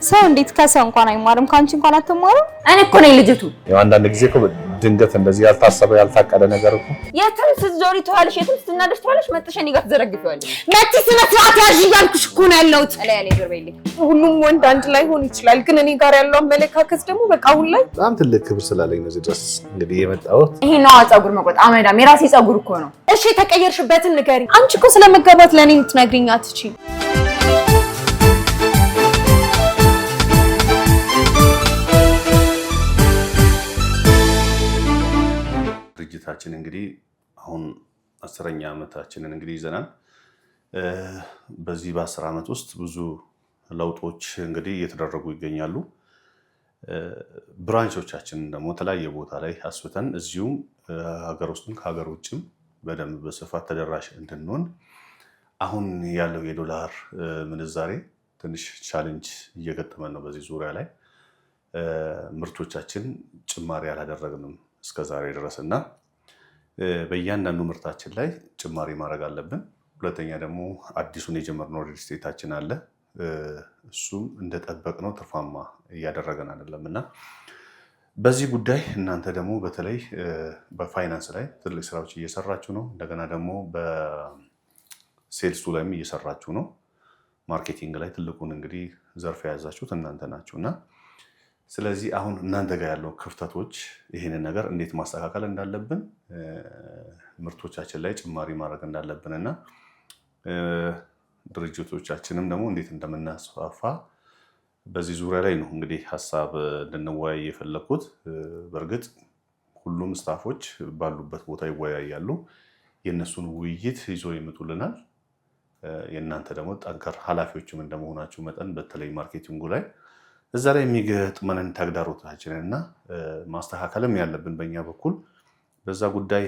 ሰው እንዴት ከሰው እንኳን አይማርም ካንቺ እንኳን አትማርም እኔ እኮ ነኝ ልጅቱ ያው አንዳንድ ጊዜ እኮ ድንገት እንደዚህ ያልታሰበ ያልታቀደ ነገር እኮ የትም ስትዞሪ ተዋልሽ የትም ስትናደሽ ተዋልሽ መጥተሽ እኔ ጋር ትዘረግፊዋለሽ መጥተሽ ስነ ስርዓት ያዥ እያልኩሽ እኮ ነው ያለሁት እኔ ዞርበይልኝ ሁሉም ወንድ አንድ ላይ ሆን ይችላል ግን እኔ ጋር ያለው አመለካከት ደግሞ በቃ አሁን ላይ በጣም ትልቅ ክብር ስላለኝ ነው ድረስ እንግዲህ የመጣሁት ይሄ ነው ፀጉር መቆጥ አመዳም የራሴ ፀጉር እኮ ነው እሺ የተቀየርሽበትን ንገሪ አንቺ እኮ ስለመጋባት ለኔ የምትነግሪኝ አትችይ ድርጅታችን እንግዲህ አሁን 10ኛ ዓመታችንን እንግዲህ ይዘናል በዚህ በ10 ዓመት ውስጥ ብዙ ለውጦች እንግዲህ እየተደረጉ ይገኛሉ ብራንቾቻችን ደግሞ ተለያየ ቦታ ላይ አስፍተን እዚሁም ሀገር ውስጥም ከሀገር ውጭም በደንብ በስፋት ተደራሽ እንድንሆን አሁን ያለው የዶላር ምንዛሬ ትንሽ ቻሌንጅ እየገጠመን ነው በዚህ ዙሪያ ላይ ምርቶቻችን ጭማሪ አላደረግንም እስከዛሬ ድረስና በእያንዳንዱ ምርታችን ላይ ጭማሪ ማድረግ አለብን ሁለተኛ ደግሞ አዲሱን የጀመርነው ሪል ስቴታችን አለ እሱም እንደጠበቅነው ትርፋማ እያደረገን አይደለምና በዚህ ጉዳይ እናንተ ደግሞ በተለይ በፋይናንስ ላይ ትልቅ ስራዎች እየሰራችሁ ነው እንደገና ደግሞ በሴልሱ ላይም እየሰራችሁ ነው ማርኬቲንግ ላይ ትልቁን እንግዲህ ዘርፍ የያዛችሁት እናንተ ናችሁና ስለዚህ አሁን እናንተ ጋር ያለው ክፍተቶች ይሄንን ነገር እንዴት ማስተካከል እንዳለብን ምርቶቻችን ላይ ጭማሪ ማድረግ እንዳለብንና ድርጅቶቻችንም ደግሞ እንዴት እንደምናስፋፋ በዚህ ዙሪያ ላይ ነው እንግዲህ ሐሳብ እንድንወያይ የፈለኩት በርግጥ ሁሉም ስታፎች ባሉበት ቦታ ይወያያሉ የነሱን ውይይት ይዞ ይመጡልናል የእናንተ ደግሞ ጠንከር ኃላፊዎችም እንደመሆናችሁ መጠን በተለይ ማርኬቲንጉ ላይ እዛ ላይ የሚገጥመንን ተግዳሮታችንና ማስተካከልም ያለብን በእኛ በኩል በዛ ጉዳይ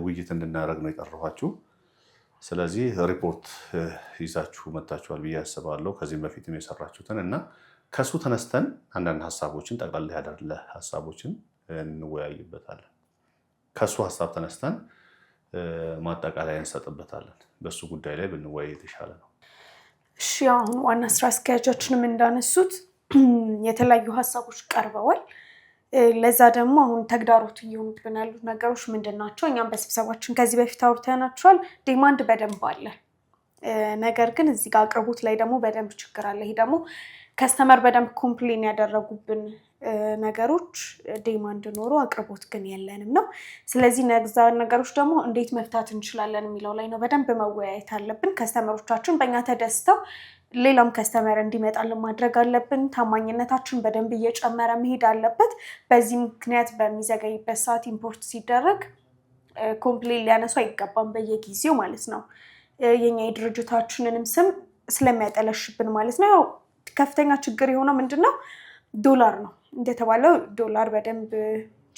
ውይይት እንድናደርግ ነው የጠራኋችሁ ስለዚህ ሪፖርት ይዛችሁ መጣችኋል ብዬ አስባለሁ ከዚህም በፊትም የሰራችሁትን እና ከሱ ተነስተን አንዳንድ ሐሳቦችን ጠቅላላ ያደርለ ሐሳቦችን እንወያይበታለን ከሱ ሐሳብ ተነስተን ማጠቃለያ እንሰጥበታለን በሱ ጉዳይ ላይ ብንወያይ የተሻለ ነው እሺ አሁን ዋና ስራ አስኪያጃችንም እንዳነሱት የተለያዩ ሐሳቦች ቀርበዋል ለዛ ደግሞ አሁን ተግዳሮት እየሆኑብን ያሉት ነገሮች ምንድናቸው እኛም በስብሰባችን ከዚህ በፊት አውርተናቸዋል ዲማንድ በደንብ አለ ነገር ግን እዚህ ጋር አቅርቦት ላይ ደግሞ በደንብ ችግር አለ ይሄ ደግሞ ከስተመር በደንብ ኮምፕሌን ያደረጉብን ነገሮች ዲማንድ ኖሮ አቅርቦት ግን የለንም ነው ስለዚህ ነገሮች ደግሞ እንዴት መፍታት እንችላለን የሚለው ላይ ነው በደንብ መወያየት አለብን ከስተመሮቻችን በእኛ ተደስተው ሌላም ከስተመር እንዲመጣልን ማድረግ አለብን ታማኝነታችን በደንብ እየጨመረ መሄድ አለበት በዚህ ምክንያት በሚዘገይበት ሰዓት ኢምፖርት ሲደረግ ኮምፕሌን ሊያነሱ አይገባም በየጊዜው ማለት ነው የኛ የድርጅታችንንም ስም ስለሚያጠለሽብን ማለት ነው ከፍተኛ ችግር የሆነው ምንድነው ዶላር ነው እንደተባለው ዶላር በደንብ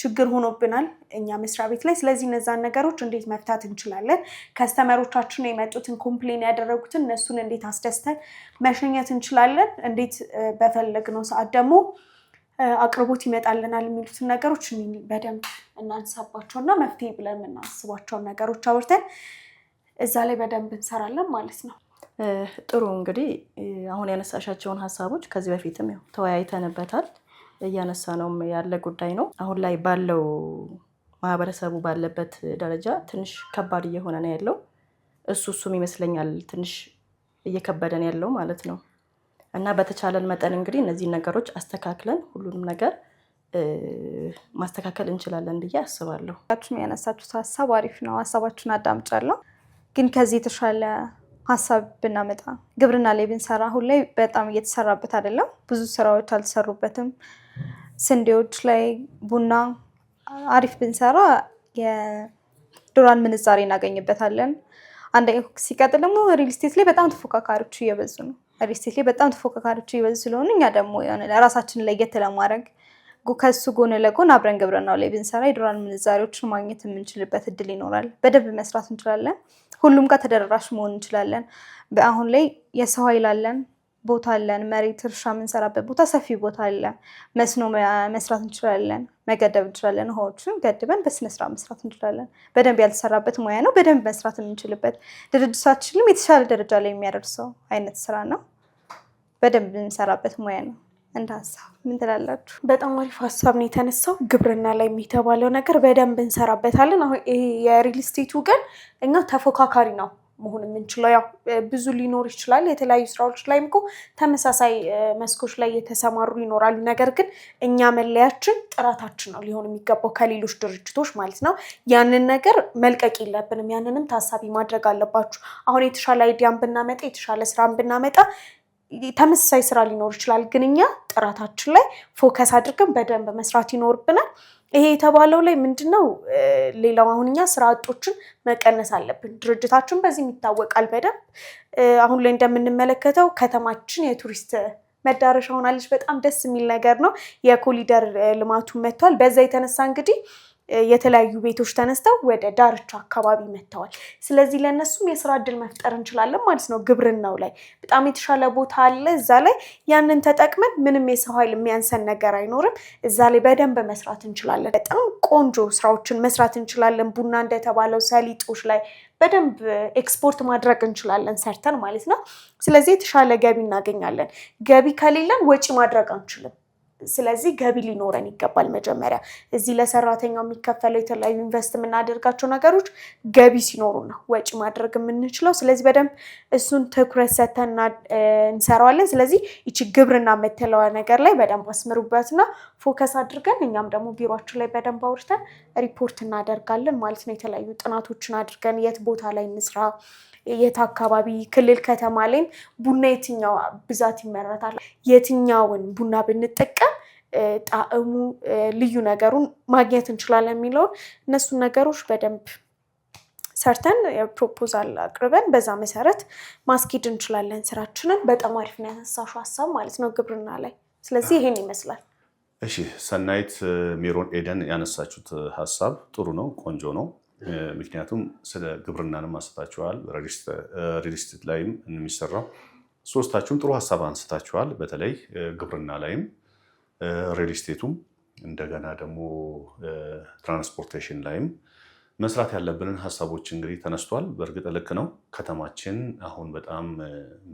ችግር ሆኖብናል እኛ መስሪያ ቤት ላይ ስለዚህ እነዛን ነገሮች እንዴት መፍታት እንችላለን ከስተመሮቻችን የመጡትን ኮምፕሌን ያደረጉትን እነሱን እንዴት አስደስተን መሸኘት እንችላለን እንዴት በፈለግነው ሰዓት ደግሞ አቅርቦት ይመጣልናል የሚሉትን ነገሮች በደንብ እናንሳባቸውና መፍትሄ ብለን እናስባቸው ነገሮች አውርተን እዛ ላይ በደንብ እንሰራለን ማለት ነው ጥሩ እንግዲህ አሁን ያነሳሻቸውን ሐሳቦች ከዚህ በፊትም ያው ተወያይተንበታል እያነሳነው ያለ ጉዳይ ነው አሁን ላይ ባለው ማህበረሰቡ ባለበት ደረጃ ትንሽ ከባድ እየሆነ ነው ያለው እሱም ይመስለኛል ትንሽ እየከበደን ያለው ማለት ነው እና በተቻለን መጠን እንግዲህ እነዚህ ነገሮች አስተካክለን ሁሉንም ነገር ማስተካከል እንችላለን ብዬ አስባለሁ ታችሁም ያነሳችሁት ሐሳብ አሪፍ ነው ሐሳባችሁን አዳምጫለሁ ግን ከዚህ የተሻለ ሐሳብ ብናመጣ ግብርና ላይ ብንሰራ አሁን ላይ በጣም እየተሰራበት አይደለም ብዙ ስራዎች አልተሰሩበትም ስንዴዎች ላይ ቡና አሪፍ ብንሰራ የዶላር ምንዛሬ እናገኝበታለን አንድ ሲቀጥል ደግሞ ሪል ስቴት ላይ በጣም ተፎካካሪዎች እየበዙ ነው ሪል ስቴት ላይ በጣም ተፎካካሪዎች እየበዙ ስለሆነ እኛ ደግሞ ራሳችንን ለየት ለማድረግ ከሱ ጎን ለጎን አብረን ግብርናው ላይ ብንሰራ የዶላር ምንዛሬዎችን ማግኘት የምንችልበት እድል ይኖራል በደንብ መስራት እንችላለን ሁሉም ጋር ተደራሽ መሆን እንችላለን በአሁን ላይ የሰው ኃይል አለን ቦታ አለን መሬት እርሻ የምንሰራበት ቦታ ሰፊ ቦታ አለ መስኖ መስራት እንችላለን መገደብ እንችላለን ሆችን ገድበን በስነ ስርዓት መስራት እንችላለን በደንብ ያልተሰራበት ሙያ ነው በደንብ መስራት የምንችልበት ድርጅታችንም የተሻለ ደረጃ ላይ የሚያደርሰው አይነት ስራ ነው በደንብ እንሰራበት ሙያ ነው እንደ ሀሳብ ምን ትላላችሁ? በጣም አሪፍ ሀሳብ ነው የተነሳው። ግብርና ላይ የተባለው ነገር በደንብ እንሰራበታለን። አሁን ይሄ የሪል ስቴቱ ግን እኛ ተፎካካሪ ነው መሆን የምንችለው። ያው ብዙ ሊኖር ይችላል። የተለያዩ ስራዎች ላይም እኮ ተመሳሳይ መስኮች ላይ የተሰማሩ ይኖራሉ። ነገር ግን እኛ መለያችን ጥራታችን ነው ሊሆን የሚገባው ከሌሎች ድርጅቶች ማለት ነው። ያንን ነገር መልቀቅ የለብንም። ያንንም ታሳቢ ማድረግ አለባችሁ። አሁን የተሻለ አይዲያን ብናመጣ፣ የተሻለ ስራን ብናመጣ ተመሳሳይ ስራ ሊኖር ይችላል። ግን እኛ ጥራታችን ላይ ፎከስ አድርገን በደንብ መስራት ይኖርብናል። ይሄ የተባለው ላይ ምንድነው ሌላው አሁን እኛ ስራ አጦችን መቀነስ አለብን። ድርጅታችን በዚህም ይታወቃል በደንብ። አሁን ላይ እንደምንመለከተው ከተማችን የቱሪስት መዳረሻ ሆናለች። በጣም ደስ የሚል ነገር ነው። የኮሪደር ልማቱ መጥቷል። በዛ የተነሳ እንግዲህ የተለያዩ ቤቶች ተነስተው ወደ ዳርቻ አካባቢ መጥተዋል። ስለዚህ ለእነሱም የስራ እድል መፍጠር እንችላለን ማለት ነው። ግብርናው ላይ በጣም የተሻለ ቦታ አለ። እዛ ላይ ያንን ተጠቅመን ምንም የሰው ኃይል የሚያንሰን ነገር አይኖርም። እዛ ላይ በደንብ መስራት እንችላለን። በጣም ቆንጆ ስራዎችን መስራት እንችላለን። ቡና እንደተባለው ሰሊጦች ላይ በደንብ ኤክስፖርት ማድረግ እንችላለን ሰርተን ማለት ነው። ስለዚህ የተሻለ ገቢ እናገኛለን። ገቢ ከሌለን ወጪ ማድረግ አንችልም። ስለዚህ ገቢ ሊኖረን ይገባል። መጀመሪያ እዚህ ለሰራተኛው የሚከፈለው የተለያዩ ኢንቨስት የምናደርጋቸው ነገሮች ገቢ ሲኖሩ ነው ወጪ ማድረግ የምንችለው። ስለዚህ በደንብ እሱን ትኩረት ሰጥተን እንሰራዋለን። ስለዚህ ይቺ ግብርና የምትለዋ ነገር ላይ በደንብ አስምሩበትና ፎከስ አድርገን እኛም ደግሞ ቢሮአችን ላይ በደንብ አውርተን ሪፖርት እናደርጋለን ማለት ነው። የተለያዩ ጥናቶችን አድርገን የት ቦታ ላይ እንስራ፣ የት አካባቢ ክልል ከተማ ላይ ቡና የትኛው ብዛት ይመረታል፣ የትኛውን ቡና ብንጠቀም ጣዕሙ ልዩ ነገሩን ማግኘት እንችላለን የሚለውን እነሱን ነገሮች በደንብ ሰርተን ፕሮፖዛል አቅርበን በዛ መሰረት ማስኬድ እንችላለን ስራችንን። በጣም አሪፍ ነው ያነሳሽው ሀሳብ ማለት ነው ግብርና ላይ። ስለዚህ ይሄን ይመስላል። እሺ ሰናይት፣ ሜሮን፣ ኤደን ያነሳችሁት ሀሳብ ጥሩ ነው፣ ቆንጆ ነው። ምክንያቱም ስለ ግብርናንም አንስታችኋል፣ ሪል ስቴት ላይም የሚሰራው ሶስታችሁም ጥሩ ሀሳብ አንስታችኋል። በተለይ ግብርና ላይም ሪል ስቴቱም እንደገና ደግሞ ትራንስፖርቴሽን ላይም መስራት ያለብንን ሀሳቦች እንግዲህ ተነስቷል። በእርግጥ ልክ ነው። ከተማችን አሁን በጣም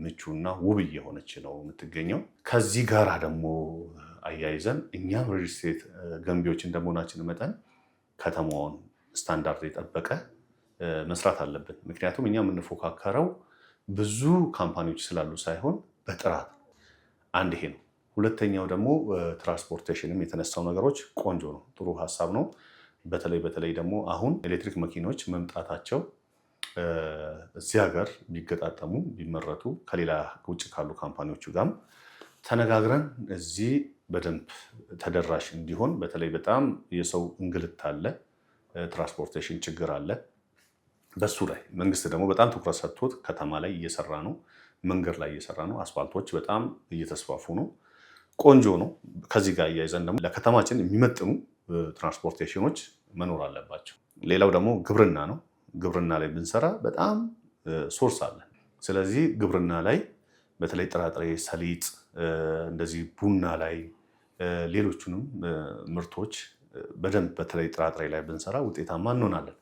ምቹና ውብ እየሆነች ነው የምትገኘው። ከዚህ ጋራ ደግሞ አያይዘን እኛም ሪል ስቴት ገንቢዎች እንደመሆናችን መጠን ከተማውን ስታንዳርድ የጠበቀ መስራት አለብን። ምክንያቱም እኛ የምንፎካከረው ብዙ ካምፓኒዎች ስላሉ ሳይሆን በጥራት አንድ ይሄ ነው። ሁለተኛው ደግሞ ትራንስፖርቴሽንም የተነሳው ነገሮች ቆንጆ ነው፣ ጥሩ ሀሳብ ነው። በተለይ ደግሞ አሁን ኤሌክትሪክ መኪኖች መምጣታቸው እዚህ ሀገር ቢገጣጠሙ ቢመረቱ ከሌላ ውጭ ካሉ ካምፓኒዎቹ ጋርም ተነጋግረን እዚህ በደንብ ተደራሽ እንዲሆን። በተለይ በጣም የሰው እንግልት አለ፣ ትራንስፖርቴሽን ችግር አለ። በሱ ላይ መንግስት ደግሞ በጣም ትኩረት ሰጥቶት ከተማ ላይ እየሰራ ነው፣ መንገድ ላይ እየሰራ ነው። አስፋልቶች በጣም እየተስፋፉ ነው፣ ቆንጆ ነው። ከዚህ ጋር እያይዘን ደግሞ ለከተማችን የሚመጥኑ ትራንስፖርቴሽኖች መኖር አለባቸው። ሌላው ደግሞ ግብርና ነው። ግብርና ላይ ብንሰራ በጣም ሶርስ አለ። ስለዚህ ግብርና ላይ በተለይ ጥራጥሬ፣ ሰሊጥ፣ እንደዚህ ቡና ላይ ሌሎቹንም ምርቶች በደንብ በተለይ ጥራጥሬ ላይ ብንሰራ ውጤታማ እንሆናለን።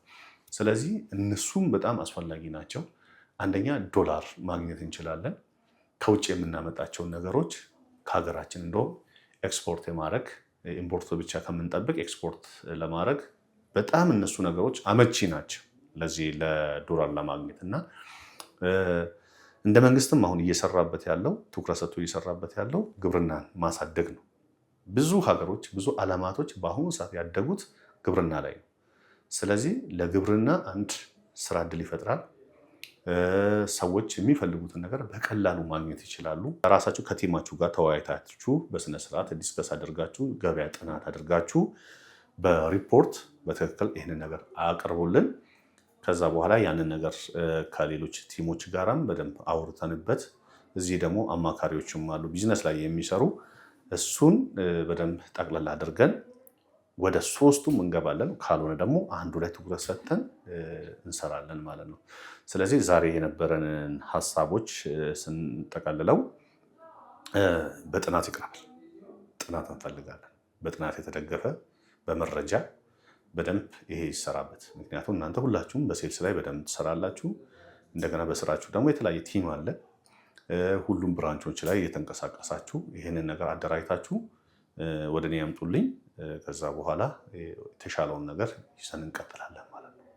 ስለዚህ እነሱም በጣም አስፈላጊ ናቸው። አንደኛ ዶላር ማግኘት እንችላለን። ከውጭ የምናመጣቸውን ነገሮች ከሀገራችን እንደውም ኤክስፖርት የማድረግ ኢምፖርት ብቻ ከምንጠብቅ ኤክስፖርት ለማድረግ በጣም እነሱ ነገሮች አመቺ ናቸው ለዚህ ለዶላር ለማግኘት እና እንደ መንግስትም አሁን እየሰራበት ያለው ትኩረት ሰጥቶ እየሰራበት ያለው ግብርናን ማሳደግ ነው። ብዙ ሀገሮች ብዙ ዓለማቶች በአሁኑ ሰዓት ያደጉት ግብርና ላይ ነው። ስለዚህ ለግብርና አንድ ስራ እድል ይፈጥራል። ሰዎች የሚፈልጉትን ነገር በቀላሉ ማግኘት ይችላሉ። ራሳችሁ ከቲማችሁ ጋር ተወያይታችሁ በስነስርዓት ዲስከስ አድርጋችሁ ገበያ ጥናት አድርጋችሁ በሪፖርት በትክክል ይህንን ነገር አቅርቡልን። ከዛ በኋላ ያንን ነገር ከሌሎች ቲሞች ጋራም በደንብ አውርተንበት፣ እዚህ ደግሞ አማካሪዎችም አሉ ቢዝነስ ላይ የሚሰሩ እሱን በደንብ ጠቅላላ አድርገን ወደ ሶስቱም እንገባለን። ካልሆነ ደግሞ አንዱ ላይ ትኩረት ሰጥተን እንሰራለን ማለት ነው። ስለዚህ ዛሬ የነበረንን ሀሳቦች ስንጠቀልለው በጥናት ይቀርባል። ጥናት እንፈልጋለን። በጥናት የተደገፈ በመረጃ በደንብ ይሄ ይሰራበት። ምክንያቱም እናንተ ሁላችሁም በሴልስ ላይ በደንብ ትሰራላችሁ። እንደገና በስራችሁ ደግሞ የተለያየ ቲም አለ። ሁሉም ብራንቾች ላይ የተንቀሳቀሳችሁ ይህንን ነገር አደራጅታችሁ ወደ እኔ ያምጡልኝ። ከዛ በኋላ የተሻለውን ነገር ይዘን እንቀጥላለን ማለት ነው።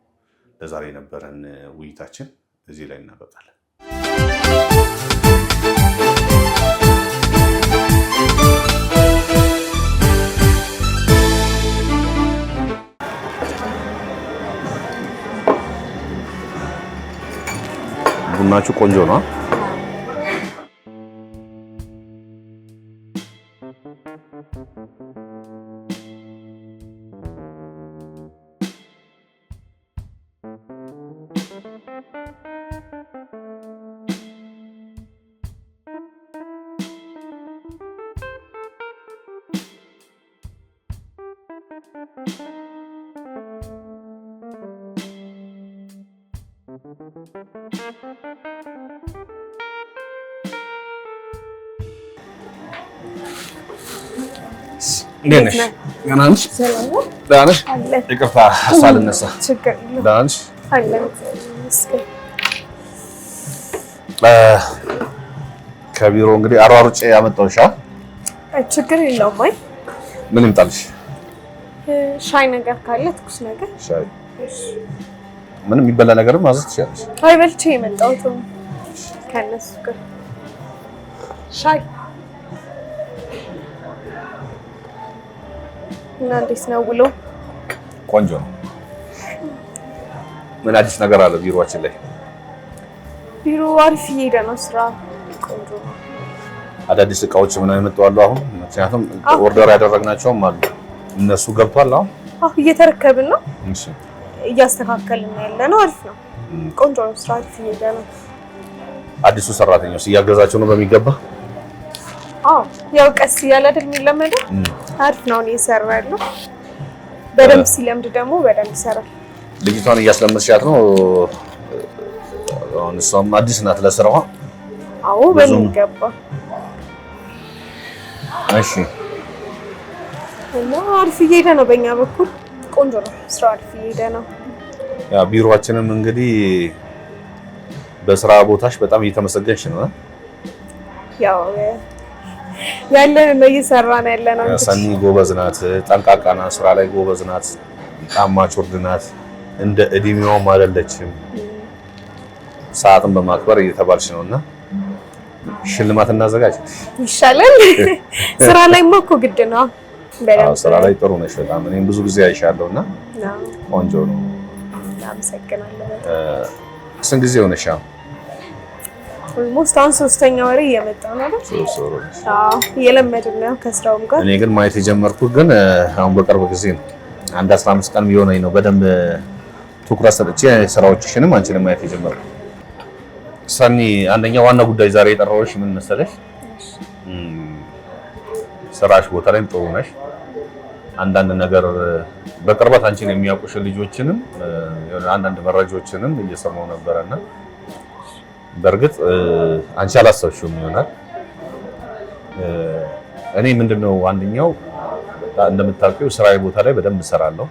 ለዛሬ የነበረን ውይይታችን እዚህ ላይ እናበቃለን። ቡናችሁ ቆንጆ ነው። እንዴት ነሽ? ገና ነሽ? ደህና ነሽ? ይቅርታ ሳልነሳ። ደህና ነሽ? ከቢሮ እንግዲህ አሯሩጬ ያመጣሁሽ። ችግር የለውም። አይ ምን ይምጣልሽ? ሻይ ነገር ካለ ትኩስ ነገር። ሻይ ምንም የሚበላ ነገርም ማዘዝ ትችላለሽ። አይ በልቼ የመጣሁት ከእነሱ ጋር ሻይ እና እንዴት ነው ውሎ? ቆንጆ ነው። ምን አዲስ ነገር አለ ቢሮአችን ላይ? ቢሮ አሪፍ እየሄደ ነው። ስራ ቆንጆ ነው። አዳዲስ እቃዎች ምናምን የመጣሉ አሁን? ምክንያቱም ኦርደር ያደረግናቸውም አሉ። እነሱ ገብቷል አሁን? እየተረከብን ነው። እሺ እያስተካከልን ያለ ነው። አሪፍ ነው። ቆንጆ ነው። ስራ አሪፍ እየሄደ ነው። አዲሱ ሰራተኛውስ እያገዛቸው ነው በሚገባ? ያው ቀስ እያለ አይደል የሚለመደው። አሪፍ ነው እየሰራ ያለው። በደንብ ሲለምድ ደግሞ በደንብ ይሰራል። ልጅቷን እያስለመድሻት ነው? አሁን እሷም አዲስ ናት ለስራዋ? አዎ በሚገባ። እሺ እና አሪፍ እየሄደ ነው። በእኛ በኩል ቆንጆ ነው። ስራ አሪፍ እየሄደ ነው። ያ ቢሮአችንም እንግዲህ በስራ ቦታሽ በጣም እየተመሰገንሽ ነው። ያው ያለን ነው እየሰራን ያለ ነው። ሰኒ ጎበዝ ናት፣ ጠንቃቃ ናት፣ ስራ ላይ ጎበዝ ናት፣ በጣም ማቹርድ ናት። እንደ እድሜዋም አይደለችም። ሰዓትን በማክበር እየተባልሽ ነውና ሽልማት እናዘጋጅ ይሻላል። ስራ ላይማ እኮ ግድ ነው። አዎ ስራ ላይ ጥሩ ነሽ በጣም። እኔም ብዙ ጊዜ አይሻለሁና ቆንጆ ነው። አመሰግናለሁ። ስንት ጊዜ ሆነሽ? ኦልሞስት አሁን 3ኛ ወሬ እየመጣ ነው አይደል? አዎ እየለመድን ነው ከስራውም ጋር። እኔ ግን ማየት የጀመርኩት ግን አሁን በቅርብ ጊዜ ነው። አንድ 15 ቀን ቢሆነኝ ነው በደንብ ትኩረት ሰጥቼ ስራዎችሽንም አንቺንም ማየት የጀመርኩት። ሰኒ አንደኛ ዋና ጉዳይ ዛሬ የጠራሁሽ ምን መሰለሽ? ስራሽ ቦታ ላይም ጥሩ ነሽ። አንዳንድ ነገር በቅርበት አንቺን የሚያውቁሽ ልጆችንም አንዳንድ መረጃዎችንም እየሰማሁ ነበርና በእርግጥ አንቺ አላሰብሽውም ይሆናል። እኔ ምንድነው አንደኛው እንደምታውቂው ስራዬ ቦታ ላይ በደንብ እሰራለሁ።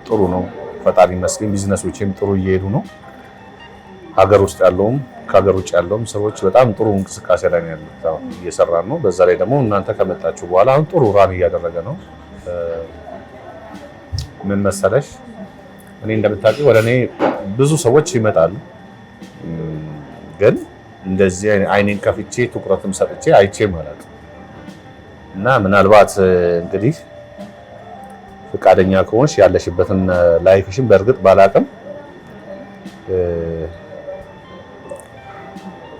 ጥሩ ነው ፈጣሪ ይመስገን። ቢዝነሶችም ጥሩ እየሄዱ ነው። ሀገር ውስጥ ያለውም ከሀገር ውጭ ያለውም ሰዎች በጣም ጥሩ እንቅስቃሴ ላይ ነው ያሉት። እየሰራን ነው። በዛ ላይ ደግሞ እናንተ ከመጣችሁ በኋላ አሁን ጥሩ ራን እያደረገ ነው። ምን መሰለሽ እኔ እንደምታውቂው ወደ እኔ ብዙ ሰዎች ይመጣሉ። ግን እንደዚህ አይኔን ከፍቼ ትኩረትም ሰጥቼ አይቼ ማለት እና ምናልባት እንግዲህ ፈቃደኛ ከሆንሽ ያለሽበትን ላይፍሽን በእርግጥ ባላቅም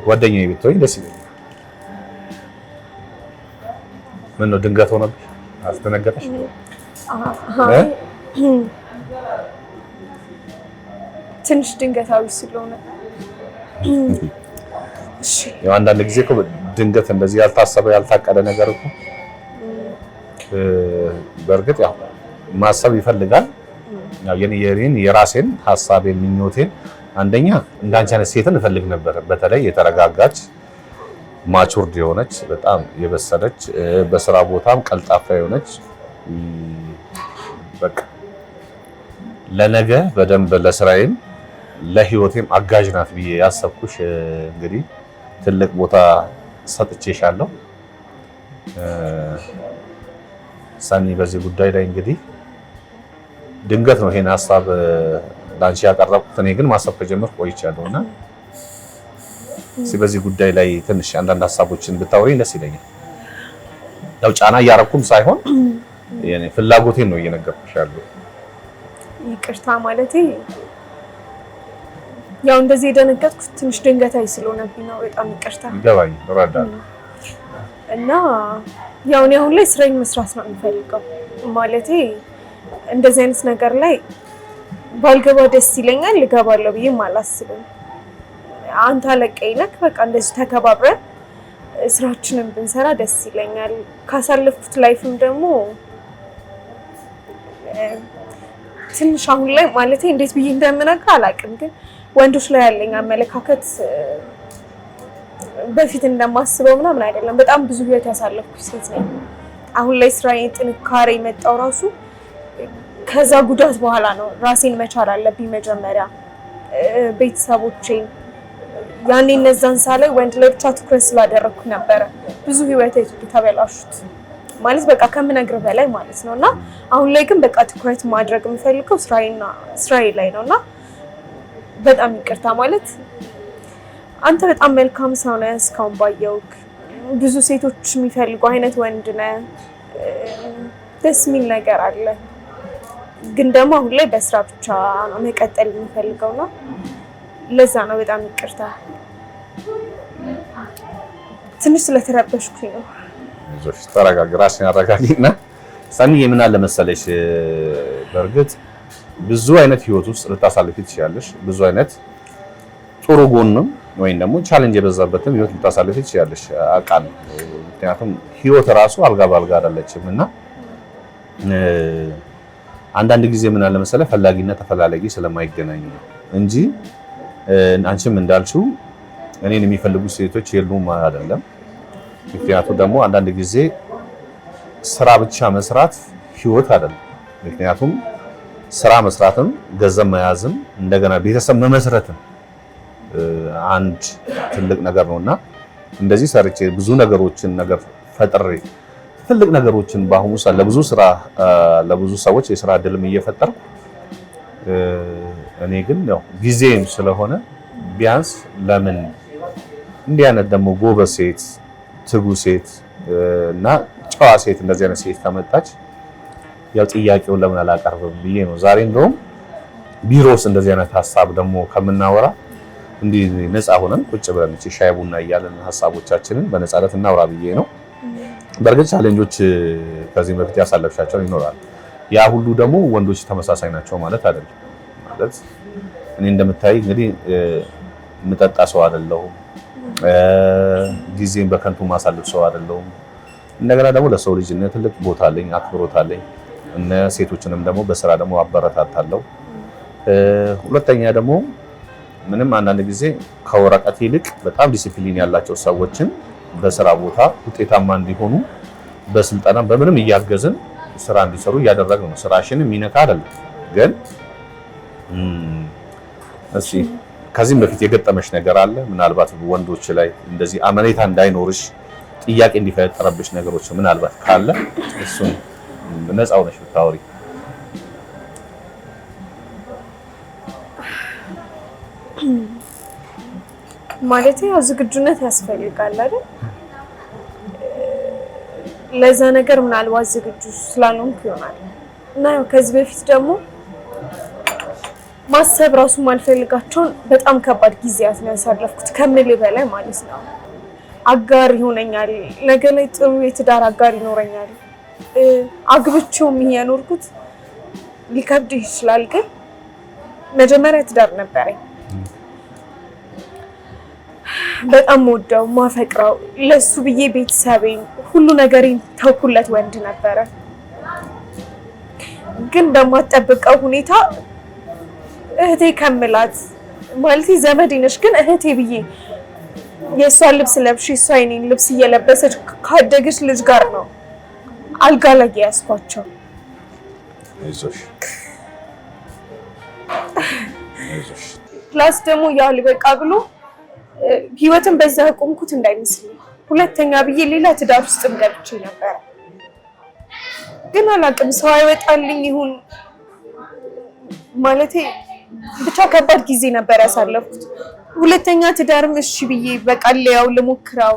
ጓደኛዬ ብትሆኝ ደስ ይለኛል። ምን ነው ድንገት ሆነብሽ? አስደነገጠሽ? ትንሽ ድንገታዊ ስለሆነ እሺ። ያው አንዳንድ ጊዜ እኮ ድንገት እንደዚህ ያልታሰበ ያልታቀደ ነገር እኮ በእርግጥ ያው ማሰብ ይፈልጋል። ያው የኔን የራሴን ሐሳቤን ምኞቴን አንደኛ እንዳንቺ አይነት ሴትን እፈልግ ነበር። በተለይ የተረጋጋች ማቹርድ የሆነች በጣም የበሰለች በስራ ቦታም ቀልጣፋ የሆነች በቃ ለነገ በደንብ ለስራዬም ለህይወቴም አጋዥ ናት ብዬ ያሰብኩሽ እንግዲህ ትልቅ ቦታ ሰጥቼሻለሁ ሰኒ። በዚህ ጉዳይ ላይ እንግዲህ ድንገት ነው ይሄን ሀሳብ ላንቺ ያቀረብኩት። እኔ ግን ማሰብ ከጀመርኩ ቆይቻለሁና በዚህ ጉዳይ ላይ ትንሽ አንዳንድ ሀሳቦችን ብታወሪኝ ደስ ይለኛል። ያው ጫና እያረኩም ሳይሆን የኔ ፍላጎቴን ነው እየነገርኩሽ ያለው። ይቅርታ ማለቴ ያው እንደዚህ የደነገጥኩት ትንሽ ድንገታዊ ስለሆነብኝ ነው። በጣም ይቅርታ። ይገባኝ እረዳለሁ። እና ያው እኔ አሁን ላይ ስራዬን መስራት ነው የምፈልገው። ማለቴ እንደዚህ አይነት ነገር ላይ ባልገባ ደስ ይለኛል። እገባለሁ ብዬም አላስብም። አንተ አለቃዬ ነህ። በቃ እንደዚህ ተከባብረን ስራችንን ብንሰራ ደስ ይለኛል። ካሳለፍኩት ላይፍም ደግሞ ትንሽ አሁን ላይ ማለቴ እንዴት ብዬ እንደምነግር አላውቅም፣ ግን ወንዶች ላይ ያለኝ አመለካከት በፊት እንደማስበው ምናምን አይደለም። በጣም ብዙ ህይወት ያሳለፍኩ ሴት ነኝ። አሁን ላይ ስራዬን ጥንካሬ የመጣው ራሱ ከዛ ጉዳት በኋላ ነው። ራሴን መቻል አለብኝ መጀመሪያ። ቤተሰቦቼን ያኔ እነዛን ሳላይ ወንድ ላይ ብቻ ትኩረት ስላደረኩ ነበረ ብዙ ህይወት የተበላሹት ማለት በቃ ከምነግር በላይ ማለት ነውና አሁን ላይ ግን በቃ ትኩረት ማድረግ የምፈልገው ስራዬ ላይ ነውና በጣም ይቅርታ ማለት አንተ በጣም መልካም ሰው ነህ። እስካሁን ባየውክ ብዙ ሴቶች የሚፈልጉ አይነት ወንድ ነህ። ደስ የሚል ነገር አለ። ግን ደግሞ አሁን ላይ በስራ ብቻ ነው መቀጠል የምፈልገውና ለዛ ነው በጣም ይቅርታ። ትንሽ ስለተረበሽኩኝ ነው። ይዞሽ ተረጋጊ፣ ራስሽን አረጋጊና ሰኒ ምን አለ መሰለሽ፣ በእርግጥ ብዙ አይነት ህይወት ውስጥ ልታሳልፊ ትችያለሽ። ብዙ አይነት ጥሩ ጎንም ወይም ደግሞ ቻሌንጅ የበዛበትም ህይወት ልታሳልፊ ትችያለሽ አውቃለሁ። ምክንያቱም ህይወት ራሱ አልጋ ባልጋ አይደለችም እና አንዳንድ ጊዜ ምን አለ መሰለህ ፈላጊና ተፈላለጊ ስለማይገናኙ ነው እንጂ አንቺም እንዳልሽው እኔን የሚፈልጉ ሴቶች የሉም አይደለም። ምክንያቱም ደግሞ አንዳንድ ጊዜ ስራ ብቻ መስራት ህይወት አይደለም። ምክንያቱም ስራ መስራትም ገንዘብ መያዝም እንደገና ቤተሰብ መመስረትም አንድ ትልቅ ነገር ነውና እንደዚህ ሰርቼ ብዙ ነገሮችን ፈጥሬ ትልቅ ነገሮችን በአሁኑ ሰዓት ለብዙ ሰዎች የስራ እድልም እየፈጠርኩ እኔ ግን ያው ጊዜም ስለሆነ ቢያንስ ለምን እንዲህ አይነት ደግሞ ጎበዝ ሴት ትጉ ሴት እና ጨዋ ሴት እንደዚህ አይነት ሴት ከመጣች ያው ጥያቄውን ለምን አላቀርብም ብዬ ነው ዛሬ እንደውም ቢሮስ እንደዚህ አይነት ሀሳብ ደግሞ ከምናወራ እንዲህ ነፃ ሆነን ቁጭ ብለን ሻይ ቡና እያለን ሀሳቦቻችንን በነፃነት እናውራ ብዬ ነው። በእርግጥ ቻሌንጆች ከዚህ በፊት ያሳለፍሻቸው ይኖራል። ያ ሁሉ ደግሞ ወንዶች ተመሳሳይ ናቸው ማለት አይደለም። ማለት እኔ እንደምታይ እንግዲህ የምጠጣ ሰው አይደለሁም፣ ጊዜን በከንቱ ማሳለፍ ሰው አይደለሁም። እንደገና ደግሞ ለሰው ልጅ ትልቅ ቦታ አለኝ፣ አክብሮት አለኝ። ሴቶችንም ደግሞ በስራ ደግሞ አበረታታለሁ። ሁለተኛ ደግሞ ምንም አንዳንድ ጊዜ ከወረቀት ይልቅ በጣም ዲሲፕሊን ያላቸው ሰዎችን በስራ ቦታ ውጤታማ እንዲሆኑ በስልጠና በምንም እያገዝን ስራ እንዲሰሩ እያደረግን ነው። ስራሽን የሚነካ አይደለም። ግን እሺ ከዚህም በፊት የገጠመሽ ነገር አለ? ምናልባት ወንዶች ላይ እንደዚህ አመኔታ እንዳይኖርሽ ጥያቄ እንዲፈጠረብሽ ነገሮች ምናልባት ካለ እሱን ነፃ ሆነሽ ብታወሪ። ማለት ያው ዝግጁነት ያስፈልጋል አይደል? ለዛ ነገር ምናልባት ዝግጁ ስላልሆንኩ ይሆናል። እና ያው ከዚህ በፊት ደግሞ ማሰብ ራሱ ማልፈልጋቸውን በጣም ከባድ ጊዜያት ነው ያሳለፍኩት ከምል በላይ ማለት ነው። አጋር ይሆነኛል፣ ነገ ላይ ጥሩ የትዳር አጋር ይኖረኛል፣ አግብቼውም እየኖርኩት ሊከብድ ይችላል። ግን መጀመሪያ ትዳር ነበረኝ። በጣም ወደው ማፈቅረው ለሱ ብዬ ቤተሰቤን ሁሉ ነገሬን ተውኩለት ወንድ ነበረ። ግን በማትጠብቀው ሁኔታ እህቴ ከምላት ማለት ዘመዴ ነሽ ግን እህቴ ብዬ የእሷን ልብስ ለብሼ እሷ የኔን ልብስ እየለበሰች ካደገች ልጅ ጋር ነው አልጋ ላይ ያስኳቸው። አይዞሽ ፕላስ ደግሞ ያው ሊበቃ ብሎ ህይወትን በዛ ቆምኩት እንዳይመስል ሁለተኛ ብዬ ሌላ ትዳር ውስጥም ገብቼ ነበር። ግን አላውቅም ሰው አይወጣልኝ ይሁን ማለቴ ብቻ ከባድ ጊዜ ነበር ያሳለፍኩት። ሁለተኛ ትዳርም እሺ ብዬ በቃ ያው ልሞክረው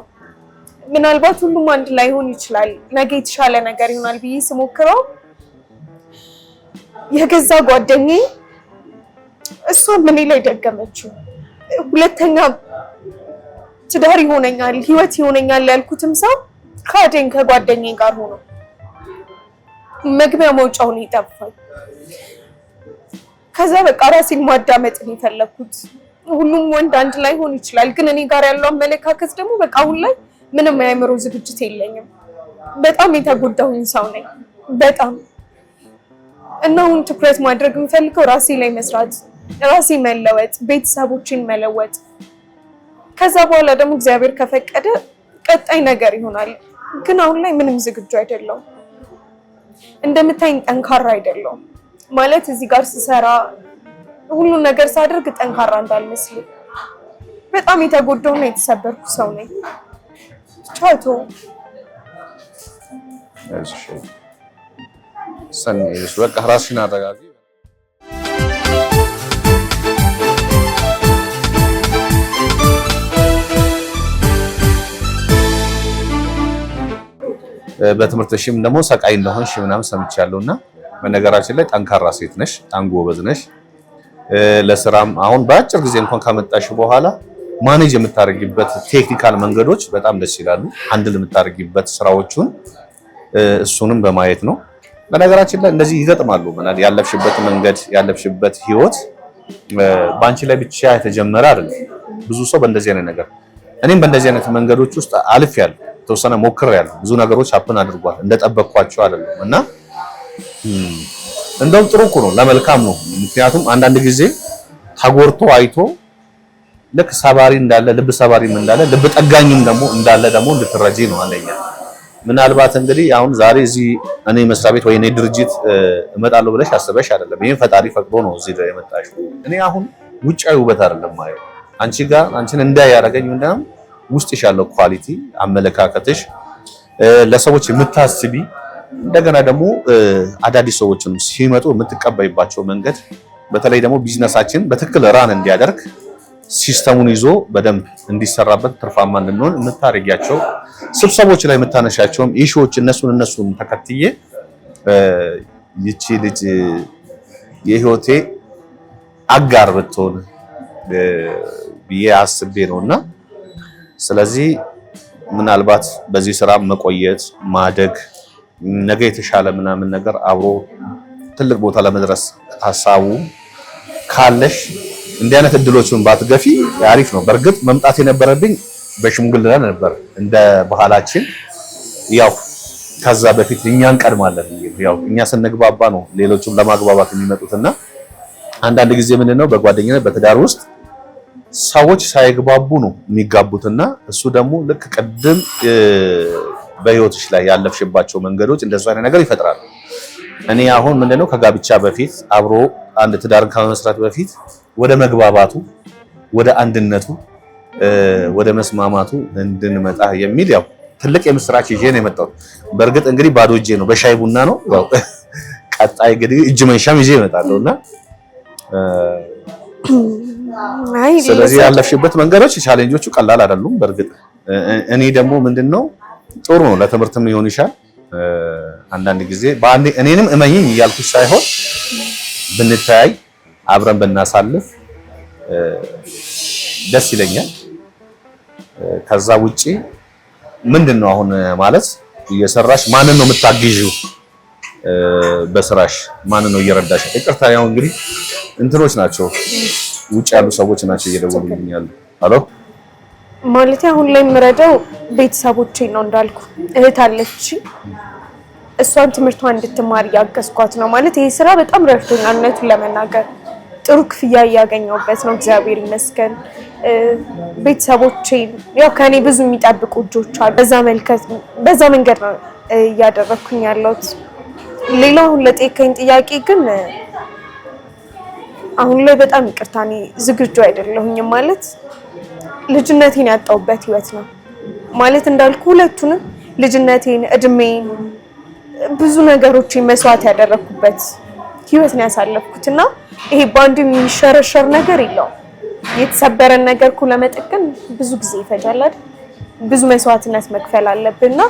ምናልባት ሁሉም አንድ ላይ ሆን ይችላል ነገ የተሻለ ነገር ይሆናል ብዬ ስሞክረው የገዛ ጓደኛዬ እሷ ምን ላይ ደገመችው። ሁለተኛ ትዳር ይሆነኛል ህይወት ይሆነኛል ያልኩትም ሰው ካደኝ ከጓደኛዬ ጋር ሆኖ መግቢያ መውጫውን ይጠፋል። ከዛ በቃ ራሴን ማዳመጥ ነው የፈለኩት። ሁሉም ወንድ አንድ ላይ ሆን ይችላል ግን እኔ ጋር ያለው አመለካከት ደግሞ በቃ አሁን ላይ ምንም የአእምሮ ዝግጅት የለኝም። በጣም የተጎዳሁኝ ሰው ነኝ በጣም እና አሁን ትኩረት ማድረግ የምፈልገው ራሴ ላይ መስራት፣ ራሴ መለወጥ፣ ቤተሰቦችን መለወጥ። ከዛ በኋላ ደግሞ እግዚአብሔር ከፈቀደ ቀጣይ ነገር ይሆናል። ግን አሁን ላይ ምንም ዝግጁ አይደለሁም። እንደምታይኝ ጠንካራ አይደለሁም ማለት እዚህ ጋር ስሰራ ሁሉን ነገር ሳደርግ ጠንካራ እንዳልመስል በጣም የተጎዳውና የተሰበርኩ ሰው ነኝ። ቻቶ ሰኒ በቃ ራስሽን አረጋጊ። በትምህርትሽም ደግሞ ሰቃይ እንደሆንሽ ምናምን ሰምቻለሁና በነገራችን ላይ ጠንካራ ሴት ነሽ፣ በጣም ጎበዝ ነሽ። ለስራም አሁን በአጭር ጊዜ እንኳን ካመጣሽ በኋላ ማኔጅ የምታደርጊበት ቴክኒካል መንገዶች በጣም ደስ ይላሉ። አንድል የምታደርጊበት ስራዎቹን እሱንም በማየት ነው። በነገራችን ላይ እንደዚህ ይገጥማሉ ማለት ያለፍሽበት መንገድ ያለፍሽበት ህይወት ባንቺ ላይ ብቻ የተጀመረ አይደለም። ብዙ ሰው በእንደዚህ አይነት ነገር እኔም በእንደዚህ አይነት መንገዶች ውስጥ አልፌያለሁ። ተወሰነ ሞክሬያለሁ። ብዙ ነገሮች ሀፕን አድርጓል። እንደጠበቅኳቸው አይደለም እና እንደውም ጥሩ እኮ ነው፣ ለመልካም ነው። ምክንያቱም አንዳንድ ጊዜ ተጎርቶ አይቶ ልክ ሰባሪ እንዳለ ልብ ሰባሪም እንዳለ ልብ ጠጋኝም ደግሞ እንዳለ ደግሞ እንድትረጂ ነው አንደኛ። ምናልባት እንግዲህ አሁን ዛሬ እዚህ እኔ መስሪያ ቤት ወይ እኔ ድርጅት እመጣለሁ ብለሽ አስበሽ አይደለም። ይሄን ፈጣሪ ፈቅዶ ነው እዚህ ላይ የመጣሽው። እኔ አሁን ውጫዊ ውበት አይደለም ማለት አንቺ ጋር አንቺን እንዳይ ያደረገኝ እንደም ውስጥሽ ያለው ኳሊቲ፣ አመለካከትሽ፣ ለሰዎች የምታስቢ እንደገና ደግሞ አዳዲስ ሰዎችን ሲመጡ የምትቀበይባቸው መንገድ በተለይ ደግሞ ቢዝነሳችን በትክክል ራን እንዲያደርግ ሲስተሙን ይዞ በደንብ እንዲሰራበት ትርፋማ እንድንሆን የምታረጊያቸው ስብሰቦች ላይ የምታነሻቸውም ኢሹዎች እነሱን ተከትዬ ይቺ ልጅ የህይወቴ አጋር ብትሆን ብዬ አስቤ ነውና ስለዚህ ምናልባት በዚህ ስራ መቆየት ማደግ ነገ የተሻለ ምናምን ነገር አብሮ ትልቅ ቦታ ለመድረስ ሐሳቡ ካለሽ እንዲህ አይነት እድሎችን ባትገፊ አሪፍ ነው። በእርግጥ መምጣት የነበረብኝ በሽምግልና ነበር እንደ ባህላችን። ያው ከዛ በፊት እኛን ቀድማለን። ያው እኛ ስንግባባ ነው ሌሎችም ለማግባባት የሚመጡትና አንዳንድ ጊዜ ምንድነው በጓደኝነት በትዳር ውስጥ ሰዎች ሳይግባቡ ነው የሚጋቡትና እሱ ደግሞ ልክ ቅድም በህይወትሽ ላይ ያለፍሽባቸው መንገዶች እንደዛ አይነት ነገር ይፈጥራል። እኔ አሁን ምንድነው ከጋብቻ በፊት አብሮ አንድ ትዳርን ከመመስረት በፊት ወደ መግባባቱ፣ ወደ አንድነቱ፣ ወደ መስማማቱ እንድንመጣ የሚል ያው ትልቅ የምስራች ይዤ ነው የመጣሁት። በእርግጥ እንግዲህ ባዶ እጄ ነው፣ በሻይ ቡና ነው። ያው ቀጣይ እንግዲህ እጅ መንሻም ይዤ እመጣለሁና ስለዚህ ያለፍሽበት መንገዶች ቻሌንጆቹ ቀላል አይደሉም። በእርግጥ እኔ ደግሞ ምንድነው ጥሩ ነው ለትምህርትም ይሆን ይሻል አንዳንድ ጊዜ እኔንም እመኝኝ እያልኩሽ ሳይሆን ብንተያይ አብረን ብናሳልፍ ደስ ይለኛል። ከዛ ውጪ ምንድነው አሁን ማለት እየሰራሽ ማንን ነው የምታግዢው? በስራሽ ማንን ነው እየረዳሽ? ይቅርታ ያው እንግዲህ እንትኖች ናቸው ውጭ ያሉ ሰዎች ናቸው እየደወሉልኝ ያሉ። አሎ ማለት አሁን ላይ የምረዳው ቤተሰቦቼን ነው እንዳልኩ። እህት አለች፣ እሷን ትምህርቷን እንድትማር እያገዝኳት ነው። ማለት ይሄ ስራ በጣም ረድቶኛል። እውነቱን ለመናገር ጥሩ ክፍያ እያገኘሁበት ነው፣ እግዚአብሔር ይመስገን። ቤተሰቦቼን ያው ከኔ ብዙ የሚጠብቁ ልጆች አሉ። በዛ መንገድ ነው እያደረኩኝ ያለሁት። ሌላው አሁን ለጠየቀኝ ጥያቄ ግን አሁን ላይ በጣም ይቅርታ እኔ ዝግጁ አይደለሁኝም። ማለት ልጅነቴን ያጣሁበት ህይወት ነው ማለት እንዳልኩ ሁለቱንም ልጅነቴን፣ እድሜን፣ ብዙ ነገሮችን መስዋዕት ያደረኩበት ህይወት ነው ያሳለፍኩት እና ይሄ በአንድ የሚሸረሸር ነገር የለውም። የተሰበረን ነገር እኮ ለመጠገን ብዙ ጊዜ ይፈጃል አይደል? ብዙ መስዋዕትነት መክፈል አለብንና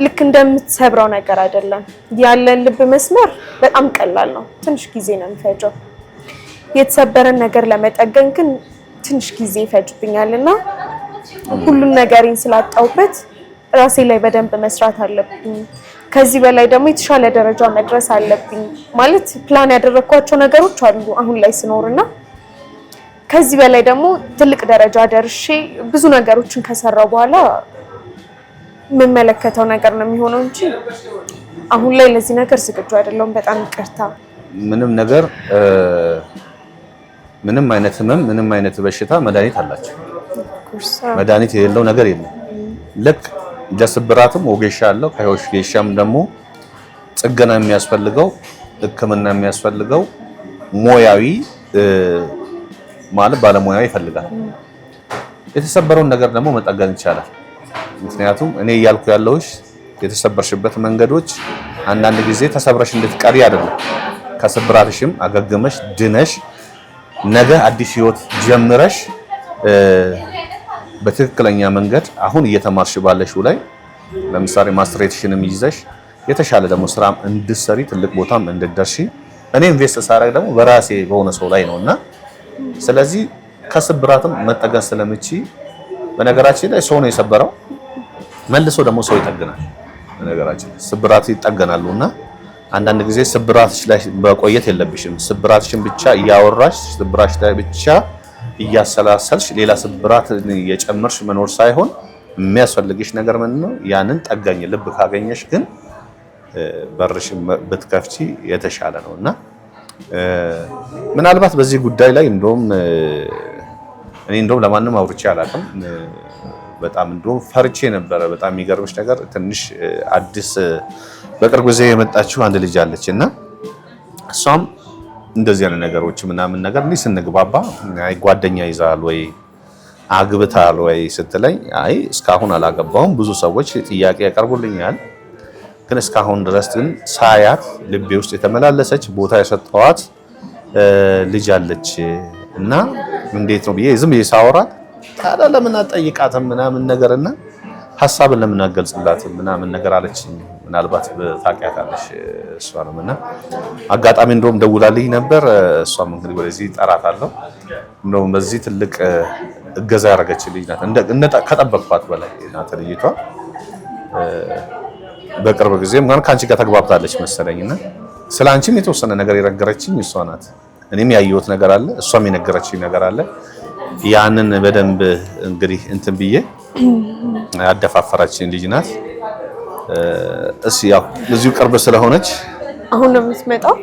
ልክ እንደምትሰብረው ነገር አይደለም። ያለን ልብ መስመር በጣም ቀላል ነው፣ ትንሽ ጊዜ ነው የሚፈጀው። የተሰበረን ነገር ለመጠገን ግን ትንሽ ጊዜ ይፈጅብኛልና ሁሉን ነገሬን ስላጣሁበት ራሴ ላይ በደንብ መስራት አለብኝ። ከዚህ በላይ ደግሞ የተሻለ ደረጃ መድረስ አለብኝ። ማለት ፕላን ያደረኳቸው ነገሮች አሉ አሁን ላይ ስኖርና ከዚህ በላይ ደግሞ ትልቅ ደረጃ ደርሼ ብዙ ነገሮችን ከሰራው በኋላ የምመለከተው ነገር ነው የሚሆነው እንጂ አሁን ላይ ለዚህ ነገር ዝግጁ አይደለሁም። በጣም ይቅርታ። ምንም ነገር ምንም አይነት ህመም፣ ምንም አይነት በሽታ መድኃኒት አላቸው። መድኃኒት የሌለው ነገር የለም። ልክ ለስብራትም ወጌሻ አለው። ከወጌሻም ደግሞ ጥገና የሚያስፈልገው ሕክምና የሚያስፈልገው ሙያዊ ማለት ባለሙያ ይፈልጋል። የተሰበረውን ነገር ደግሞ መጠገን ይቻላል። ምክንያቱም እኔ እያልኩ ያለሁሽ የተሰበርሽበት መንገዶች አንዳንድ ጊዜ ተሰብረሽ እንድትቀሪ አይደለም። ከስብራትሽም አገግመሽ ድነሽ ነገ አዲስ ህይወት ጀምረሽ በትክክለኛ መንገድ አሁን እየተማርሽ ባለሽው ላይ ለምሳሌ ማስትሬትሽንም ይዘሽ የተሻለ ደግሞ ስራም እንድትሰሪ ትልቅ ቦታም እንድትደርሺ እኔ ኢንቨስት ሳደርግ ደግሞ በራሴ በሆነ ሰው ላይ ነውና ስለዚህ ከስብራትም መጠገን ስለምቺ በነገራችን ላይ ሰው ነው የሰበረው መልሶ ደግሞ ሰው ይጠግናል። በነገራችን ስብራት ይጠገናሉና አንዳንድ ጊዜ ስብራትሽ ላይ በቆየት የለብሽም። ስብራትሽን ብቻ እያወራሽ ስብራትሽ ላይ ብቻ እያሰላሰልሽ ሌላ ስብራት የጨመርሽ መኖር ሳይሆን የሚያስፈልግሽ ነገር ምን ነው? ያንን ጠጋኝ ልብ ካገኘሽ ግን በርሽን ብትከፍቺ የተሻለ ነውና ምናልባት በዚህ ጉዳይ ላይ እንደውም ለማንም አውርቼ አላውቅም። በጣም እንደውም ፈርቼ ነበረ። በጣም የሚገርምሽ ነገር ትንሽ አዲስ በቅርብ ጊዜ የመጣችው አንድ ልጅ አለች እና እሷም እንደዚህ ያለ ነገሮች ምናምን ነገር እንዲህ ስንግባባ አይ ጓደኛ ይዛል ወይ አግብታል ወይ ስትለኝ አይ እስካሁን አላገባውም፣ ብዙ ሰዎች ጥያቄ ያቀርቡልኛል፣ ግን እስካሁን ድረስ ግን ሳያት ልቤ ውስጥ የተመላለሰች ቦታ የሰጠዋት ልጅ አለች እና እንዴት ነው ብዬ ዝም ብዬ ሳወራት ታዲያ ለምን አትጠይቃትም ምናምን ነገርና ሐሳብን ለምን አትገልጽላትም ምናምን ነገር አለችኝ። ምናልባት ታውቂያታለሽ እሷንም እና አጋጣሚ እንደውም ደውላልኝ ነበር። እሷም እንግዲህ ወደዚህ ጠራታለሁ። እንደውም በዚህ ትልቅ እገዛ ያደረገችልኝ ናት። ከጠበቅኳት በላይ ናት ልጅቷ። በቅርብ ጊዜም ከአንቺ ጋር ተግባብታለች መሰለኝና ስለ አንቺም የተወሰነ ነገር የነገረችኝ እሷ ናት። እኔም ያየሁት ነገር አለ፣ እሷም የነገረችኝ ነገር አለ። ያንን በደንብ እንግዲህ እንትን ብዬ ያደፋፈራችኝ ልጅ ናት። እሺ ያው እዚሁ ቅርብ ስለሆነች አሁን ነው የምትመጣው?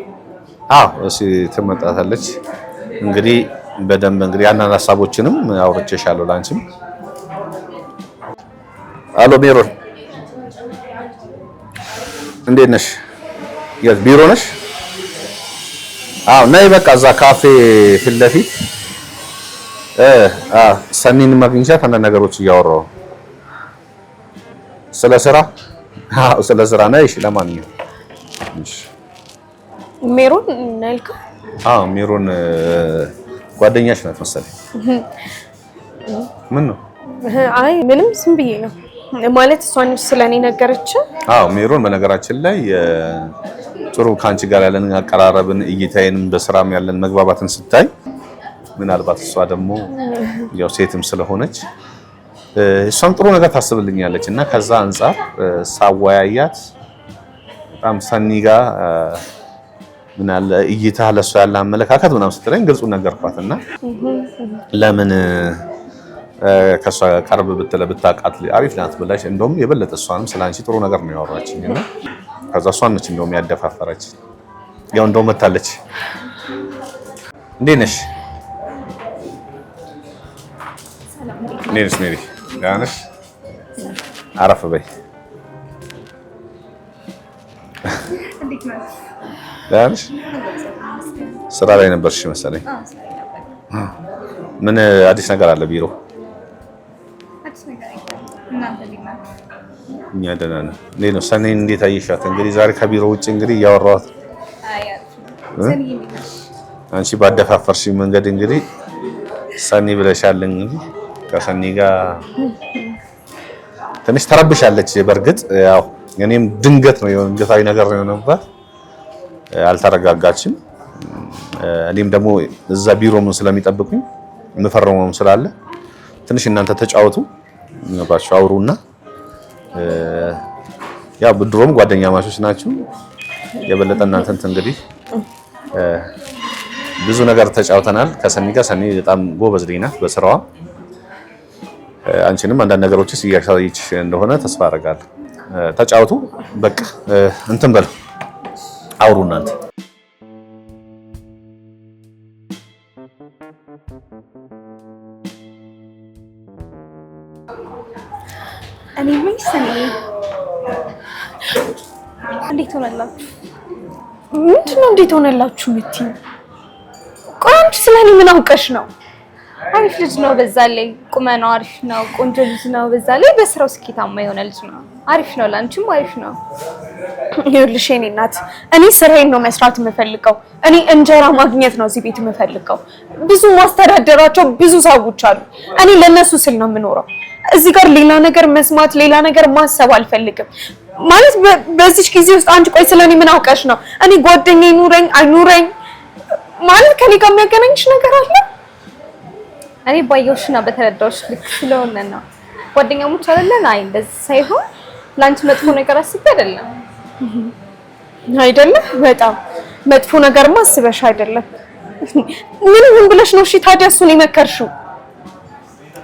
አዎ እሺ ትመጣታለች። እንግዲህ በደንብ እንግዲህ ያንን ሀሳቦችንም አውርቼሻለሁ ላንቺም። አሎ ሜሮን እንዴት ነሽ? የት ቢሮ ነሽ? አዎ ነይ በቃ እዛ ካፌ ፊት ለፊት ሰኒን ማግኘት አንዳንድ ነገሮች እያወራሁ ስለ ስራ ስለ ስራ ነሽ? ለማንኛውም እሺ ሜሮን ናልካ? አዎ ሜሮን ጓደኛሽ ናት መሰለኝ። ምን ነው? አይ ምንም ዝም ብዬ ነው ማለት እሷን ስለኔ ነገረች። አዎ ሜሮን በነገራችን ላይ ጥሩ ካንቺ ጋር ያለን አቀራረብን እይታዬንም በስራም ያለን መግባባትን ስታይ ምናልባት እሷ ደግሞ ያው ሴትም ስለሆነች እሷም ጥሩ ነገር ታስብልኛለች እና ከዛ አንፃር ሳወያያት በጣም ሰኒ ጋር ምን አለ እይታ ለሷ ያለ አመለካከት ምናምን ስትለኝ ግልጹ ነገርኳትና ለምን ከሷ ቀርብ ብታውቃት አሪፍ ናት ብላሽ እንደውም የበለጠ እሷንም ስላንቺ ጥሩ ነገር ነው ያወራችኝና ከዛ እሷን ነች እንደውም ያደፋፈረች። ያው እንደውም መታለች። እንዴት ነሽ? እንዴት ነሽ ሜሪ? ደህና ነሽ? አረፍ በይ። ደህና ነሽ? ስራ ላይ ነበርሽ መሰለኝ። ምን አዲስ ነገር አለ ቢሮ? እኛ ደህና ነን። እንዴት ነው ሰኔን እንዴት አየሻት? እንግዲህ ዛሬ ከቢሮ ውጭ እንግዲህ እያወራኋት አንቺ ባደፋፈርሽ መንገድ እንግዲህ ሰኒ ብለሻል። እንግዲህ ከሰኒ ጋር ትንሽ ተረብሻለች። በእርግጥ ያው እኔም ድንገት ነው ድንገታዊ ነገር ነው የሆነባት፣ አልተረጋጋችም። እኔም ደግሞ እዛ ቢሮ ምን ስለሚጠብቁኝ የምፈርመውም ስላለ ትንሽ እናንተ ተጫወቱ ባችሁ አውሩና ያው ድሮም ጓደኛ ማቾች ናችሁ። የበለጠ እናንተን እንግዲህ ብዙ ነገር ተጫውተናል ከሰኒ ጋር። ሰኒ በጣም ጎበዝ ልጅ ናት በስራዋ። አንቺንም አንዳንድ ነገሮችስ እያሳየች እንደሆነ ተስፋ አደርጋለሁ። ተጫወቱ በቃ እንትን በሉ አውሩ እናንተ። እኔ ምን ሰኒ እንዴት ሆነላችሁ? ምንድነው እንዴት ሆነላችሁ የምትይኝ? ቆይ አንቺ ስለኔ ምን አውቀሽ ነው? አሪፍ ልጅ ነው፣ በዛ ላይ ቁመናው አሪፍ ነው፣ ቆንጆ ልጅ ነው፣ በዛ ላይ በስራው ስኬታማ የሆነ ልጅ ነው። አሪፍ ነው፣ ላንቺም አሪፍ ነው። ይኸውልሽ የኔ እናት እኔ ስራዬን ነው መስራት የምፈልገው። እኔ እንጀራ ማግኘት ነው እዚህ ቤት የምፈልገው። ብዙ ማስተዳደራቸው ብዙ ሰዎች አሉ። እኔ ለነሱ ስል ነው የምኖረው። እዚህ ጋር ሌላ ነገር መስማት ሌላ ነገር ማሰብ አልፈልግም። ማለት በዚህ ጊዜ ውስጥ አንቺ ቆይ ስለኔ ምን አውቀሽ ነው? እኔ ጓደኛ ይኑረኝ አይኑረኝ ማለት ከኔ ጋር የሚያገናኝሽ ነገር አለ? እኔ ባየሁሽና በተረዳሁሽ ልክ ስለሆነ ነው። ጓደኛሞች አይደለን? አይ እንደዚህ ሳይሆን ላንቺ መጥፎ ነገር አስቤ አይደለም። አይደለም በጣም መጥፎ ነገርማ አስበሽ አይደለም። ምን ብለሽ ነው እሺ ታዲያ እሱን የመከርሽው?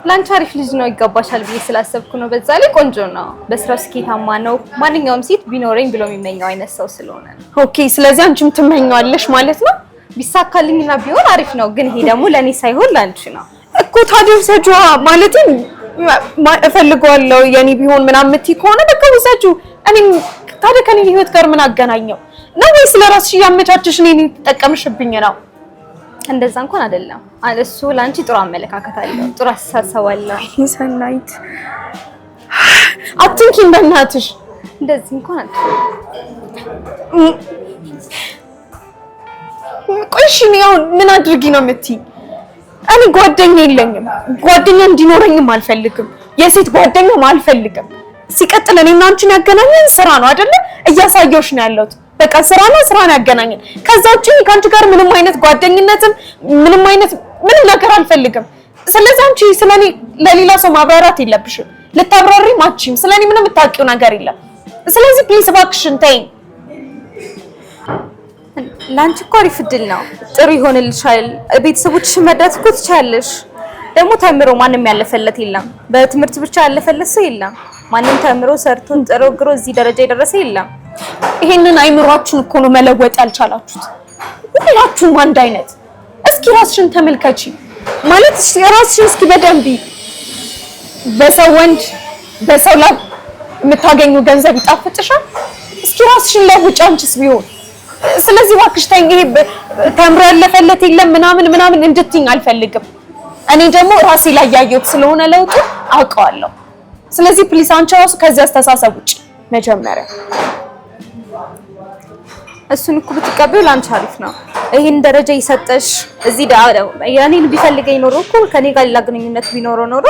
ላንቺ አሪፍ ልጅ ነው ይገባሻል ብዬ ስላሰብኩ ነው። በዛ ላይ ቆንጆ ነው፣ በስራው ስኬታማ ነው። ማንኛውም ሴት ቢኖረኝ ብሎ የሚመኘው አይነት ሰው ስለሆነ ነው። ኦኬ ስለዚህ አንቺም ትመኘዋለሽ ማለት ነው? ቢሳካልኝና ቢሆን አሪፍ ነው፣ ግን ይሄ ደግሞ ለኔ ሳይሆን ላንቺ ነው እኮ። ታዲያ ሰጇ ማለት እፈልገዋለሁ የኔ ቢሆን ምናምን የምትይ ከሆነ በቃ ወሰጁ። እኔም ታዲያ ከኔ ህይወት ጋር ምን አገናኘው ነው? ወይስ ለራስሽ ያመቻችሽ እኔን ተጠቀምሽብኝ ነው? እንደዛ እንኳን አይደለም። እሱ ላንቺ ጥሩ አመለካከት አለው፣ ጥሩ አስተሳሰብ አለው። ሰናይት አትንኪኝ በእናትሽ። እንደዚህ እንኳን ቆይ እሺ አሁን ምን አድርጊ ነው የምትይኝ? እኔ ጓደኛ የለኝም፣ ጓደኛ እንዲኖረኝም አልፈልግም፣ የሴት ጓደኛም አልፈልግም። ሲቀጥል እኔና አንቺን ያገናኘን ስራ ነው አይደለ? እያሳየሁሽ ነው ያለሁት። በቃ ስራና ስራን ያገናኘን። ከዛ ውጪ ከአንቺ ጋር ምንም አይነት ጓደኝነትም ምንም ነገር አልፈልግም። ስለዚህ አንቺ ስለኔ ለሌላ ሰው ማብራራት የለብሽም፣ ልታብራሪም አትችይም። ስለኔ ምንም የምታውቂው ነገር የለም። ስለዚህ ፕሊዝ እባክሽን ተይኝ። ላንቺ እኮ አሪፍ እድል ነው፣ ጥሩ ይሆንልሻል። ቤተሰቦችሽን መርዳት እኮ ትችያለሽ። ደግሞ ተምሮ ማንም ያለፈለት የለም፣ በትምህርት ብቻ ያለፈለት ሰው የለም። ማንም ተምሮ ሰርቶ ጥሮ ግሮ እዚህ ደረጃ የደረሰ የለም። ይሄንን አይምሯችሁን እኮ ነው መለወጥ ያልቻላችሁት። ሁላችሁም አንድ አይነት። እስኪ ራስሽን ተመልከቺ ማለት ራስሽን እስኪ በደንብ በሰው ወንድ በሰው ላይ የምታገኙ ገንዘብ ይጣፍጥሻል? እስኪ ራስሽን ለውጭ አንቺስ ቢሆን። ስለዚህ እባክሽ ተይኝ። ይሄ ተምሮ ያለፈለት የለም ምናምን እንድትይኝ አልፈልግም። እኔ ደግሞ ራሴ ላይ ያየሁት ስለሆነ ለውጡ አውቀዋለሁ። ስለዚህ ፕሊስ አንቺ ራሱ ከዚህ አስተሳሰብ ውጪ መጀመሪያ እሱን እኮ ብትቀበዩ ላንቺ አሪፍ ነው። ይሄን ደረጃ ይሰጠሽ እዚህ ያኔን ቢፈልገኝ ኖሮ እኮ ከኔ ጋር ሌላ ግንኙነት ቢኖረው ኖሮ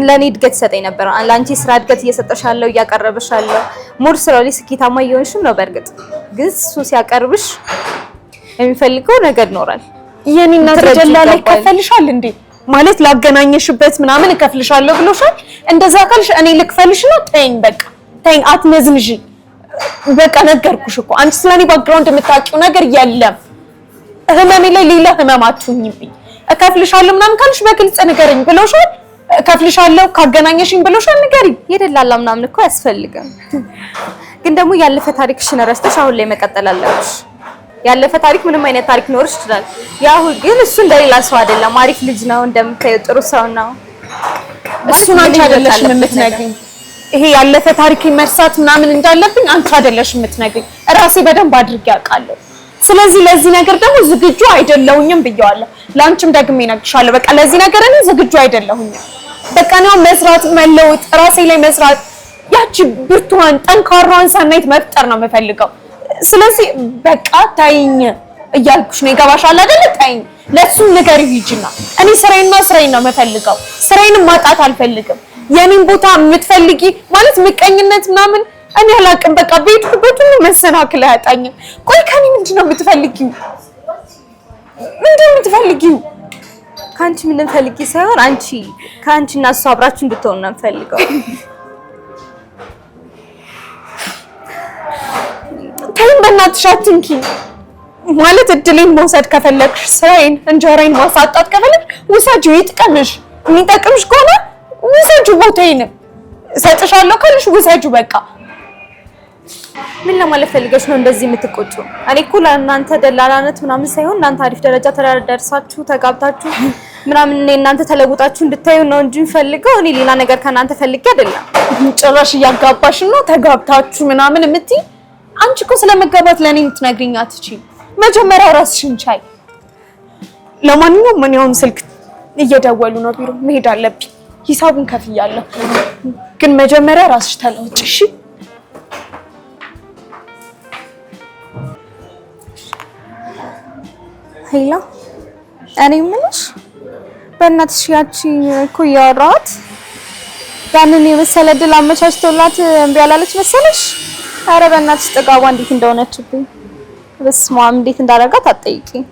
ለኔ እድገት ይሰጠኝ ነበር። ላንቺ ስራ እድገት እየሰጠሻለሁ፣ እያቀረበሻለሁ፣ ሙሉ ስራው ላይ ስኬታማ እየሆንሽም ነው። በእርግጥ ግን እሱ ሲያቀርብሽ የሚፈልገው ነገር ይኖራል። የኔና ተደላላ ይከፈልሻል እንዴ? ማለት ላገናኘሽበት ምናምን እከፍልሻለሁ ብሎሻል። እንደዛ ካልሽ እኔ ልክፈልሽና ተይኝ፣ በቃ ተይኝ፣ አትነዝንጂ። በቃ ነገርኩሽ እኮ አንቺ ስለኔ ባክግራውንድ የምታውቂው ነገር የለም። ህመሜ ላይ ሌላ ህመም አትሁኝብኝ። እከፍልሻለሁ ምናምን ካልሽ በግልጽ ንገረኝ ብሎሻል። እከፍልሻለሁ ካገናኘሽኝ ብሎሻል፣ ንገሪኝ። የደላላ ምናምን እኮ አያስፈልግም። ግን ደግሞ ያለፈ ታሪክሽን ረስተሽ አሁን ላይ መቀጠል አለብሽ። ያለፈ ታሪክ ምንም አይነት ታሪክ ኖርሽ ይችላል። ያው ግን እሱ እንደሌላ ሰው አይደለም። አሪፍ ልጅ ነው፣ እንደምታየው ጥሩ ሰው ነው። እሱን አንቺ አይደለሽም የምትነግሪኝ። ይሄ ያለፈ ታሪክ መርሳት ምናምን እንዳለብኝ አንቺ አይደለሽም የምትነግሪኝ። ራሴ በደንብ አድርጌ አውቃለሁ። ስለዚህ ለዚህ ነገር ደግሞ ዝግጁ አይደለሁኝም ብየዋለሁ። ለአንቺም ደግሜ እነግርሻለሁ። በቃ ለዚህ ነገር እኔ ዝግጁ አይደለሁኝም። በቃ ነው መስራት፣ መለወጥ፣ ራሴ ላይ መስራት ያቺ ብርቱዋን ጠንካራዋን ሰናይት መፍጠር ነው የምፈልገው። ስለዚህ በቃ ታይኝ እያልኩሽ ነው። ይገባሻል አይደል? ታይኝ ለሱም ነገር ይጅና እኔ ስራዬን ነው የምፈልገው። ስራዬንም ማጣት አልፈልግም። የኔን ቦታ የምትፈልጊ ማለት ምቀኝነት ምናምን እኔ አላውቅም። በቃ በሄድኩበት ሁሉ መሰናክል አያጣኝም። ቆይ ከኔ ምንድነው የምትፈልጊው? ከአንቺ ምን ፈልጊ ሳይሆን አንቺ ከአንቺና እሱ አብራችሁ እንድትሆኑ ነው የምፈልገው። ተይኝ በእናትሽ አትንኪ። ማለት እድሌን መውሰድ ከፈለግሽ ስራዬን እንጀራዬን ማሳጣት ከፈለግሽ ውሰጂው፣ ይጥቀምሽ። የሚጠቅምሽ ከሆነ ውሰጂው፣ ቦታዬን እሰጥሻለሁ ካልሽ ውሰጂው። በቃ ምን ለማለት ፈልገሽ ነው እንደዚህ የምትቆጩ? እኔ እኮ ለእናንተ ደላላነት ምናምን ሳይሆን እናንተ አሪፍ ደረጃ ተደርሳችሁ ተጋብታችሁ ምናምን እናንተ ተለውጣችሁ እንድታዩ ነው እንጂ ፈልገው እኔ ሌላ ነገር ከእናንተ ፈልጌ አይደለም። ጭራሽ እያጋባሽ ነው ተጋብታችሁ ምናምን የምትይ። አንቺ እኮ ስለመጋባት ለእኔ ልትነግሪኝ አትችይም። መጀመሪያ ራስሽን ቻይ። ለማንኛውም ምን ይሁን ስልክ እየደወሉ ነው፣ ቢሮ መሄድ አለብኝ። ሂሳቡን ከፍያለሁ፣ ግን መጀመሪያ ራስሽ ተለውጭ እሺ? ሄላ እኔ የምልሽ በእናትሽ ያቺ እኮ እያወራኋት ያንን የመሰለ ድል አመቻችቶላት እምቢ አላለች መሰለሽ? ኧረ በእናትሽ ጥጋቧ እንዴት እንደሆነችብኝ በስመ አብ እንዴት እንዳደረጋት አትጠይቂኝ።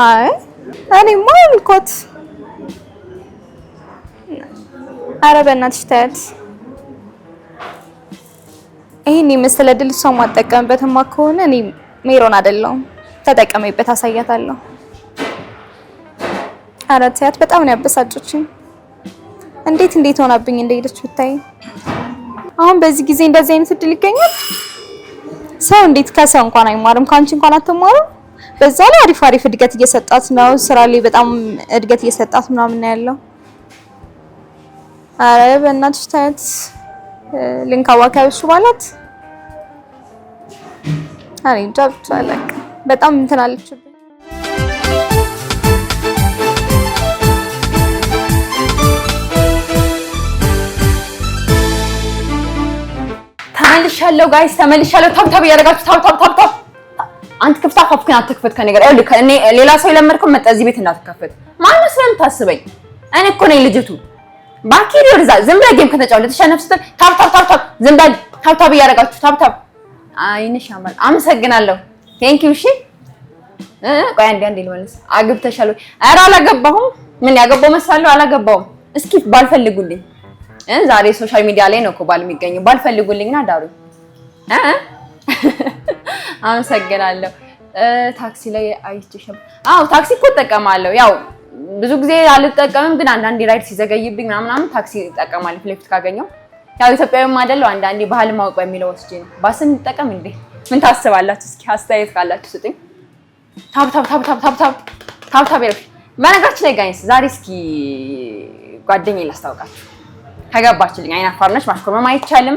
አይ እኔማ አልኳት። ኧረ በእናትሽ ተያት። ይሄን የመሰለ ድል እሷ ማጠቀምበትማ ከሆነ እኔ ሜሮን አይደለሁም። ተጠቀመይበት፣ አሳያታለሁ። ኧረ ተያት። በጣም ነው ያበሳጨችኝ። እንዴት ሆናብኝ እንደሄደች ብታይ። አሁን በዚህ ጊዜ እንደዚህ አይነት እድል ይገኛል? ሰው እንዴት ከሰው እንኳን አይማርም? ከአንቺ እንኳን አትማርም? በዛ ላይ አሪፍ እድገት እየሰጣት ነው። ስራ ላይ በጣም እድገት እየሰጣት ምናምን ነው ያለው። ኧረ በእናትሽ ተያት። ልንካዋካብሽ ማለት አሬ እንጃ ብቻ አላውቅም። በጣም እንትን አለችብኝ። ተመልሻለሁ ጋይስ፣ ተመልሻለሁ። ታብታብ እያደረጋችሁ ታብታብ። አንተ ክፍታ ከፍከን አትክፈት ከኔ ጋር ይኸውልህ። እኔ ሌላ ሰው የለመድከው መጣ እዚህ ቤት እንዳትከፈት። ማን መስለን ታስበኝ? እኔ እኮ ነኝ ልጅቱ። ባኪሪ ወርዛ ዝም ብለህ ጌም ከተጫወተ ተሸነፍ ስትል ታብታብ ዝም ብለህ ታብታብ እያደረጋችሁ ታብታብ። አይንሽ ያማል። አመሰግናለሁ። ቴንክ ዩ። እሺ ቆይ አንዴ ልመልስ። አግብተሻል ወይ? ኧረ አላገባሁም። ምን ያገባው መስላለሁ? አላገባሁም። እስኪ ባልፈልጉልኝ ዛሬ ሶሻል ሚዲያ ላይ ነው እኮ ባል የሚገኘው። ባልፈልጉልኝና ዳሩ አመሰግናለሁ። ታክሲ ላይ አይቼሽ። አዎ ታክሲ እኮ እጠቀማለሁ። ያው ብዙ ጊዜ አልጠቀምም፣ ግን አንዳንዴ ራይድ ሲዘገይብኝ ምናምን ታክሲ እጠቀማለሁ ፊት ካገኘው። ያው ኢትዮጵያዊም አይደለው አንዳንዴ ባህል ማወቅ በሚለው ወስጄ ነው። ባስን እንጠቀም እንዴ? ምን ታስባላችሁ? እስኪ አስተያየት ካላችሁ ስጡኝ። ታብታብ ይረፍ። በነገራችን ላይ ጋይስ ዛሬ እስኪ ጓደኛዬ ላስታውቃችሁ። ከገባችልኝ አይናፋር ነች። ማሽኮርመም አይቻልም፣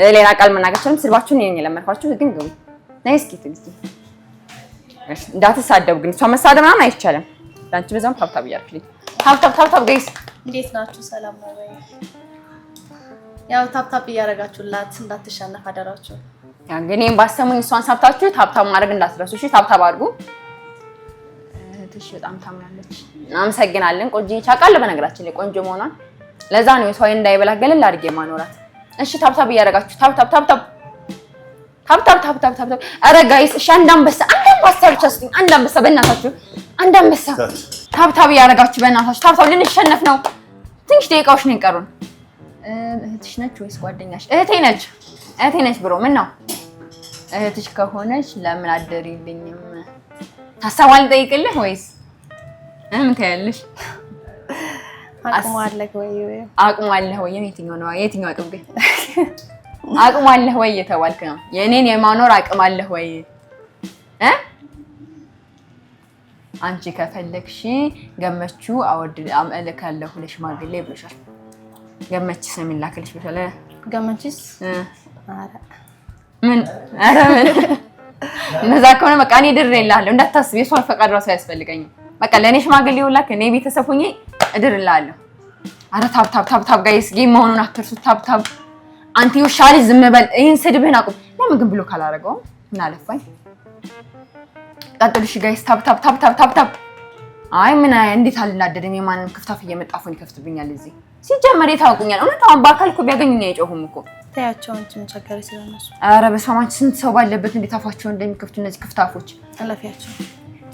ሌላ ቃል መናገር አይቻልም። ስልባችሁን እኔ ለመርኳችሁ ግን ግቡ። ነይ እስኪ ትግስቲ እንዳትሳደቡ ግን እሷ መሳደብ ምናምን አይቻልም። ዳንቺ በዛም ታብታብ እያልኩልኝ። ታብታብ ጋይስ እንዴት ናችሁ? ሰላም ነው ወይ? ያው ታብታብ እያደረጋችሁላት እንዳትሸነፍ አደራችሁ። ያ እንግዲህ ባሰሙኝ እሷን ሳብታችሁ ታብታብ ማድረግ እንዳትረሱ እሺ። ታብታብ አድርጉ። እህትሽ በጣም ታምራለች። አመሰግናለን። ቆንጆ ይቻቃል። በነገራችን ላይ ቆንጆ መሆኗን ለዛ ነው ሰው እንዳይበላ ገለል አድርጌ ማኖራት። እሺ ታብታብ እያደረጋችሁ ታብታብ። ኧረ ጋይስ እሺ አንዳንበሳ ብቻ ስጡኝ። አንዳንበሳ በእናታችሁ አንዳንበሳ ታብታብ እያደረጋችሁ በእናታችሁ ታብታብ። ልንሸነፍ ነው። ትንሽ ደቂቃዎች ነው የቀሩን። እህትሽ ነች ወይስ ጓደኛሽ? እህቴ ነች ብሮ። ምን ነው እህትሽ ከሆነች ለምን አደሪልኝም? ሀሳቧን ልጠይቅልህ ወይስ ምን ትያለሽ? አቅሙ አለህ ወይ? የትኛው አቅም ግን አቅሙ አለህ ወይ የተባልክ ነው። የኔን የማኖር አቅም አለህ ወይ? አንቺ ከፈለግሽ ገመቹ እልካለሁ ለሽማግሌ ብሎሻል። ገመችስ ነው የሚላክልሽ ብቻለ። ገመችስ ምን እነዛ ከሆነ በቃ እኔ እድርልሃለሁ እንዳታስብ። የሷን ፈቃድ ራሱ አያስፈልገኝም። በቃ ለኔ ሽማግሌው ላክ፣ እኔ ቤተሰብ ሆኜ እድርልሃለሁ። አረ ታብታብ ጋይስ ጌም መሆኑን አትርሱት። ታብታብ አንተ ይሻል ዝም በል ይሄን ስድብህን አቁም። ለምን ግን ብሎ ካላረገው ምን አለፋኝ? ቀጥልሽ ጋይስ ታብ አይ ምን እንዴት አልናደድም? የማንም ክፍታፍ እየመጣፉን ይከፍትብኛል እዚህ ሲጀመር የታውቁኛል። እውነት አሁን በአካል እኮ ቢያገኙኝ አይጮሁም እኮ ታያቸው እንትን ቸገረ ስለነሱ። ኧረ በስመ አብ ስንት ሰው ባለበት እንዴት አፋቸው እንደሚከፍቱ እነዚህ ክፍታፎች አላፊያቸው።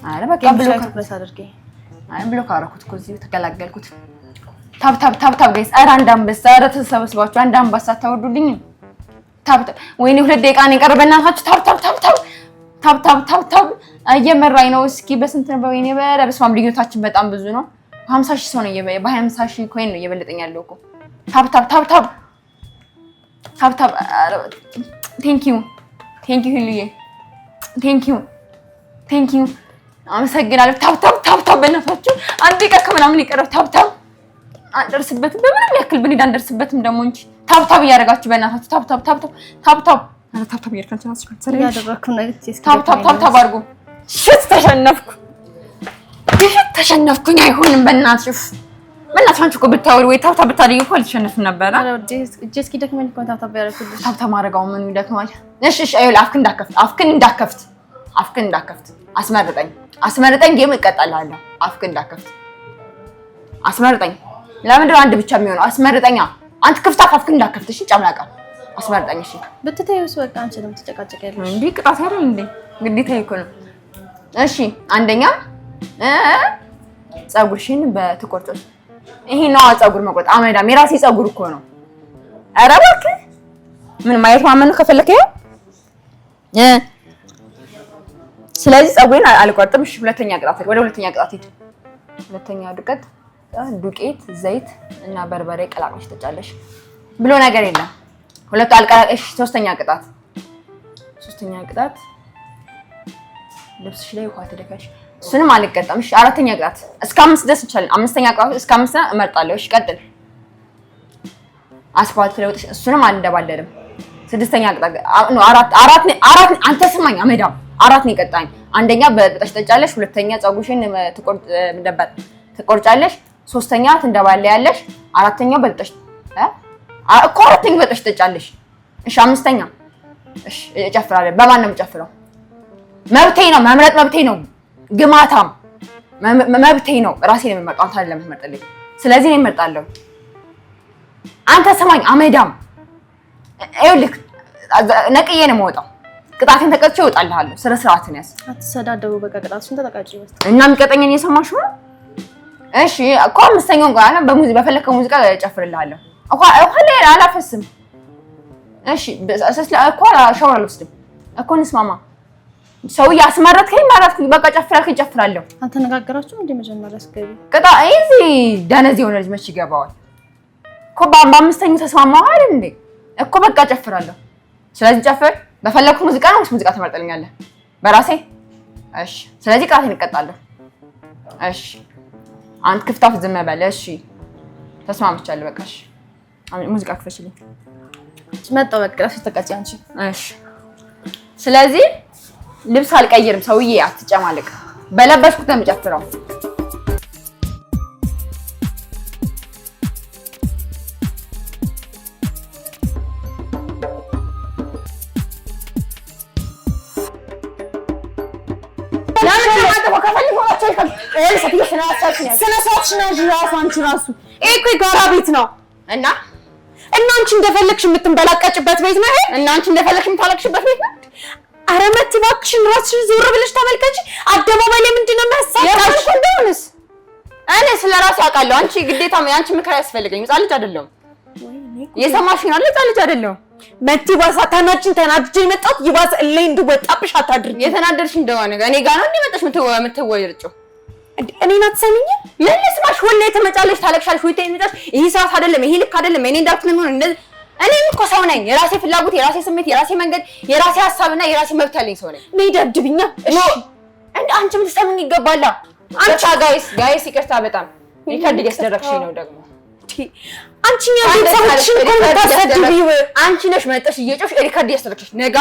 ኧረ በቃ ብሎ ትኩረት አድርጌ አይ ብሎ ካረኩት እኮ እዚህ ተገላገልኩት። ታብ ጋይስ ኧረ አንድ አንበሳ ኧረ ተሰበስባችሁ አንድ አንበሳ ታወርዱልኝ። ታብ ወይኔ 2 ደቂቃ ነው የቀረበ እናታችሁ። ታብ እየመራኝ ነው። እስኪ በስንት ነው? ወይኔ በስመ አብ ልዩነታችን በጣም ብዙ ነው። 50,000 ሰው ነው በ50,000 ኮይን ነው እየበለጠኝ ያለው እኮ። ታብ ቴንክ ዩ ሁሉዬ ቴንክ ዩ አመሰግናለሁ። ታብ በእናታችሁ አንድ ቀን ከምናምን የቀረው ታብ አንደርስበትም በምንም ያክል ብንሄድ አንደርስበትም ደግሞ እንጂ ታብ እያደረጋችሁ በእናታችሁ ታብ ያደረኩ ነው። ታብ አድርጉ። ሽት ተሸነፍኩኝ። አይሆንም በእናትሽ አንቺ እኮ ብታወሪ ወይ ታብ ብታደርጊ እኮ አልተሸነፍም ነበር። አረ እስኪ ደክመኝ እኮ ታብ ያደረኩልሽ። ታብ ማድረጋው ምን ይደክማል? እሺ አይውል አፍክን እንዳከፍት አስመርጠኝ ጌም እቀጣላለሁ። አፍክን እንዳከፍት አስመርጠኝ። ለምንድን ነው አንድ ብቻ የሚሆነው? አስመርጠኛ አንተ ክፍታፍ አፍክን እንዳከፍት። እሺ ጨምላቃ አስመርጠኝ። እሺ ብትተይውስ በቃ አንቺ ነው ትጨቃጨቂያለሽ እንዴ? ቅጣት አይደል እንዴ? ግዴታ እኮ ነው። እሺ አንደኛ ፀጉርሽን በትቆርጮች ይሄ ነው ፀጉር መቆረጥ አመዳም የራሴ ፀጉር እኮ ነው። ኧረ እባክህ ምን ማየት ማመን ከፈለከ ስለዚህ ፀጉሬን አልቆርጥም። እሺ ሁለተኛ ቅጣት ወደ ሁለተኛ ቅጣት ሂድ። ሁለተኛ ዱቄት ዘይት እና በርበሬ ቀላቅለሽ ትጫለሽ ብሎ ነገር የለም። ሁለቱ አልቀላቅለሽ። ሶስተኛ ቅጣት ልብስሽ ላይ ውሃ ትደፋሽ። እሱንም አልቀጣም። እሺ አራተኛ ቅጣት እስከ 5 ድረስ እንችላለን። አምስተኛ ቅጣት እስከ 5 እመርጣለሁ። እሺ ቀጥል። አስፋልት ላይ ወጥሽ እሱንም አልደባለልም። ስድስተኛ ቅጣት ነው አራት አንተ ስማኝ አመዳም አራት ነው የቀጣኝ። አንደኛ በጥሽ ትጫለሽ፣ ሁለተኛ ፀጉርሽን ትቆርጫለሽ፣ ሶስተኛ ትንደባለያለሽ፣ አራተኛው በጥሽ አራተኛ በጥሽ ትጫለሽ። እሺ አምስተኛ እሺ እጨፍራለሁ። በማን ነው የምጨፍረው? መብቴ ነው መምረጥ መብቴ ነው። ግማታም መብቴ ነው። ራሴ ነው የምመርጠው። አንተ አይደለም የምትመርጥልኝ። ስለዚህ ነው እመርጣለሁ። አንተ ስማኝ አመዳም ይኸውልህ ነቅዬ ነው የምወጣው። ቅጣቴን ተቀጥቼ እወጣልሃለሁ። ስነ ስርዓትን ያዝ። አትሰዳደቡ። በቃ ቅጣቱን ተጠቃጭ ይወስድ እና የሚቀጠኝን እየሰማሽ ነው? እሺ እኮ አምስተኛውን ጋር በፈለከው ሙዚቃ እጨፍርልሃለሁ። ውሃ ላይ አላፈስም። እሺ እኮ ሻወር አልወስድም እኮ እንስማማ። ሰውዬ አስመረጥከኝ ማለት በቃ ጨፍራልከኝ እጨፍራለሁ። አልተነጋገራችሁም እንደ መጀመሪያ አስገቢ ቅጣ እዚህ ደነዝ የሆነ ልጅ መች ይገባዋል እኮ። በአምስተኛው ተስማማው አይደል እንዴ? እኮ በቃ እጨፍራለሁ። ስለዚህ ጨፍር። በፈለኩት ሙዚቃ ነው ሙዚቃ ትመርጥልኛለህ? በራሴ እሺ። ስለዚህ ቅጣቴን እቀጣለሁ። እሺ አንተ ክፍታፍ ዝም በል። እሺ ተስማምቻለሁ። በቃ እሺ ሙዚቃ ክፈችልኝ። መጣው በቃ ተቀጣጭ አንቺ። እሺ ስለዚህ ልብስ አልቀይርም። ሰውዬ አትጨማልቅ። በለበስኩት ነው የምጨፍረው። ጋራ ቤት ነው እና አንቺ እንደፈለግሽ የምትንበላቀጭበት ቤት ነው። እና አንቺ እንደፈለግሽ የምታለቅሽበት ቤት ነው። ኧረ መት እባክሽን ራስሽን ዞር ብለሽ ተመልከቺ። አደባባይ ላይ ምንድን ነው የሚያሳቃሽ? እንደሆነስ እኔ ስለራሴ አውቃለሁ። አንቺ ግዴታ አንቺ ምክር ያስፈልገኝ። ህፃን ልጅ አይደለሁም። የሰማሽኝ አይደል? ህፃን ልጅ አይደለሁም። መቲ ባሳታናችን ተናድጄ የመጣሁት ይባስ እለይ እንድወጣብሽ አታድርጊ። የተናደድሽ እንደሆነ እኔ ጋር ነው እንደመጣሽ የምትወይርጭው። እኔን አትሰሚኝም? ምን ልስማሽ? ሁሌ ትመጫለሽ፣ ታለቅሻለሽ። ሁሌ ትመጫለሽ። ይሄ ሰዓት አይደለም፣ ይሄ ልክ አይደለም። እኔ እንዳልኩት ነው እንደዚህ። እኔም እኮ ሰው ነኝ። የራሴ ፍላጎት፣ የራሴ ስሜት፣ የራሴ መንገድ፣ የራሴ ሀሳብና የራሴ መብት ያለኝ ሰው ነኝ። ነይ ደብድብኛ። እሺ እንደ አንቺም ልትሰሚኝ ይገባላ። አንቺ ጋይስ ይቅርታ፣ በጣም ሪከርድ እያስደረግሽኝ ነው ደግሞ አንቺኛ ቤተሰቦችሽን እኮ የምታሰድቢው አንቺ ነሽ። መጠሽ እየጮሽ ሪከርድ እያስደረግሽ ነገ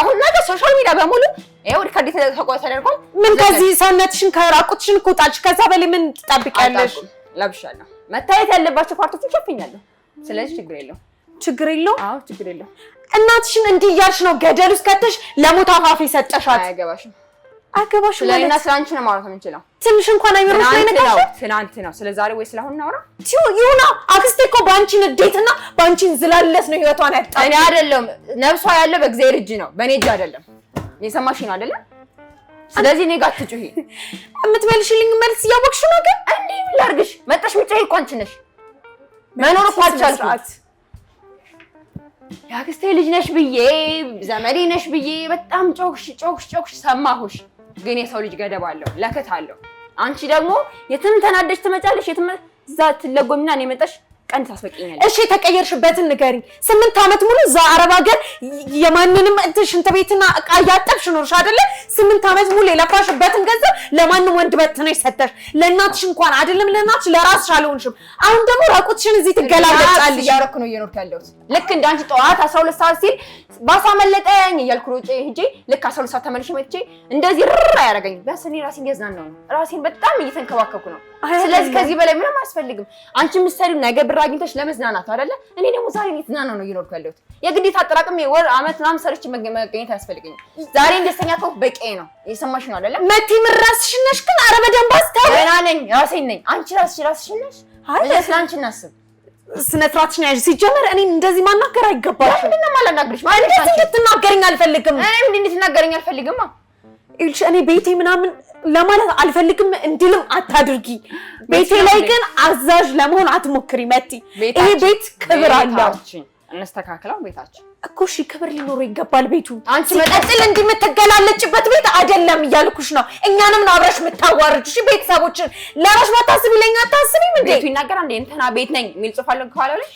ሶሻል ሚዲያ በሙሉ ይኸው ሪከርድ ተደርጓል። ምን ከዚህ ሰውነትሽን ከራቁትሽን እኮ ጣልሽ። ከዛ በላይ ምን ትጠብቂያለሽ? ለብሻለሁ። መታየት ያለባቸው ፓርቶችን ሸፍኛለሁ። ስለዚህ ችግር የለውም። ችግር የለውም። አዎ ችግር የለውም። እናትሽን እንዲህ እያልሽ ነው ገደል ውስጥ ከተሽ ለሞት አፋፍ ሰጠሻት። አያገባሽም። ማለት ስለአንቺ ነው ማውራት የምንችለው። ትንሽ እንኳን አይምሮሽ ላይ ነገር ትናንት ነው። ስለ ዛሬ ወይ ስለአሁን እናውራ? ይሁና አክስቴ እኮ በአንቺ ንዴትና በአንቺ ዝላለስ ነው ህይወቷን ያጣ። እኔ አይደለም ነፍሷ ያለው በእግዚአብሔር እጅ ነው፣ በእኔ እጅ አይደለም። የሰማሽ ነው አይደለም? ስለዚህ እኔ ጋር አትጩሂ። የምትመልሽልኝ መልስ እያወቅሽ ነው። ግን እንዴ ምን ላድርግሽ? መጣሽ ምጫይ እኮ አንቺ ነሽ። መኖር እኮ አልቻልኩም። የአክስቴ ልጅ ነሽ ብዬ ዘመዴ ነሽ ብዬ በጣም ጮክሽ ሰማሁሽ። ግን የሰው ልጅ ገደብ አለው፣ ለከት አለው። አንቺ ደግሞ የትም ተናደሽ ትመጫለሽ፣ የትም እዛ ትለጎሚና እኔ መጣሽ ቀን ታስበቂኛለሽ። እሺ የተቀየርሽበትን ንገሪኝ። 8 ዓመት ሙሉ እዛ አረብ ሀገር የማንንም ሽንት ቤትና ዕቃ እያጠብሽ ኖርሽ አይደለ? 8 ዓመት ሙሉ የለፋሽበትን ገንዘብ ለማንም ወንድ በትነሽ ሰጠሽ። ለእናትሽ እንኳን አይደለም ለእናትሽ ለራስሽ አልሆንሽም። አሁን ደግሞ ራቁትሽን እዚህ ትገላለጫለሽ። እያደረኩ ነው እየኖርኩ ያለሁት። ልክ እንዳንቺ ጠዋት 12 ሰዓት ሲል ባሳ መለጠኝ እያልኩ ሮጬ ሂጄ ልክ 12 ሰዓት ተመልሼ መጥቼ እንደዚህ ርር አያደርገኝም። ቢያንስ እኔ ራሴን እያዝናናሁ ነው። ራሴን በጣም እየተንከባከብኩ ነው። ስለዚህ ከዚህ በላይ ምንም አያስፈልግም። አንቺ የምትሰሪው ነገ ብር አግኝተሽ ለመዝናናት አይደለ? እኔ ደግሞ ዛሬ እየተዝናናሁ ነው እየኖርኩ ያለሁት። የግዴታ አጠራቅሜ ወር አመት ምናምን ሰርቼ መገኘት አያስፈልገኝም። ዛሬ ደስተኛ ከሆንኩ በቂ ነው። እየሰማሽ ነው አይደለ? መቲ ምን ራስሽ ነሽ? ግን ኧረ በደንብ አስታውቂ። ገና ነኝ፣ ራሴን ነኝ። አንቺ ራስሽ ነሽ። አይ ስለአንቺ እናስብ። ስነ ስርዓትሽን ያዥ። ሲጀመር እኔ እንደዚህ ማናገር አይገባሽም። ምንድን ነው የማላናግርሽ? ማለት አንቺ እንድትናገሪኝ አልፈልግም። እኔም እንድትናገሪኝ አልፈልግም። ይልሽ እኔ ቤቴ ምናምን ለማለት አልፈልግም እንድልም አታድርጊ። ቤቴ ላይ ግን አዛዥ ለመሆን አትሞክሪ መቲ። ይሄ ቤት ክብር አለው። እንስተካክለው ቤታችን እኮ እሺ፣ ክብር ሊኖረው ይገባል ቤቱ። አንቺ መቀጥል እንዲህ የምትገላለጭበት ቤት አይደለም እያልኩሽ ነው። እኛንም ነው አብረሽ የምታዋርጅሽ። ቤተሰቦችን ለራሽ ባታስቢ ለኛ አታስቢም እንዴ? ቤቱ ይናገር አንዴ እንትና ቤት ነኝ የሚል ጽሑፍ አለ ከኋላ ላይ።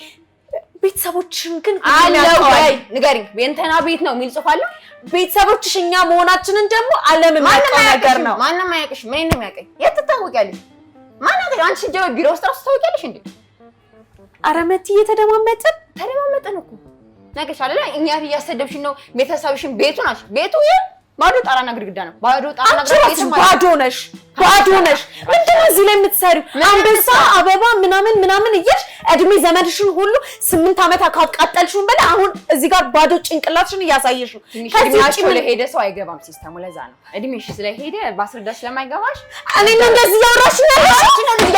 ቤተሰቦችን ግን አለው ወይ ንገሪኝ። እንትና ቤት ነው የሚል ጽሑፍ አለ። ቤተሰቦችሽ እኛ መሆናችንን ደግሞ ዓለም የሚያውቀው ነገር ነው። ማንም አያውቅሽ። ምን ነው የሚያውቀኝ? የት ትታወቂያለሽ? ማን አንቺ ጀው ቢሮ ውስጥ ራሱ ትታወቂያለሽ እንዴ? ኧረ መቲ እየተደማመጥን እኮ ነገሽ አይደለ? እኛ እያሰደብሽን ነው ቤተሰብሽን። ቤቱ ናሽ። ቤቱ ባዶ ጣራና ግድግዳ ነው። ባዶ ጣራና ግድግዳ ባዶ ነሽ። ምንድን ነው እዚህ ላይ የምትሰሪው? አንበሳ አበባ ምናምን እያልሽ እድሜ ዘመድሽን ሁሉ 8 ዓመት ካቃጠልሽውን በላይ አሁን እዚህ ጋር ባዶ ጭንቅላትሽን እያሳየሽ ነው። ከዚህ ለሄደ ሰው አይገባም ሲስተሙ። ለዛ ነው እድሜሽ ስለሄደ ባስረዳሽ ስለማይገባሽ እኔ ነው እንደዚህ ያወራሽ ነው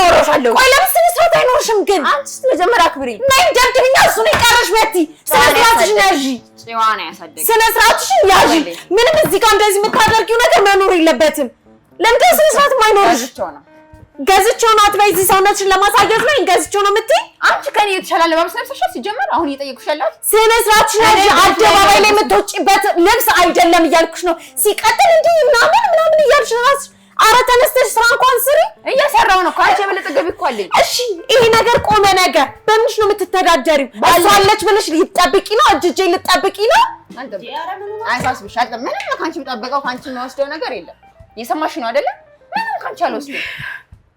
ያወራሻለሁ። ቆይ ለምሳሌ ሰዓት አይኖርሽም ግን አንቺ መጀመሪያ አክብሪ። ነይ ደብድብኛ። እሱ ነው የቀረሽ መቲ። ስነ ስርዓትሽን ያዢ። ጭዋና ያሳደገ ስነ ስርዓትሽን ያዢ። ምንም እዚህ ጋር እንደዚህ የምታደርጊው ነገር መኖር የለበትም። ለምንድን ነው ስነ ስርዓት የማይኖርሽ? ገዝቼው ነው አትበይ። እዚህ ሰውነትሽን ለማሳየት ነው ገዝቼው ነው የምትይ? አንቺ ከኔ የተሻለ ለባብስ ለብሰሻል። ሲጀመር አሁን እየጠየኩሽ ያለሁት ስነ ስርዓትሽን ያዢ። አደባባይ ላይ የምትወጪበት ልብስ አይደለም እያልኩሽ ነው። ሲቀጥል እንዲህ ምናምን እያልሽ ራስሽ ኧረ ተነስተሽ ስራ እንኳን ስሪ። እየሰራሁ ነው። ከአንቺ የበለጠ ገቢ እኮ አለኝ። እሺ ይሄ ነገር ቆመ። ነገር በምንሽ ነው የምትተዳደሪው? እሷ አለች ብለሽ ልትጠብቂ ነው? እጅ ልትጠብቂ ነው? አይሳስብሽ። ምንም ከአንቺ የምጠብቀው ከአንቺ የምወስደው ነገር የለም። እየሰማሽ ነው አይደለ? ምንም ከአንቺ አልወስድም።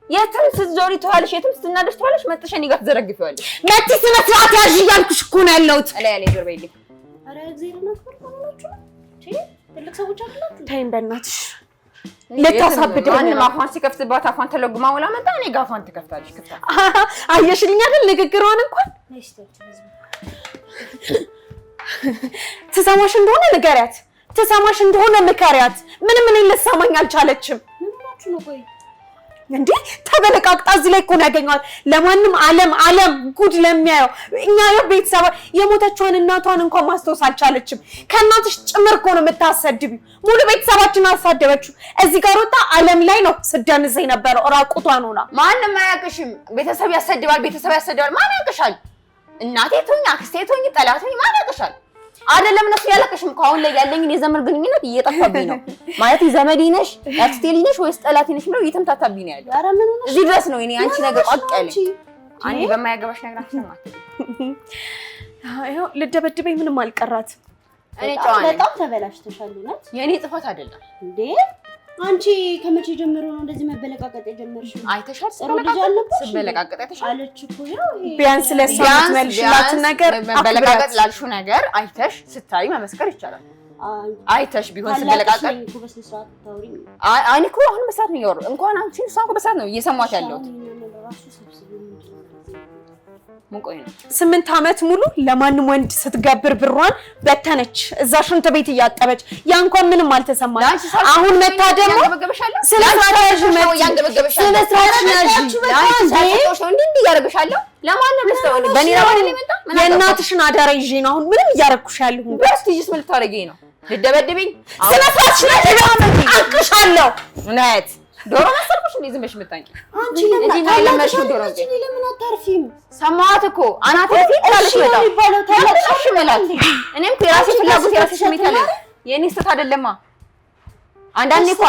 የትም ስትዞሪ ትዋለሽ፣ የትም ስትናደሽ ትዋለሽ። መጥተሽ እኔ ጋር ትዘረግፊዋለሽ። መቲ ስነ ስርዓት ያዢ እያልኩሽ እኮ ነው ያለሁት። ላይ ዞር በይልኝ። ኧረ እግዚአብሔር ይመስገን ሆናችሁ ትልቅ ሰዎች አይደላችሁ? ተይኝ በእናትሽ። ልታሳብደኝ ማንም አፏን ሲከፍትባት አፏን ተለጉማ ውላ መጣ። እኔ ጋር አፏን ትከፍታለሽ። አየሽልኝ አይደል ንግግሯን እንኳን ትሰማሽ እንደሆነ ንገሪያት፣ ትሰማሽ እንደሆነ ምከሪያት። ምንም እኔ ልትሰማኝ አልቻለችም። ምን ሆናችሁ ነው? ቆይ እንዴ ተበለቃቅጣ እዚህ ላይ እኮ ነው ያገኘኋት። ለማንም ዓለም ጉድ ለሚያየው እኛ ቤተሰብ የሞተችዋን እናቷን እንኳን ማስታወስ አልቻለችም። ከእናትሽ ጭምር እኮ ነው የምታሰድቢው። ሙሉ ቤተሰባችን አሳደበችው። እዚህ ጋር ወጣ ዓለም ላይ ነው ስደንስ የነበረው ራቁቷን ሆና። ማንም አያውቅሽም። ቤተሰብ ያሰድባል። ማን ያውቅሻል? እናቴ ትሁኝ አክስቴ ትሁኝ ጠላት ትሁኝ ማን ያውቅሻል? አይደለም እነሱ ያለቀሽም እኮ አሁን ላይ ያለኝን የዘመድ ግንኙነት እየጠፋብኝ ነው። ማለት ዘመዴ ነሽ አክስቴ ልጅ ነሽ ወይስ ጠላቴ ነሽ ብለው እየተምታታብኝ ነው ያለው። ኧረ ምን ሆነሽ? እዚህ ድረስ ነው እኔ አንቺ ነገር ቋቀለኝ። አንቺ በማያገባሽ ነገር አትሰማት። ይኸው ልደበድበኝ ምንም አልቀራት። እኔ ጨዋኔ በጣም ተበላሽተሻል። እውነት የኔ ጥፋት አይደለም እንዴ? አንቺ ከመቼ ጀምሮ ነው እንደዚህ መበለቃቀጥ የጀመርሽው? አይተሻል? ስበለቃቀጥ አይተሻል አለች እኮ ያው ይሄ ቢያንስ ለሰማት መልሽላት ነገር መበለቃቀጥ ላልሽው ነገር አይተሽ ስታይ መመስከር ይቻላል። አይተሽ ቢሆን ስበለቃቀጥ እኮ በስነ ስርዓት ታውሪ። አይ እኮ አሁን በሰዓት ነው ያወራው። እንኳን አንቺን እሷን እኮ በሰዓት ነው እየሰማት ያለሁት። ሙቆይ ነው 8 ዓመት ሙሉ ለማንም ወንድ ስትገብር ብሯን በተነች እዛ ሽንት ቤት እያጠበች ያ እንኳን ምንም አልተሰማኝ አሁን መታ ደግሞ ስለ ስራሽ ነው ያንገበገበሻል ስለ ስራሽ ነው እንዴ ያረጋሻለሁ ለማንም ለስተው በኔ ላይ መጣ የእናትሽን አዳራ ይዤ ነው አሁን ምንም እያረኩሻለሁ በስቲጅስ ምን ልታረጊኝ ነው ልደበድብኝ ስለ ስራሽ ነው አቅሻለሁ እውነት ዶሮ መሰልኩሽ እንዴ ዝም ብለሽ መጣኝ አንቺ ለምን ለምን አታርፊም ሰማዋት እኮ አናቴ ፊት ታለሽ መጣው ታለሽ መላት እኔም የራሴ ፍላጎት የራሴ ስሜት አለ የኔ ስህተት አይደለማ አንዳንዴ እኮ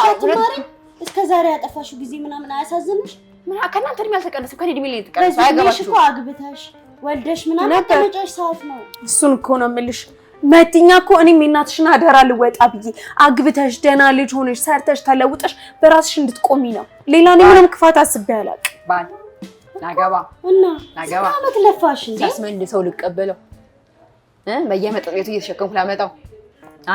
እስከ ዛሬ ያጠፋሽው ጊዜ ምናምን አያሳዝንሽ ምን ከእናንተ እድሜ አልተቀነሰም ከኔ እድሜ ላይ ተቀነሰ አይገባሽ እኮ አግብተሽ ወልደሽ ምናምን ተመጫሽ ሰዓት ነው እሱን እኮ ነው የምልሽ መጥኛ እኮ እኔም የእናትሽን አደራ ልወጣ ብዬ አግብተሽ ደና ልጅ ሆነሽ ሰርተሽ ተለውጠሽ በራስሽ እንድትቆሚ ነው ሌላ ምንም ክፋት አስቤ አላውቅም ባል ናገባ እና ናገባ አመት ለፋሽ እንዴ ሳስመልሰው ልቀበለው በየመጠጥ ቤቱ እየተሸከምኩ ላመጣው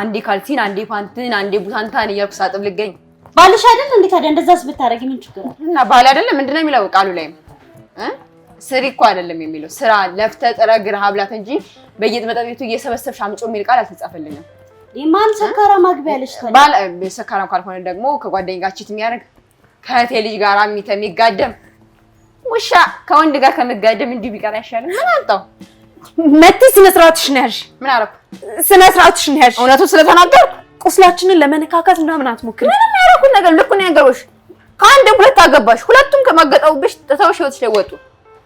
አንዴ ካልሲን አንዴ ፓንትን አንዴ ቡታንታን እያልኩ ሳጥብ ልገኝ ባልሽ አይደል እንዴ ታዲያ እንደዛስ ብታረጊ ምን ችግር አለ እና ባል አይደለም ምንድነው የሚለው ቃሉ ላይ ስሪ እኮ አይደለም የሚለው ስራ ለፍተ ጥረግር ሀብላት እንጂ በየመጠጥ ቤቱ እየሰበሰብሽ አምጮ የሚል ቃል አልተጻፈልኝም የማን ሰካራ ማግቢያ ያለሽ ታዲያ ባል ሰካራም ካልሆነ ደግሞ ከጓደኛ ጋር ቺት የሚያደርግ ከእህቴ ልጅ ጋር የሚጋደም ውሻ ከወንድ ጋር ከመጋደም እንዲህ ቢቀር አይሻልም ምን አጣው መቲ ስነ ስርዓትሽ ነው ያልሽ ምን አረኩ ስነ ስርዓትሽ ነው ያልሽ እውነቱን ስለተናገርኩ ቁስላችንን ለመነካካት ምናምን አትሞክሪ ምንም ያረኩት ነገር ልኩ ነው ያገሩሽ ከአንድ ሁለት አገባሽ ሁለቱም ከማገጣውብሽ ተተውሽ ወጥሽ ለወጡ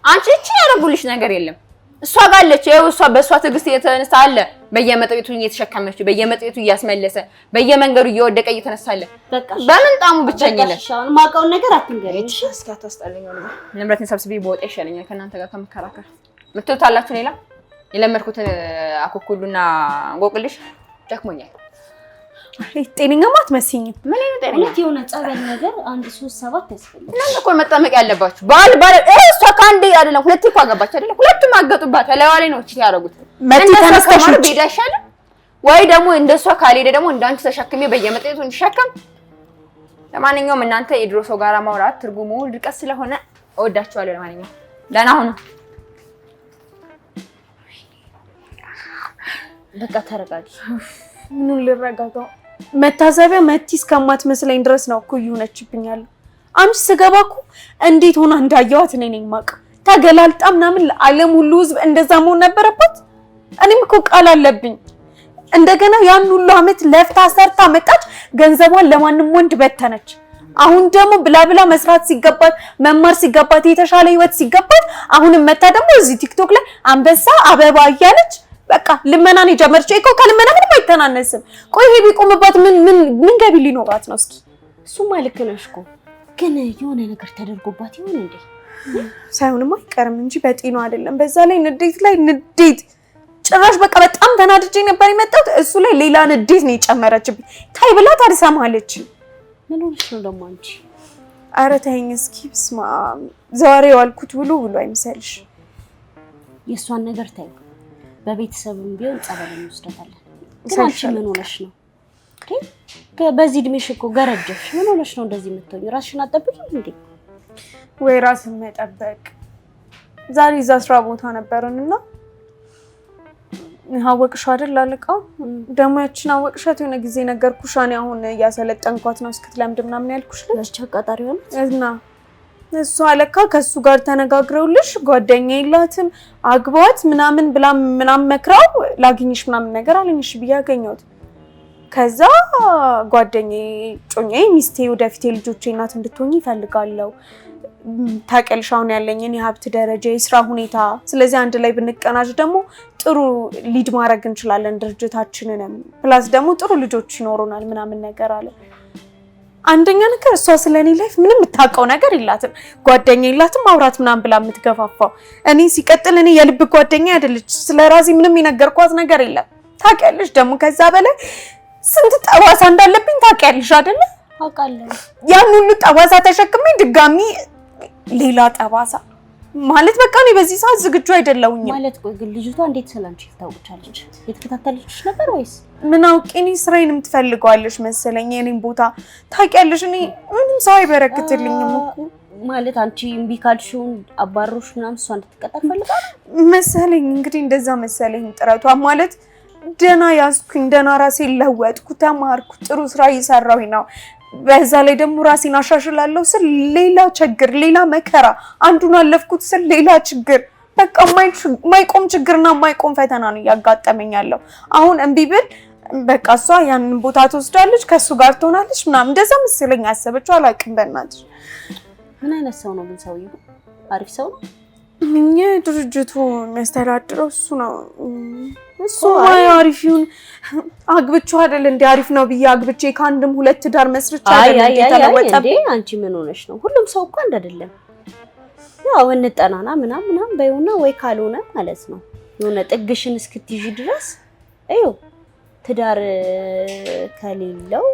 አንቺ እቺ ያረጉልሽ ነገር የለም እሷ ጋለች ይኸው እሷ በእሷ ትግስት የተነሳ አለ በየመጠቤቱ እየተሸከመች በየመጠቤቱ እያስመለሰ በየመንገዱ እየወደቀ እየተነሳለ በምን ጣሙ ብቻኝነት ሻውን ማቀውን ነገር አትንገሪኝ እስኪ አታስጠልኝ ነው ንብረትን ሰብስቤ በወጣ ይሻለኛል ከእናንተ ጋር ከመከራከር ምትውታላችሁ ሌላ የለመድኩት አኮኩሉና እንቆቅልሽ ደክሞኛል ጤነኛማ አትመስይኝም ምን ነው ጤነኛ እውነት የሆነ ጸበል ነገር 137 ያስፈልጋል እናንተ እኮ መጠመቅ ያለባችሁ ባል እሷ ካንዴ አይደለም ሁለቴ እኮ አገባች አይደለም ሁለቱም አገጡባት ለዋሌ ነው እቺ ያረጉት መቲ ተነስተሽ ቢዳ ይሻላል ወይ ደግሞ እንደሷ ካልሄደ ደግሞ እንዳንቺ ተሸክሜ በየመጠየቱ እንሸከም ለማንኛውም እናንተ የድሮ ሰው ጋራ ማውራት ትርጉሙ ድርቀት ስለሆነ እወዳችኋለሁ ለማንኛውም ደህና ሁኑ በቃ ተረጋጊ ምኑን ልረጋጋው መታሰቢያ መቲ እስከማትመስለኝ ድረስ ነው እኮ ይሆነችብኛል አንቺ ስገባኩ እንዴት ሆና እንዳያዋት እኔ ነኝ ማቅ ተገላልጣ ምናምን ለዓለም ሁሉ ህዝብ እንደዛ መሆን ነበረባት እኔም እኮ ቃል አለብኝ እንደገና ያን ሁሉ አመት ለፍታ ሰርታ መጣች ገንዘቧን ለማንም ወንድ በተነች አሁን ደግሞ ብላ መስራት ሲገባት መማር ሲገባት የተሻለ ህይወት ሲገባት አሁንም መታ ደግሞ እዚህ ቲክቶክ ላይ አንበሳ አበባ እያለች በቃ ልመናን የጀመረች እኮ ከልመና ምንም አይተናነስም ቆይ ይሄ ቢቆምባት ምን ገቢ ሊኖራት ነው እስኪ እሱማ ልክ ነሽ እኮ ግን የሆነ ነገር ተደርጎባት ይሆን እንዴ ሳይሆንማ አይቀርም እንጂ በጤናው አይደለም በዛ ላይ ንዴት ጭራሽ በቃ በጣም ተናድጄ ነበር የመጣሁት እሱ ላይ ሌላ ንዴት ነው የጨመረችብኝ ታይ ብላ ታድሰማለች ምን ሆነሽ ነው ደግሞ አንቺ ኧረ ተይኝ እስኪ ብስማ ዛሬ ዋልኩት ብሎ አይምሰልሽ የእሷን ነገር ታይ በቤተሰብም ቢሆን ጸበል እንወስዳታለን ግን አንቺ ምን ሆነሽ ነው በዚህ እድሜሽ እኮ ገረጀሽ ምን ሆነሽ ነው እንደዚህ የምትሆኚው ራስሽን አጠብቂም እንዴ ወይ ራስን መጠበቅ ዛሬ እዛ ስራ ቦታ ነበርንና አወቅሽው አይደል አለቃው ደግሞ ያችን አወቅሻት የሆነ ጊዜ ነገርኩሽ እኔ አሁን እያሰለጠንኳት ነው እስክትለምድ ምናምን ያልኩሽ ለቻ ቀጣሪ ሆነ እና እሱ አለካ ከሱ ጋር ተነጋግረውልሽ ጓደኛ የላትም አግባት ምናምን ብላ ምናምን መክራው ላግኝሽ ምናምን ነገር አለኝሽ ብያገኘሁት ከዛ ጓደኛዬ ጮኛዬ ሚስቴ ወደፊት ልጆቼ እናት እንድትሆኚ ይፈልጋለሁ ታቀልሽ አሁን ያለኝን የሀብት ደረጃ የስራ ሁኔታ ስለዚህ አንድ ላይ ብንቀናጅ ደግሞ ጥሩ ሊድ ማድረግ እንችላለን ድርጅታችንን ፕላስ ደግሞ ጥሩ ልጆች ይኖሩናል ምናምን ነገር አለ አንደኛ ነገር እሷ ስለኔ ላይፍ ምንም የምታውቀው ነገር የላትም ጓደኛ የላትም አውራት ምናምን ብላ የምትገፋፋው እኔ ሲቀጥል እኔ የልብ ጓደኛ አይደለች ስለራሴ ምንም የነገርኳት ነገር የለም ታውቂያለሽ ደግሞ ከዛ በላይ ስንት ጠዋሳ እንዳለብኝ ታውቂያለሽ አይደል አውቃለሁ ያን ሁሉ ጠዋሳ ተሸክሜ ድጋሚ ሌላ ጠባሳ ማለት በቃ እኔ በዚህ ሰዓት ዝግጁ አይደለሁኝ ማለት ቆይ ግን ልጅቷ እንዴት ሰላምሽ ታውቃለች የተከታተለችሽ ነበር ወይስ ምን አውቄኒ ስራዬንም ትፈልጋለሽ መሰለኝ የኔን ቦታ ታውቂያለሽ እኔ ምንም ሰው አይበረክትልኝም እኮ ማለት አንቺ እምቢ ካልሽው አባሮሽ ምናምን እሷ እንድትቀጣ ፈልጋለሁ መሰለኝ። እንግዲህ እንደዛ መሰለኝ ጥረቷ ማለት ደና ያዝኩኝ፣ ደና ራሴን ለወጥኩ፣ ተማርኩ፣ ጥሩ ስራ እየሰራሁኝ ነው። በዛ ላይ ደግሞ ራሴን አሻሽላለሁ ስል ሌላ ችግር፣ ሌላ መከራ፣ አንዱን አለፍኩት ስል ሌላ ችግር፣ በቃ ማይቆም ችግርና ማይቆም ፈተና ነው እያጋጠመኝ ያለው። አሁን እምቢ ብል በቃ እሷ ያንን ቦታ ትወስዳለች፣ ከሱ ጋር ትሆናለች ምናምን እንደዛ መሰለኝ ያሰበችው። አላውቅም በእናትሽ። ምን አይነት ሰው ነው ግን ሰውዬው? አሪፍ ሰው ነው? ድርጅቱ የሚያስተዳድረው እሱ ነው። እሱ አሪፍ ይሁን አግብቼው አይደል እንዴ? አሪፍ ነው ብዬ አግብቼ ከአንድም ሁለት ዳር መስርቻ አይደል እንዴ? ተለወጠብኝ። አንቺ ምን ሆነሽ ነው? ሁሉም ሰው እኮ አንድ አይደለም። ያው እንጠናና ምናምን በይውና ወይ ካልሆነ ማለት ነው የሆነ ጥግሽን እስክትይዥ ድረስ አይው ትዳር ከሌለው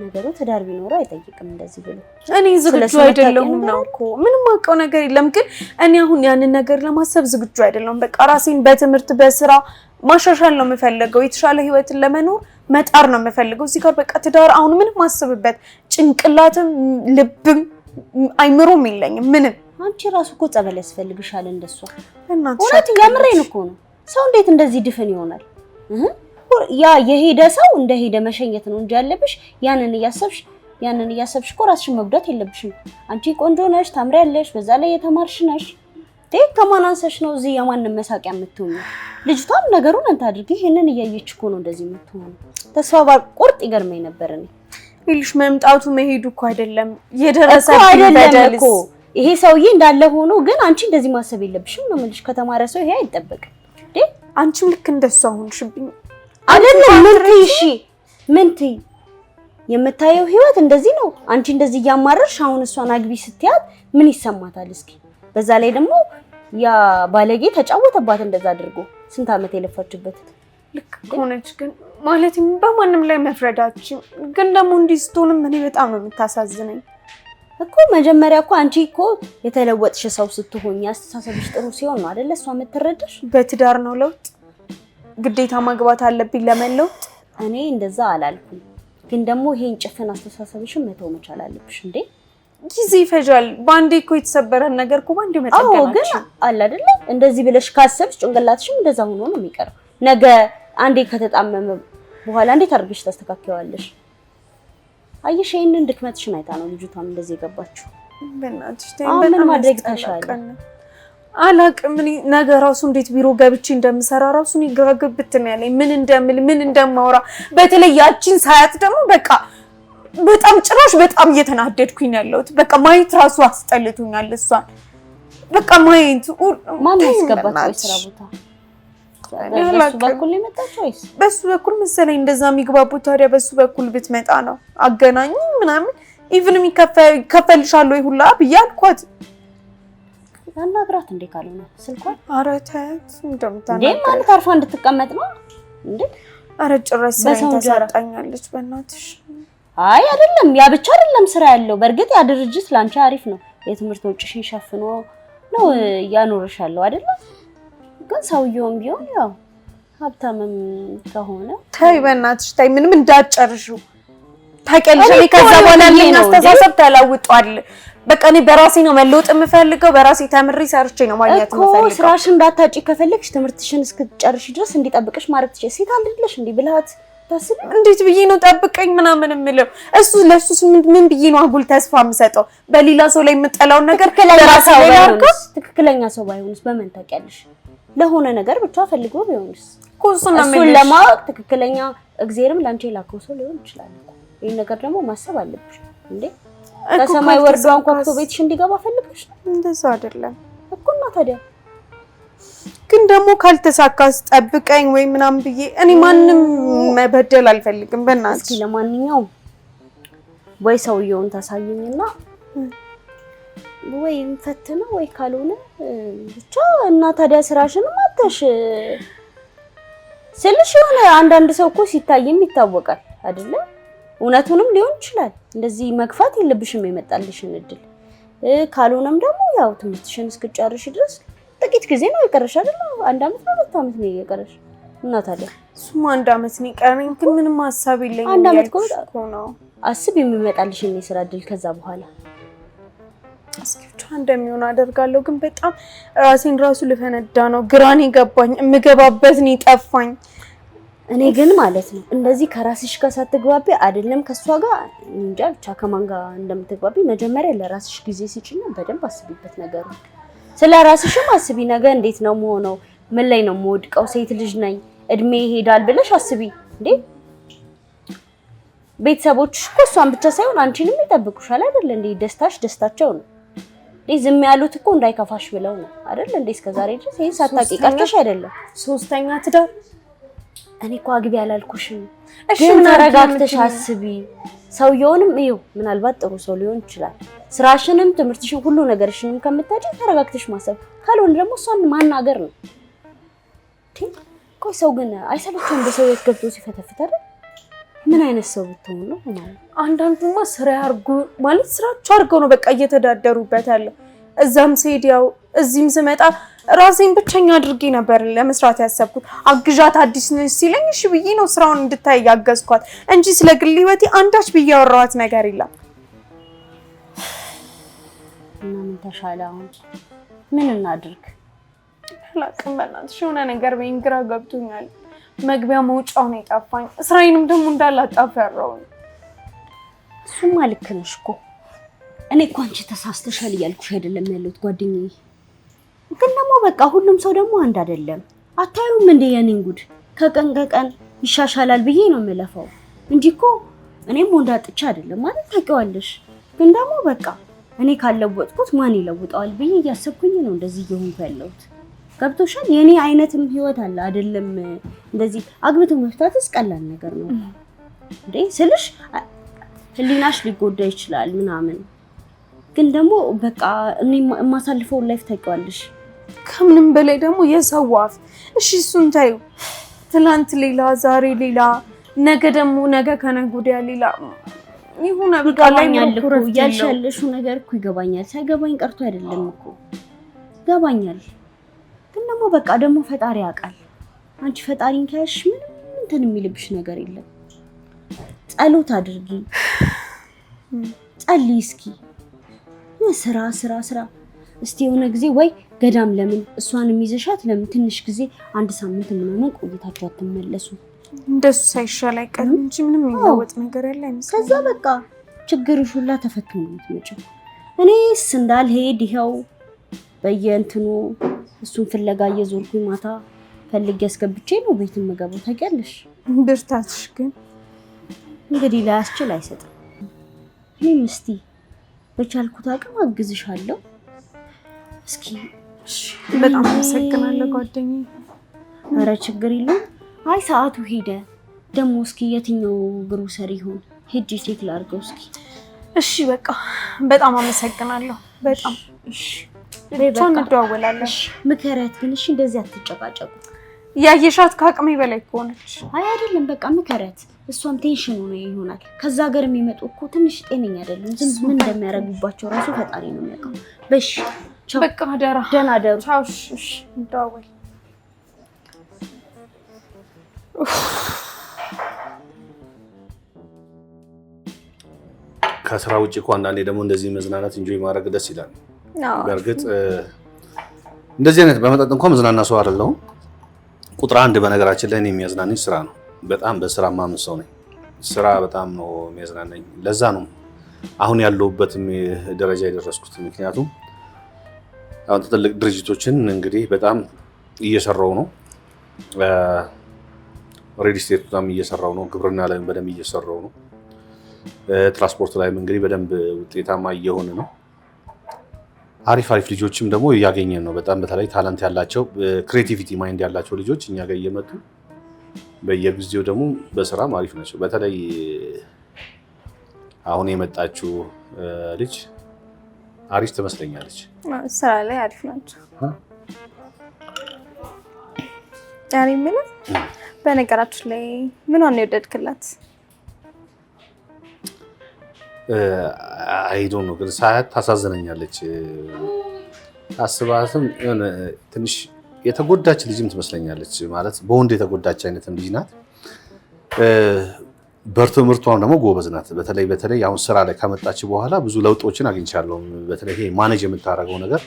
ነገሩ ትዳር ቢኖረው አይጠይቅም እንደዚህ ብሎ። እኔ ዝግጁ አይደለሁም ነው እኮ ምንም አውቀው ነገር የለም። ግን እኔ አሁን ያንን ነገር ለማሰብ ዝግጁ አይደለሁም። በቃ ራሴን በትምህርት በስራ ማሻሻል ነው የምፈልገው። የተሻለ ህይወትን ለመኖር መጣር ነው የምፈልገው። እዚህ ጋር በቃ ትዳር አሁን ምንም ማስብበት ጭንቅላትም ልብም አይምሮም የለኝም ምንም። አንቺ ራሱ እኮ ጸበል ያስፈልግሻል እንደሷ። እውነት የምሬን እኮ ነው። ሰው እንዴት እንደዚህ ድፍን ይሆናል? ያ የሄደ ሰው እንደሄደ መሸኘት ነው እንጂ ያለብሽ ያንን እያሰብሽ እኮ ራስሽን መጉዳት የለብሽም። አንቺ ቆንጆ ነሽ፣ ታምሪያለሽ፣ በዛ ላይ የተማርሽ ነሽ። ከማን አንሰሽ ነው እዚህ የማንም መሳቂያ የምትሆኚው? ልጅቷም ነገሩን እንት አድርጊ ይሄንን እያየች እኮ ነው እንደዚህ የምትሆነው። ተስፋ ባልቆርጥ ይገርመኝ ነበር እኔ። ይልሽ መምጣቱ መሄዱ እኮ አይደለም የደረሰብኝ በደል እኮ ይሄ ሰውዬ እንዳለ ሆኖ ግን አንቺ እንደዚህ ማሰብ የለብሽም ነው የምልሽ። ከተማረ ሰው ይሄ አይጠበቅም። አንቺም ልክ እንደሷ ሆንሽብኝ አይደለም? ምን ትይ የምታየው ህይወት እንደዚህ ነው። አንቺ እንደዚህ እያማረርሽ አሁን እሷን አግቢ ስትያት ምን ይሰማታል እስኪ? በዛ ላይ ደግሞ ያ ባለጌ ተጫወተባት እንደዛ አድርጎ ስንት አመት የለፋችበት። ልክ ሆነች ግን ማለት በማንም ላይ መፍረዳችን ግን ደግሞ እንዲህ ስትሆንም እኔ በጣም ነው የምታሳዝነኝ እኮ። መጀመሪያ እኮ አንቺ እኮ የተለወጥሽ ሰው ስትሆኝ አስተሳሰብሽ ጥሩ ሲሆን ነው አይደለ እሷ የምትረዳሽ። በትዳር ነው ለውጥ ግዴታ ማግባት አለብኝ ለመለውጥ። እኔ እንደዛ አላልኩም፣ ግን ደግሞ ይሄን ጭፍን አስተሳሰብሽን መተው መቻል አለብሽ እንዴ። ጊዜ ይፈጃል። ባንዴ እኮ የተሰበረን ነገር እኮ ባንዴ መጠገናችን። አዎ ግን አለ አይደለ እንደዚህ ብለሽ ካሰብሽ ጭንቅላትሽም እንደዛ ሆኖ ነው የሚቀረው። ነገ አንዴ ከተጣመመ በኋላ እንዴት አድርገሽ ታስተካክለዋለሽ? አየሽ ይሄንን ድክመትሽን አይታ ነው ልጅቷም እንደዚህ የገባችው። በእናትሽ ምን ማድረግ ታሻለ? አላቅም እኔ ነገ ራሱ እንዴት ቢሮ ገብቼ እንደምሰራ ራሱ እኔ ግራ ገብት ነው ያለኝ። ምን እንደምል ምን እንደማወራ በተለይ ያቺን ሳያት ደግሞ በቃ በጣም ጭራሽ በጣም እየተናደድኩኝ ያለሁት በቃ ማየት ራሱ አስጠልቶኛል። እሷን በቃ ማየት ማን ያስገባት ስራ ቦታ በሱ በኩል የመጣችው ወይስ በሱ በኩል መሰለኝ እንደዛ የሚግባቡት። ታዲያ በሱ በኩል ብትመጣ ነው አገናኙ ምናምን ኢቭን ይከፈልሻል ወይ ሁላ ብዬ አልኳት። አናግራት እንዴ ካልሆነ ስልኳን አረታት እንደምታና እንዴ ማለት አርፋ እንድትቀመጥ ነው እንዴ? አረ ጭራሽ ስራዬን ታሳጣኛለች በእናትሽ። አይ አይደለም ያ ብቻ አይደለም ስራ ያለው። በእርግጥ ያ ድርጅት ላንቺ አሪፍ ነው፣ የትምህርት ወጪሽን ሸፍኖ ነው ያኖርሻል አይደል? ግን ሰውየውም ቢሆን ያው ሀብታምም ከሆነ ታይ በእናትሽ ታይ ምንም እንዳትጨርሺው ታውቂያለሽ። እኔ ከዛ በኋላ ያለኝ አስተሳሰብ ተለውጧል። በቃ እኔ በራሴ ነው መለወጥ የምፈልገው፣ በራሴ ተምሬ ሰርቼ ነው ማግኘት የምፈልገው። ስራሽን እንዳታጪ ከፈለግሽ ትምህርትሽን እስክትጨርሺ ድረስ እንዲጠብቅሽ ማድረግ ትችይ። ሴት አይደለሽ እንዴ ብልሃት ታስቢ። እንዴት ብዬ ነው ጠብቀኝ ምናምን የምለው? እሱ ለሱስ ምን ብዬ ነው አጉል ተስፋ የምሰጠው? በሌላ ሰው ላይ የምጠላውን ነገር በራሴ ላይ ያርካስ። ትክክለኛ ሰው ባይሆንስ በምን ታውቂያለሽ? ለሆነ ነገር ብቻ ፈልጎ ቢሆንስ እሱን ለማወቅ ትክክለኛ እግዚአብሔርም ላንቺ ላከው ሰው ሊሆን ይችላል። ይሄን ነገር ደግሞ ማሰብ አለብሽ እንዴ። ከሰማይ ወርዶ አንኳኩቶ ቤትሽ እንዲገባ ፈልገሽ ነው? እንደዛ አይደለም እኮ ነው። ታዲያ ግን ደግሞ ካልተሳካስ ጠብቀኝ ወይ ምናምን ብዬ እኔ ማንንም መበደል አልፈልግም። በእናትሽ እስኪ ለማንኛውም ወይ ሰውየውን ታሳየኝና ወይ እንፈትነው ወይ ካልሆነ ብቻ እና ታዲያ ስራሽንም አተሽ ስልሽ የሆነ አንዳንድ ሰው እኮ ሲታይም ይታወቃል አይደለ? እውነቱንም ሊሆን ይችላል። እንደዚህ መግፋት የለብሽም የመጣልሽን እድል። ካልሆነም ደግሞ ያው ትምህርትሽን እስክትጨርሺ ድረስ ጥቂት ጊዜ ነው የቀረሽ አይደል? 1 አመት ነው 2 አመት ነው የቀረሽ። እና ታዲያ እሱማ 1 አመት ነው የቀረኝ፣ ግን ምንም ሀሳብ የለኝም። 1 አመት እኮ ነው አስብ የሚመጣልሽን የስራ እድል ከዛ በኋላ እስኪ ብቻ እንደሚሆን አደርጋለሁ። ግን በጣም ራሴን ራሱ ልፈነዳ ነው። ግራን ይገባኝ የምገባበት ነው ጠፋኝ። እኔ ግን ማለት ነው እንደዚህ ከራስሽ ጋር ሳትግባቢ አይደለም ከሷ ጋር እንጃ ብቻ ከማን ጋር እንደምትግባቢ መጀመሪያ ለራስሽ ጊዜ ሲጭና በደንብ አስቢበት ነገሩ። ስለ ራስሽም አስቢ። ነገ እንዴት ነው የምሆነው? ምን ላይ ነው የምወድቀው? ሴት ልጅ ነኝ፣ እድሜ ይሄዳል ብለሽ አስቢ እንዴ። ቤተሰቦችሽ እኮ እሷን ብቻ ሳይሆን አንቺንም ይጠብቁሻል አይደል እንዴ? ደስታሽ ደስታቸው ነው እንዴ። ዝም ያሉት እኮ እንዳይከፋሽ ብለው ነው አይደል እንዴ? እስከዛሬ ድረስ ይሄን ሳታውቂ ቀርተሽ አይደለም። ሶስተኛ ትዳር እኔ እኮ አግቢ አላልኩሽም። ግን ተረጋግተሽ አስቢ። ሰውየውንም ይኸው ምናልባት ጥሩ ሰው ሊሆን ይችላል። ስራሽንም ትምህርትሽን ሁሉ ነገርሽንም ከምታጪ ተረጋግተሽ ማሰብ፣ ካልሆነ ደግሞ እሷን ማናገር ነው። ቆይ ሰው ግን አይሰለችም በሰው ህይወት ገብቶ ሲፈተፍት አይደል? ምን አይነት ሰው ብትሆን ነው ማለት? አንዳንዱማ ስራ ያርጉ ማለት ስራቸው አድርገው ነው በቃ እየተዳደሩበት ያለው። እዛም ስሄድ ያው እዚህም ስመጣ ራሴን ብቸኛ አድርጌ ነበር ለመስራት ያሰብኩት። አግዣት አዲስ ነሽ ሲለኝ እሺ ብዬ ነው ስራውን እንድታይ ያገዝኳት እንጂ ስለ ግል ህይወቴ አንዳች ብዬ ያወራኋት ነገር የለም። ምን ተሻለ አሁን? ምን እናድርግ? አላውቅም። በእናትሽ የሆነ ነገር በይኝ፣ ግራ ገብቶኛል። መግቢያ መውጫው ነው የጠፋኝ። ስራዬንም ደግሞ እንዳላጣፍ ያራው። እሱማ ልክ ነሽ እኮ። እኔ እኮ አንቺ ተሳስተሻል እያልኩሽ አይደለም ያለሁት ጓደኛዬ። ግን ደግሞ በቃ ሁሉም ሰው ደግሞ አንድ አይደለም። አታዩም እንደ የኔን ጉድ ከቀን ከቀን ይሻሻላል ብዬ ነው የምለፋው እንጂ እኮ እኔም ወንድ አጥቻ አይደለም ማለት ታውቂዋለሽ። ግን ደግሞ በቃ እኔ ካለወጥኩት ማን ይለውጠዋል ብዬ እያሰብኩኝ ነው እንደዚህ እየሆንኩ ያለሁት። ገብቶሻል? የኔ አይነትም ህይወት አለ አይደለም። እንደዚህ አግብቶ መፍታትስ ቀላል ነገር ነው እንዴ ስልሽ ህሊናሽ ሊጎዳ ይችላል ምናምን። ግን ደግሞ በቃ እኔ የማሳልፈው ላይፍ ታውቂዋለሽ። ከምንም በላይ ደግሞ የሰው አፍ። እሺ እሱን ታዩ። ትናንት ሌላ፣ ዛሬ ሌላ፣ ነገ ደግሞ ነገ ከነገ ወዲያ ሌላ ይሁን። በቃ ላይ ነው ያልሻለሽው ነገር እኮ ይገባኛል። ሳይገባኝ ቀርቶ አይደለም እኮ ይገባኛል። ግን ደግሞ በቃ ደግሞ ፈጣሪ ያውቃል። አንቺ ፈጣሪን ካያሽ ምንም እንትን የሚልብሽ ነገር የለም። ጸሎት አድርጊ፣ ጸልይ እስኪ። ስራ ስራ ስራ እስቲ የሆነ ጊዜ ወይ ገዳም ለምን እሷንም ይዘሻት ለምን ትንሽ ጊዜ አንድ ሳምንት ምናምን ቆይታችሁ አትመለሱ? እንደሱ ሳይሻል አይቀርም እንጂ ምንም የሚለወጥ ነገር ያለ አይመስልም። ከዛ በቃ ችግርሽ ሁላ ተፈቶ ነው የምትመጪው። እኔስ እንዳልሄድ ይኸው በየእንትኑ እሱን ፍለጋ እየዞርኩኝ ማታ ፈልጌ አስገብቼ ነው ቤት የምገባው። ታውቂያለሽ። ብርታትሽ ግን እንግዲህ ላያስችል አይሰጥም። እኔም እስቲ በቻልኩት አቅም አግዝሻለሁ። እስኪ በጣም አመሰግናለሁ ጓደኛዬ። ኧረ ችግር የለውም። አይ ሰዓቱ ሄደ ደግሞ። እስኪ የትኛው ግሮሰሪ ይሆን ሄጄ ቼክ ላድርገው እስኪ። እሺ በቃ በጣም አመሰግናለሁ። በጣም እሺ። ብቻ እንደዋወላለን። ምከሪያት ግን እሺ። እንደዚህ አትጨቃጨቁ። ያየሻት ከአቅሜ በላይ ከሆነች አይ አይደለም በቃ ምከሪያት። እሷም ቴንሽን ነው ይሆናል። ከዛ ሀገር የሚመጡ እኮ ትንሽ ጤነኛ አይደሉም። ዝም ምን እንደሚያደርጉባቸው ራሱ ፈጣሪ ነው የሚያውቀው። በሽ ቻው። በቃ አደራ። ደህና ደሩ። ቻው። እሺ እንደዋወል። ከስራ ውጭ እኮ አንዳንዴ ደግሞ እንደዚህ መዝናናት ኢንጆይ ማድረግ ደስ ይላል። በእርግጥ እንደዚህ አይነት በመጠጥ እንኳን መዝናና ሰው አይደለሁም። ቁጥር አንድ በነገራችን ላይ እኔ የሚያዝናናኝ ስራ ነው። በጣም በስራ ማምን ሰው ነኝ። ስራ በጣም ነው የሚያዝናናኝ። ለዛ ነው አሁን ያለሁበትም ደረጃ የደረስኩት። ምክንያቱም አሁን ትልቅ ድርጅቶችን እንግዲህ በጣም እየሰራው ነው። ሪል ስቴት በጣም እየሰራው ነው። ግብርና ላይም በደንብ እየሰራው ነው። ትራንስፖርት ላይም እንግዲህ በደንብ ውጤታማ እየሆነ ነው። አሪፍ ልጆችም ደግሞ እያገኘን ነው። በጣም በተለይ ታለንት ያላቸው ክሬቲቪቲ ማይንድ ያላቸው ልጆች እኛ ጋር እየመጡ በየጊዜው ደግሞ በስራም አሪፍ ናቸው። በተለይ አሁን የመጣችው ልጅ አሪፍ ትመስለኛለች። ስራ ላይ አሪፍ ናቸው። ዛሬ ምን በነገራችሁ ላይ ምኗን ነው የወደድክላት? አይዶ ነው ግን ሳያት ታሳዝነኛለች። አስባትም የሆነ ትንሽ የተጎዳች ልጅም ትመስለኛለች። ማለት በወንድ የተጎዳች አይነት ልጅ ናት። በትምህርቷም ደግሞ ጎበዝ ናት። በተለይ አሁን ስራ ላይ ከመጣች በኋላ ብዙ ለውጦችን አግኝቻለሁ። በተለይ ይሄ ማኔጅ የምታደርገው ነገር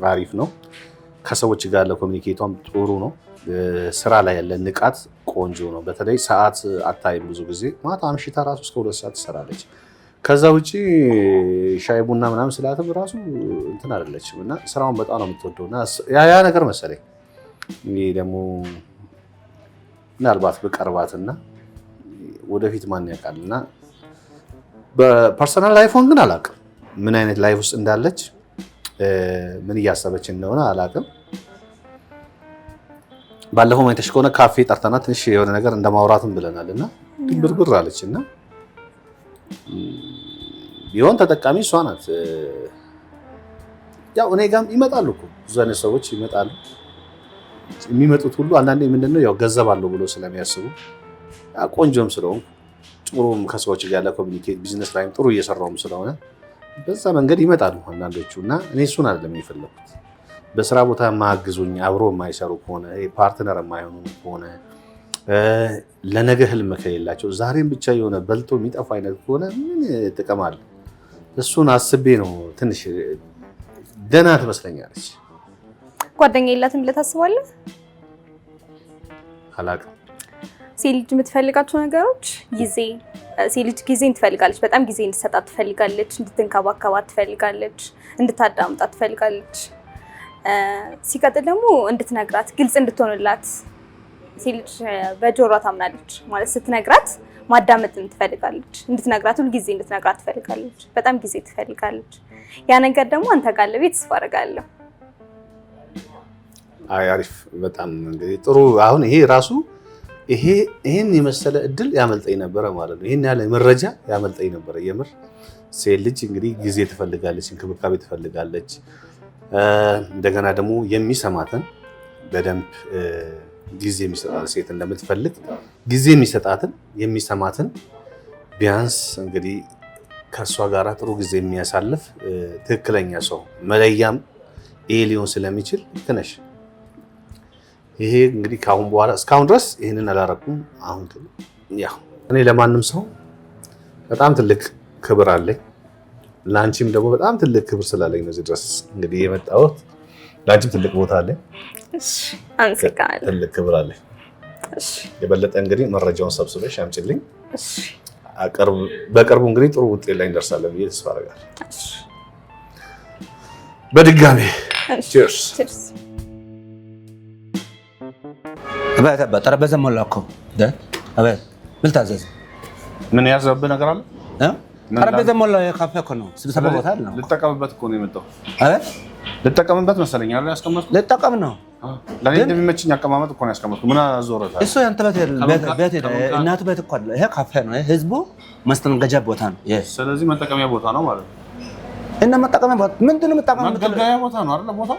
አሪፍ ነው። ከሰዎች ጋር ያለ ኮሚኒኬቷም ጥሩ ነው። ስራ ላይ ያለ ንቃት ቆንጆ ነው። በተለይ ሰዓት አታይም። ብዙ ጊዜ ማታ አምሽታ ራሱ እስከ 2 ሰዓት ትሰራለች። ከዛ ውጪ ሻይ ቡና ምናምን ስላትም ራሱ እንትን አይደለችም እና ስራውን በጣም ነው የምትወደው እና ያ ነገር መሰለኝ ይሄ ደግሞ ምናልባት በቀርባትና ወደፊት ማን ያውቃል እና በፐርሰናል ላይፎን ግን አላውቅም ምን አይነት ላይፍ ውስጥ እንዳለች ምን እያሰበች እንደሆነ አላውቅም። ባለፈው ማይተሽ ከሆነ ካፌ ጠርተና ትንሽ የሆነ ነገር እንደማውራትም ብለናል እና ብርብር አለች እና ቢሆን ተጠቃሚ እሷ ናት። ያው እኔ ጋርም ይመጣሉ እኮ ብዙ አይነት ሰዎች ይመጣሉ። የሚመጡት ሁሉ አንዳንዴ ምንድነው ያው ገንዘብ አለው ብሎ ስለሚያስቡ ቆንጆም ስለሆንኩ ጥሩም ከሰዎች ጋር ያለ ኮሚኒኬት ቢዝነስ ላይም ጥሩ እየሰራውም ስለሆነ በዛ መንገድ ይመጣሉ አንዳንዶቹ እና እኔ እሱን አይደለም የፈለኩት። በስራ ቦታ የማያግዙኝ አብሮ የማይሰሩ ከሆነ ፓርትነር የማይሆኑ ከሆነ ለነገ ህልም ከሌላቸው ዛሬም ብቻ የሆነ በልቶ የሚጠፋ አይነት ከሆነ ምን ጥቅም አለ? እሱን አስቤ ነው። ትንሽ ደህና ትመስለኛለች። ጓደኛ የላትም ብለህ ታስባለህ? አላውቅም። ሴት ልጅ የምትፈልጋቸው ነገሮች ጊዜ፣ ሴት ልጅ ጊዜን ትፈልጋለች። በጣም ጊዜ እንድትሰጣት ትፈልጋለች፣ እንድትንከባከባት ትፈልጋለች፣ እንድታዳምጣት ትፈልጋለች። ሲቀጥል ደግሞ እንድትነግራት፣ ግልጽ እንድትሆንላት። ሴት ልጅ በጆሯ ታምናለች ማለት ስትነግራት ማዳመጥን ትፈልጋለች። እንድትነግራት ሁሉ ጊዜ እንድትነግራት ትፈልጋለች። በጣም ጊዜ ትፈልጋለች። ያ ነገር ደግሞ አንተ ጋር ለቤት ተስፋ አደርጋለሁ። አይ አሪፍ፣ በጣም እንግዲህ ጥሩ። አሁን ይሄ ራሱ ይሄን የመሰለ እድል ያመልጠኝ ነበረ ማለት ነው። ይሄን ያለ መረጃ ያመልጠኝ ነበረ። የምር ሴት ልጅ እንግዲህ ጊዜ ትፈልጋለች፣ እንክብካቤ ትፈልጋለች። እንደገና ደግሞ የሚሰማትን በደንብ ጊዜ የሚሰጣት ሴት እንደምትፈልግ ጊዜ የሚሰጣትን የሚሰማትን ቢያንስ እንግዲህ ከእሷ ጋር ጥሩ ጊዜ የሚያሳልፍ ትክክለኛ ሰው መለያም ይሄ ሊሆን ስለሚችል ትነሽ ይሄ እንግዲህ ከአሁን በኋላ እስካሁን ድረስ ይህንን አላረኩም። አሁን ግን ያው እኔ ለማንም ሰው በጣም ትልቅ ክብር አለኝ። ለአንቺም ደግሞ በጣም ትልቅ ክብር ስላለኝ ነው እዚህ ድረስ እንግዲህ የመጣሁት። ለአንቺም ትልቅ ቦታ አለኝ። እሺ፣ አንሰካለሁ። ትልቅ ክብር አለኝ። እሺ፣ የበለጠ እንግዲህ መረጃውን ሰብስበሽ አምጪልኝ። እሺ፣ በቅርቡ እንግዲህ ጥሩ ውጤት ላይ እንደርሳለን ብዬ ተስፋ አደርጋለሁ። እሺ፣ በድጋሚ ቺርስ። ቺርስ። ጠረጴዛ ሞላ እኮ አቤት፣ ምን ታዘዝ? ምን ያዘብህ ነገር አለ? ጠረጴዛ ሞላ። የካፌ እኮ ነው፣ ስብሰባ ቦታ አይደለም። ልጠቀምበት እኮ ነው የመጣው። አቤት፣ ልጠቀምበት መሰለኝ አይደል? ያስቀመጥኩት ልጠቀም ነው። ለኔ እንደሚመችኝ አቀማመጥ እኮ ነው ያስቀመጥኩት። ምን አዞረታ? እሱ ያንተ ቤት እናቱ ቤት እኮ አይደለም። ይሄ ካፌ ነው። ይሄ ህዝቡ ማስተናገጃ ቦታ ነው። ስለዚህ መጠቀሚያ ቦታ ነው ማለት ነው። እና መጠቀሚያ ቦታ ምንድን ነው? መገልገያ ቦታ ነው አይደል? ቦታ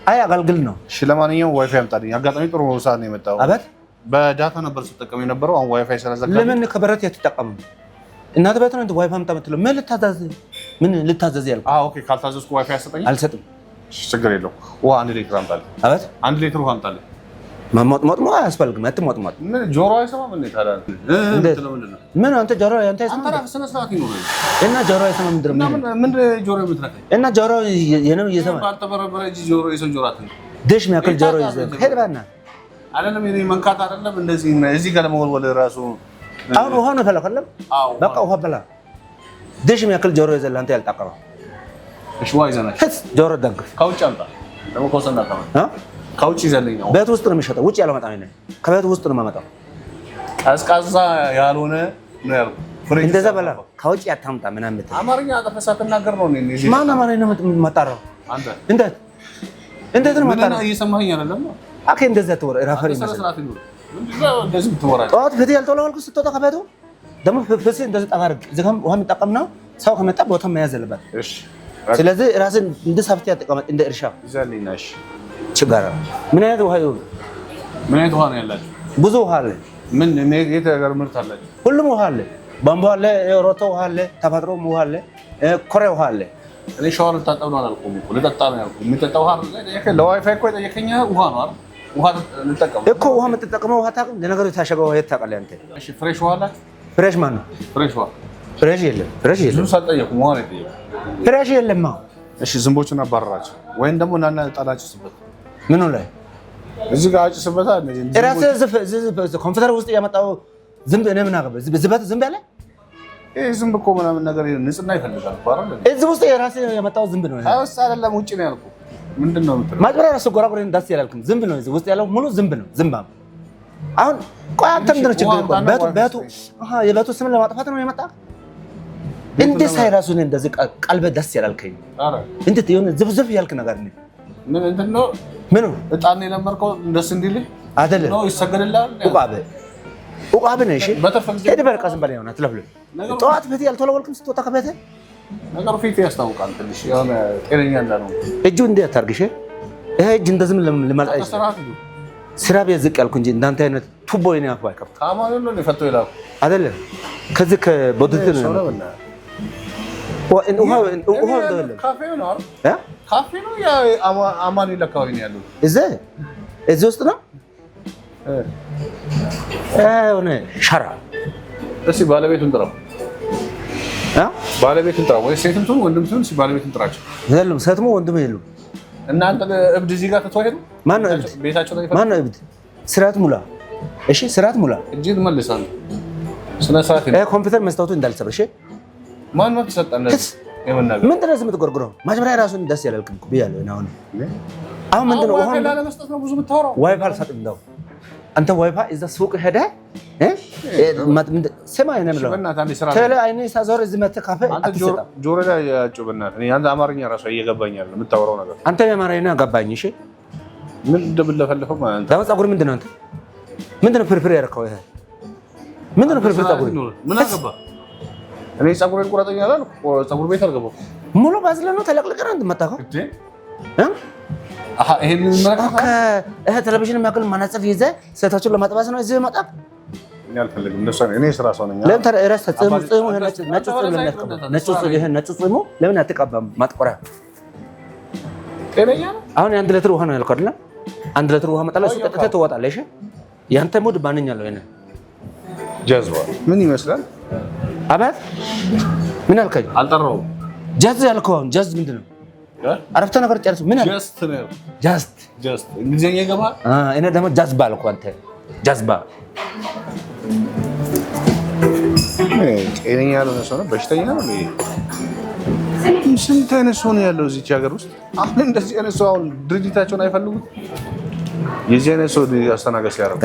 አይ አገልግል ነው። እሺ፣ ለማንኛውም ዋይፋይ አምጣልኝ። አጋጣሚ ጥሩ ሰዓት ነው የመጣው። አቤት፣ በዳታ ነበር ስጠቀም የነበረው። አሁን ዋይፋይ ስለዘጋ ለምን ከበረት የተጠቀሙ እናት ቤት ነው ዋይፋይ አምጣ የምትለው? ምን ልታዘዝ ያልኩህ? ኦኬ፣ ካልታዘዝኩ ዋይፋይ አሰጠኝ? አልሰጥም። ችግር የለውም። ውሃ 1 ሊትር አምጣልኝ። አቤት፣ 1 ሊትር ውሃ አምጣልኝ። መሞጥሞጥ አያስፈልግም። አትሞጥሞጥ። ምን ጆሮ አይሰማም እንዴ ታዲያ? ምን አንተ ጆሮ ያንተ አይሰማም? አንተ ስነ ስርዓት ይኖርህ እና ጆሮ አይሰማም። ምን ጆሮ የምትነካኝ? እና ጆሮ የነው እየሰማ ባልተበረበረ እጅ ጆሮ የሰው ጆሮ አትነካ። ደሽ የሚያክል ጆሮ ይዘህ ሄድ ባና አይደለም። የኔ መንካት አይደለም እንደዚህ እዚህ ጋር ለመወልወል ራሱ አሁን ውሃ ነው ፈለከለም። በቃ ውሃ በላ። ደሽ የሚያክል ጆሮ ይዘህ ለአንተ ያልጠቀመው። እሺ፣ ውሃ ይዘናል። ጆሮ ደግፍ። ከውጭ አምጣ ደግሞ ከወሰና ከውጭ ይዘልኝ ነው። ቤት ውስጥ ነው የሚሸጠው። ውጭ ያለመጣም ነው። ከቤት ውስጥ ነው የማመጣው። ቀዝቃዛ ያልሆነ ነው ያልኩህ። እንደዛ በላ። ከውጭ አታምጣ ምናምን የምትለው አማርኛ አጠፈህ ሳትናገር ነው እኔ እዚህ ማን አማርኛ ነው የምታወራው? አንተ እንዴት ነው የምታወራው? እየሰማኸኝ አይደለም? አኬ እንደዛ ተወራ ራፈሪ መሰለህ። እንደዚህ ብትወራ ጠዋት ፊት ያልተወለወልኩ ስትወጣ ከቤቱ ደግሞ ፍስ እንደዚህ ጠፋ አድርግ። እዚህ ውሃ የሚጠቀም ነው ሰው ከመጣ ቦታ መያዝ አለበት። እሺ፣ ስለዚህ ራስን እንደ ሳፍቲ ያጠቀመጥ እንደ እርሻ ይዘልኝ ነሽ። ችግር ምን አይነት ውሃ ይሁን? ምን አይነት ውሃ ነው ያላችሁ? ብዙ ውሃ አለ። ምን የት ሀገር ምርት አላችሁ? ሁሉም ውሃ አለ። ቧንቧ አለ፣ ሮቶ ውሃ አለ፣ ተፈጥሮ ውሃ አለ፣ ኮሬ ውሃ አለ። እኔ ሻወር ልታጠብ ነው አላልኩም እኮ ልጠጣ ነው ያልኩህ። የሚጠጣ ውሃ ለዋይፋይ እኮ የጠየቀኝ ውሃ ነው አይደል? ውሃ ልጠቀም እኮ ውሃ የምትጠቀመው ውሃ ታውቅም? ለነገሩ የታሸገ ውሃ የት ታውቃለህ አንተ? እሺ፣ ፍሬሽ ውሃ አላችሁ? ፍሬሽ ማን ነው? ፍሬሽ የለም። ጁስ አልጠየኩም። ውሃ ነው የጠየኩት። ፍሬሽ የለም። እሺ ዝንቦቹን አባረራቸው ወይም ደግሞ እናና ጣላጭስበት። ምኑ ላይ እዚህ ጋር አጭስበታ። እራስህ ኮምፒውተር ውስጥ ያመጣው ዝንብ እኔ ምን አገባኝ? ዝንብ ያለ ይሄ ዝንብ እኮ ምናምን ነገር ንጽህና ይፈልጋል እኮ አይደል? እዚህ ውስጥ የራስህ ያመጣው ዝንብ ነው። አይወስ አይደለም፣ ውጪ ነው ያልኩህ። ምንድን ነው የምትለው? ማጭበርበር ራሱ ጎራጎሬን ዳስ ያላልክም። ዝንብ ነው እዚህ ውስጥ ያለው ሙሉ ዝንብ ነው። ዝምባም አሁን ቆይ አንተ ምንድን ነው ችግር? የቤቱ ስም ለማጥፋት ነው የመጣ? እንዴት ሳይራሱ ነው እንደዚህ ቀልበህ ደስ ያላልከኝ? እንዴት የሆነ ዝብዝብ ያልክ ነገር ነው? ምን እንትን ነው? ምኑ እጣን የለመርከው እንደስ እንዲልህ አይደለም ነው? ይሰገድልሃል። ኡቃብ ነህ። እሺ ሄድ በቃ ዝም በል። ይሆናል ትለፍልህ። ጠዋት ቤት ያልተወለወልክም ስትወጣ ከቤትህ ነገሩ ፊት ያስታውቃል። ትንሽ የሆነ ጤነኛ እንዳልሆነ እጁ እንዴት አታርግሽ? ይሄ እጅ እንደዚህ ልመልጣ ስራ ቤት ዝቅ ያልኩ እንጂ እንዳንተ አይነት ቱቦ የኔ አፍ አይከፍት። አማኑ ነው የፈተው ይላል አይደለም። ከዚህ ከቦድት ነው ውሃ እንደለ ካፌ ነው አይደል? ካፌ ነው ያ አማኑ ይለካው ነው ያለው። እዚህ ውስጥ ነው ሆነ ሸራ። እሺ ባለቤቱን ጥራው። ባለቤቱን ጥራው ወይ ሴትም ትሁን ወንድም ትሁን። እሺ ባለቤቱን ጥራቸው። የሉም ሴትም ወንድም የሉም። እናንተ እብድ እዚህ ጋር ተተወሄዱ። ማን ነው እብድ? ቤታቸው ላይ ማን ነው እብድ? ስርዓት ሙላ። እሺ ስርዓት ሙላ። እጅን መልሳለሁ። ስነ ስርዓት ኮምፒውተር መስታወቱ እንዳልሰብር። እሺ ማን ነው ተሰጠነ? የምናገር ምንድን ነው የምትጎርጉረው? ማጅበሪያ ራሱን ደስ ያላልክም እኮ ብያለሁ። አሁን ምንድን ነው ዋይፋይ ላለመስጠት ነው ብዙ የምታወራው? ዋይፋይ አልሰጥም እንደው አንተ ዋይፋይ እዛ ሱቅ ሄደህ ስማ የምለው ተለ አይኔ ሳዞር እዚህ መተህ ካፌ አትሰጣም። ጆሮ ላይ ያጭው በእናትህ። እኔ አንተ አማርኛ ራሱ እየገባኝ አይደለም የምታወራው ነገር። አንተ የአማርኛ ገባኝ። እሺ ምን እንደምለፈልፈው ማለት ነው? ዳው ፀጉር ምንድን ነው? አንተ ምንድን ነው ፍርፍር ያደረከው? ይሄ ምንድን ነው ፍርፍር ፀጉር? ምን አገባ? እኔ ፀጉሬን ቁረጠኛ አላልኩ። ፀጉር ቤት አልገባም። ሙሉ ባዝለ ነው ተለቅልቀህ ነው የምትመጣው እንዴ? ይሄን ቴሌቪዥን የሚያክል መነጽር ይዘህ ሴቶችን ለማጥባስ ነው እዚህ መጣ? እኔ አልፈልግም እንደሱ። እኔ ስራ ሰው ነኝ። ለምን ተረረስ ጽሙ ነጭ ጽሙ ለምን አትቀባም? ማጥቆሪያ ጤነኛ ነው። አሁን የአንድ ሊትር ውሃ ነው ያልከው አይደል? አንድ ሊትር ውሃ መጣለህ፣ እሱ ጠጥተህ ትወጣለህ። እሺ ያንተ ሙድ ባንኛለሁ። እኔ ጀዝባ ምን ይመስላል? አባት ምን አልከኝ? አልጠራሁም። ጃዝ ያልከው አሁን ጃዝ ምንድን ነው? አረፍተ ነገር ጨርስ። ምን አለ? ጃስት እንግሊዝኛ ይገባል። እኔ ደግሞ ጃዝባ አልኩ። አንተ ጃዝባ ጤነኛ ያልሆነ ሰው ነው፣ በሽተኛ ነው። ስንት አይነት ሰው ነው ያለው እዚች ሀገር ውስጥ? አሁን እንደዚህ አይነት ሰው አሁን ድርጅታቸውን አይፈልጉም። የዚህ አይነት ሰው አስተናጋጅ ሲያደርጉ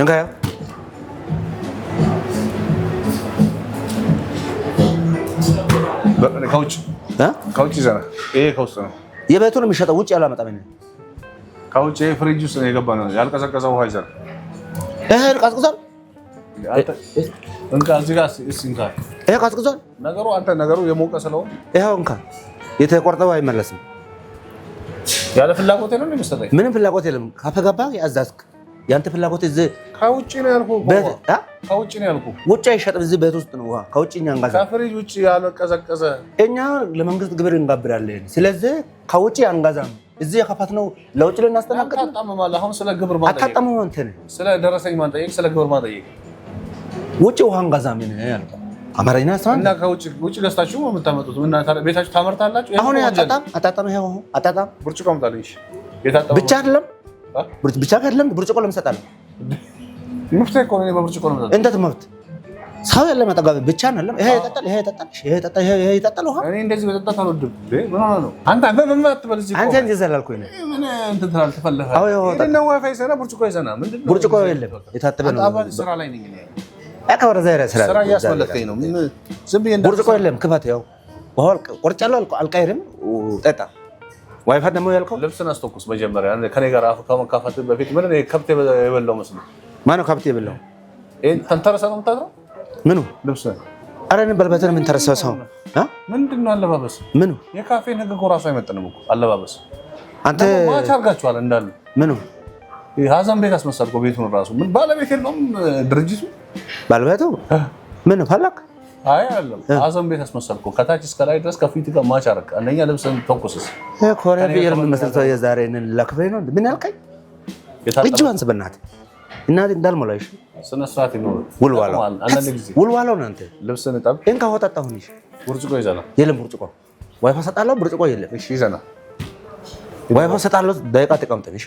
ከውጭ ይዘና ይሄ ከውስጥ ነው የቤቱ ነው የሚሸጠው። ውጭ ያለው አመጣም። ከውጭ ፍሪጅ ውስጥ ነው የገባ ነው። ያልቀዘቀዘ ውሃ ይዘና ይሄ ቀዝቅዟል። እንካ እዚህ ጋር እንካ። ይሄ ቀዝቅዟል ነገሩ። አንተ ነገሩ የሞቀ ስለሆነ ይሄው እንካ። የተቆርጠው አይመለስም። ያለ ፍላጎት ነው የሚሰጠኝ። ምንም ፍላጎት የለም። ካፈገባ ያዛዝክ ያንተ ፍላጎት እዚህ ከውጭ ነው ያልኩህ። ከውጭ ነው ያልኩህ። ውጭ አይሸጥም። እዚህ ቤት ውስጥ ነው ውሃ። ከውጭ እኛ እንጋዛ። ከፍሪጅ ውጭ ያልቀዘቀዘ እኛ ለመንግስት ግብር እንጋብራለን። ስለዚህ ከውጭ አንጋዛም። እዚህ የከፋትነው ለውጭ ልናስተናግድ። አታጣምማለህ። አሁን ስለ ግብር ማጠየቅ አታጣምም። አንተ ነህ ስለ ደረሰኝ ማጠየቅ፣ ስለ ግብር ማጠየቅ። ውጭ ውሃ አንጋዛም ነው ያልኩህ። አማርኛ አስተማሪ እና ከውጭ ገዝታችሁ ነው የምታመጡት? እና ቤታችሁ ታመርታላችሁ? አሁን አጣጣም ይሄው አጣጣም ብርጭቆ አምጣልኝ። የታጠበ ብቻ አይደለም ብቻ አይደለም። ብርጭቆ ለምሰጣለሁ መፍትሄ እኮ ነው። በብርጭቆ ነው የምሰጣለሁ። እንዴት መብት? ሰው ያለ መጠጋብ ብቻ አይደለም። ይሄ ይጠጣል፣ ይሄ ይጠጣል፣ ይሄ ይጠጣል፣ ይሄ ይጠጣል ውሃ። እኔ እንደዚህ በጠጣት አልወድም። ምን ሆነህ ነው አንተ? ምን አትበል እዚህ። አንተ እንጂ ዘላልኩኝ ነው። ምን እንትን ትላለህ? ትፈልጋለህ? አዎ ይሄን ዋይፋይ ሰና ብርጭቆ ይዘና ምንድነው? ብርጭቆ የለም። የታጠበ ነው። አባል ስራ ላይ ነኝ እኔ። አከወረ ዘይራ ስራ እያስመለከኝ ነው። ዝም ብዬ ብርጭቆ የለም። ክፈት። ያው ውሃ ቆርጫለሁ። አልቀይርም። ጠጣ። ዋይፋይ ደግሞ ያልከው ልብስን አስተኩስ መጀመሪያ ከኔ ጋር አፍ ከመካፈት በፊት ምን ነው ከብት የበላው መስሎ? ማነው ከብት የበላው? ተንተረሰ ነው የምታድረው? ምኑ ልብስ? ኧረ እኔ በልበትን ምን ተረሳው ሰው ምንድን ነው አለባበስ? ምኑ የካፌ ንግግ እኮ ራሱ አይመጥንም እኮ አለባበስ። አንተ ማች አድርጋችኋል እንዳሉ። ምኑ ሀዘን ቤት አስመሰልከው ቤቱን ራሱ። ምን ባለቤት የለውም ድርጅቱ? ባለቤቱ ምኑ ፈላክ? አይ አይደለም፣ ሀዘን ቤት አስመሰልከው ከታች እስከ ላይ ድረስ ከፊት ጋር ማች አደረክ። አንደኛ ልብስን ተኩስስ ኮሪያ ብየር ምን መስልተው የዛሬ ነን ለክፌ ነው ምን ያልከኝ? እጅ አንስ በእናትህ እናት እንዳልሞላሽ ስነ ስርዓት ይኖር ውልዋለው ነው። አንተ ልብስን ጠብ እንካ ወጣጣሁን እሺ ብርጭቆ ይዘና የለም ብርጭቆ ዋይፋ ሰጣለሁ ብርጭቆ የለም። እሺ ይዘና ዋይፋ ሰጣለሁ ደቂቃ ተቀምጠን እሺ።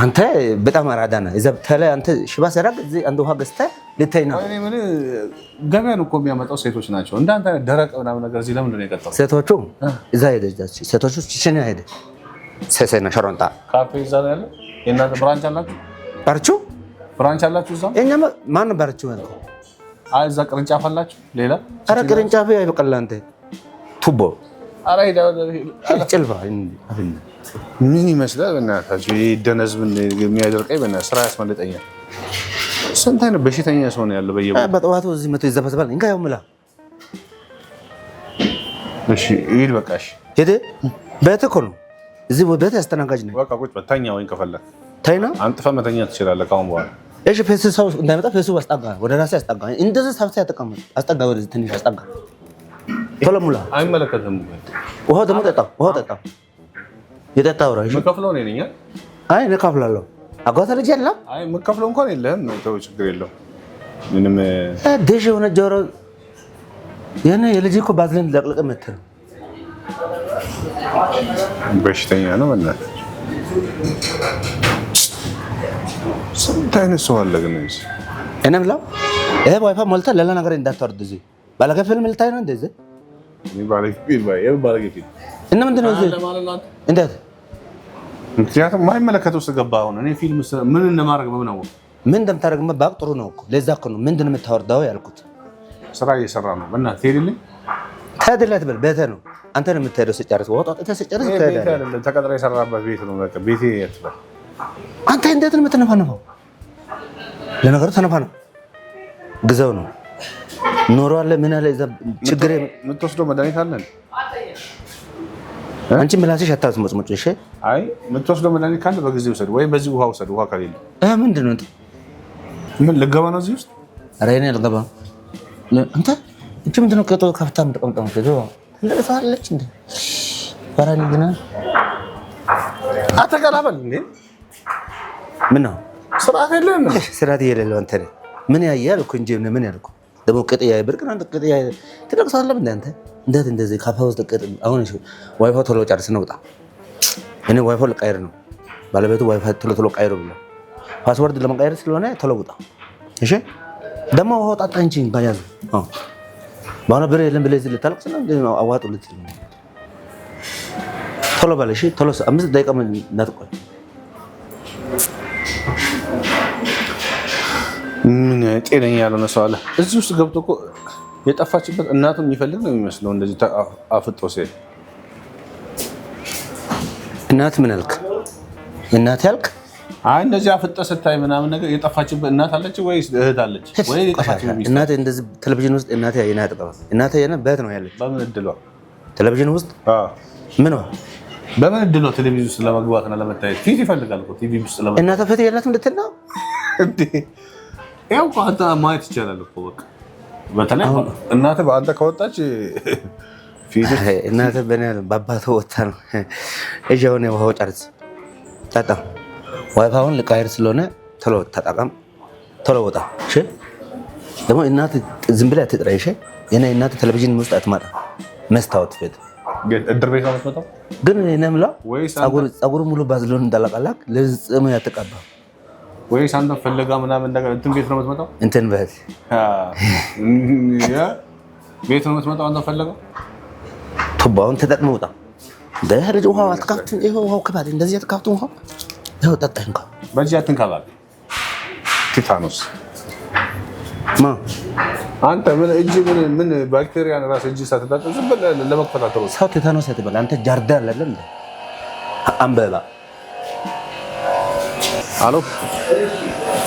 አንተ በጣም አራዳ ነህ። እዛ ተላይ አንተ ሽባ ሰራግ እዚህ አንድ ውሃ ገዝተህ ልተይና እኔ ምን ገበያን እኮ የሚያመጣው ሴቶች ናቸው። እንዳንተ ደረቅ ምናምን ነገር እዚህ ለምንድን ነው የቀጠለው? ሴቶቹ እዛ ሄደች ሴቶቹ ቺቺና ሄደ ሰሰና ሸሮንጣ ካፌ እዛ ነው ያለው። የእናንተ ብራንች አላችሁ? ባርቹ ብራንች አላችሁ እዛ? እኛ ማን ባርቹ ማለት አይ እዛ ቅርንጫፍ አላችሁ ሌላ? አረ ቅርንጫፍ አይበቀል አንተ ቱቦ አረ ሄዳ ጭልፋ ምን ይመስላል? በእናታችሁ ደነዝ ምን የሚያደርቀኝ በእናትህ ስራ ያስመልጠኛል። ስንት አይነት በሽተኛ ሰው ነው ያለው በየቦታው። በጠዋቱ እዚህ መቶ ይዘፈዝፋል። እንካ ያው ምላ እሺ ይሄድ በቃ እሺ ሄደ ቤት እኮ ነው እዚህ ቤት ያስተናጋጅ ነው። በቃ ቁጭ በተኛ ወይ ከፈለክ ታይና አንጥፈ መተኛ ትችላለህ ካሁን በኋላ። እሺ ፌስ ሰው እንዳይመጣ ፌሱ አስጠጋ ወደ ራሴ አስጠጋ። እንደዚህ ሳብታ ያተቀመጥ አስጠጋ ወደ ትንሽ አስጠጋ ቶሎ ሙላ። አይመለከትም። ውሃ ደግሞ ጠጣ ውሃ ጠጣ የጠጣው ራሽ መከፍለው ነው ነኝ። አይ ነካፍላለሁ አጓታ ልጅ ያለ አይ መከፍለው እንኳን የለህም። ተው ችግር የለውም ምንም ደሽ የሆነ ጆሮ የኔ የልጅ እኮ ባዝሊን ለቅለቅ መተር በሽተኛ ነው በእናትህ። ስንት አይነት ሰው አለ ግን እዚህ። እኔ የምለው ይሄ ዋይፋ ሞልታ ሌላ ነገር እንዳታወርድ እዚህ ባለገ ፊልም ልታይ ነው እንደዚህ እና ምንድን ነው እዚህ እንዴት? ምክንያቱም የማይመለከተው ውስጥ ገባ። አሁን እኔ ፊልም ምን እንደማድረግ በምን አወቅ? ምን እንደምታደርግማ ባቅ ጥሩ ነው እኮ ለዛ እኮ ነው ምንድን ነው የምታወርዳው ያልኩት። ስራ እየሰራ ነው በእናትህ ትሄድልኝ። ትሄድልህ ትበል ቤትህ ነው አንተ ነው የምትሄደው። ስጨርስ ወጣ ስጨርስ ትሄዳለህ። ተቀጥረህ የሰራበት ቤት ነው በቃ ቤቴ ያትበል። አንተ እንዴት ነው የምትነፋነፈው? ለነገሩ ተነፋ ነው ግዘው ነው ኖሮ አለ ምን አለ እዛ ችግር የምትወስደው መድኃኒት አለ። አንቺ ምላስሽ አታስመጽመጭ። እሺ አይ የምትወስደው መድኃኒት ካለ በጊዜ ውሰድ፣ ወይም በዚህ ውሃ ውሰድ። ውሃ ከሌለ ምንድን ነው ምን ልገባ ነው እዚህ ውስጥ? ኧረ እኔ አልገባም። አንተ እቺ ምንድን ነው ከቶ ከፍታ የምትቀምጠው? ትልቅ ሰው አለች እንዴ? ፈራኒ ግን አተቀላበል እንዴ? ምን ነው ስርዓት የለም። ስርዓት የሌለው አንተ ምን ያያል እኮ እንጂ ምን ያልኩ ደግሞ ቅጥያ ብርቅ ነው ቅጥያ ትልቅ ሰው አለ እንዴ? አንተ እንዴት እንደዚህ ካፋ ውስጥ ቅጥ አሁን እሺ ዋይፋው ቶሎ ጨርስ ነው ወጣ። እኔ ዋይፋው ልቀይር ነው ባለቤቱ ዋይፋው ቶሎ ቀይሩ ብሎ ፓስወርድ ለመቀየር ስለሆነ ቶሎ ውጣ። እሺ ደግሞ ወጣጣ እንጂ ባያዝ ባና ብር የለም ብለህ ልታልቅ ነው አዋጡ ልትል ቶሎ ባለ እሺ ቶሎ 5 ደቂቃ ምን እናትቆይ። ምን ጤነኛ ያልሆነ ሰው አለ እዚህ ውስጥ ገብቶ እኮ የጠፋችበት እናቱን የሚፈልግ ነው የሚመስለው። እንደዚህ አፍጦ ሲል እናት ምን አልክ? እናት ያልክ? አይ እንደዚህ አፍጦ ስታይ ምናምን ነገር የጠፋችበት እናት አለች ወይስ እህት አለች ወይ? የጠፋችበት እናት እንደዚህ ቴሌቪዥን ውስጥ እናት ያየና ያጠቀመ እናት ያየና በት ነው ያለች። በምን እድሏ ቴሌቪዥን ውስጥ ምን ነው በምን እድሏ ቴሌቪዥን ውስጥ ለመግባትና ለመታየት ፊት ይፈልጋል እኮ ቲቪ ውስጥ ለመግባት። እናት ፈት ያላት እንድትና እንዴ ያው አንተ ማየት ይቻላል እኮ በቃ በተለይ እናትህ በአንተ ከወጣች ፊት እናትህ በእኔ በአባቷ ወጣ ነው። እሺ አሁን ውሃው ጨርስ ጠጣ። ዋይፋውን ልቀይር ስለሆነ ቶሎ ተጠቀም፣ ቶሎ ወጣ። እሺ ደግሞ እናትህ ዝም ብለህ አትጥራ። እሺ የኔ እናትህ ቴሌቪዥን ውስጥ አትመጣ። መስታወት ፊት እድር ቤት ነው የምትመጣው። ግን እኔ የምለው ፀጉሩ ሙሉ ባዝሎን እንዳለቀላቅ ለጽሙ ያተቀባ ወይስ አንተ ፈለጋ ምናምን ነገር እንትን ቤት ነው የምትመጣው? እንትን ቤት ቤት ነው የምትመጣው አንተ ፈለጋ ቱባውን ተጠቅመህ ውጣ። ደህልጅ ውሃ አትካፍት። ይሄ ውሃው ከባድ እንደዚህ አትካፍቱ። ውሃ ይሄው ጠጣህ እንኳ በዚህ አትንካባል። ቲታኖስ ማ አንተ ምን እጅ ምን ባክቴሪያን ራስ እጅ ሳትታጠብ ዝም ብለህ ለመከታተል ሰው ቲታኖስ ያትበል። አንተ ጃርዳ አይደለም አንበላ። አሎ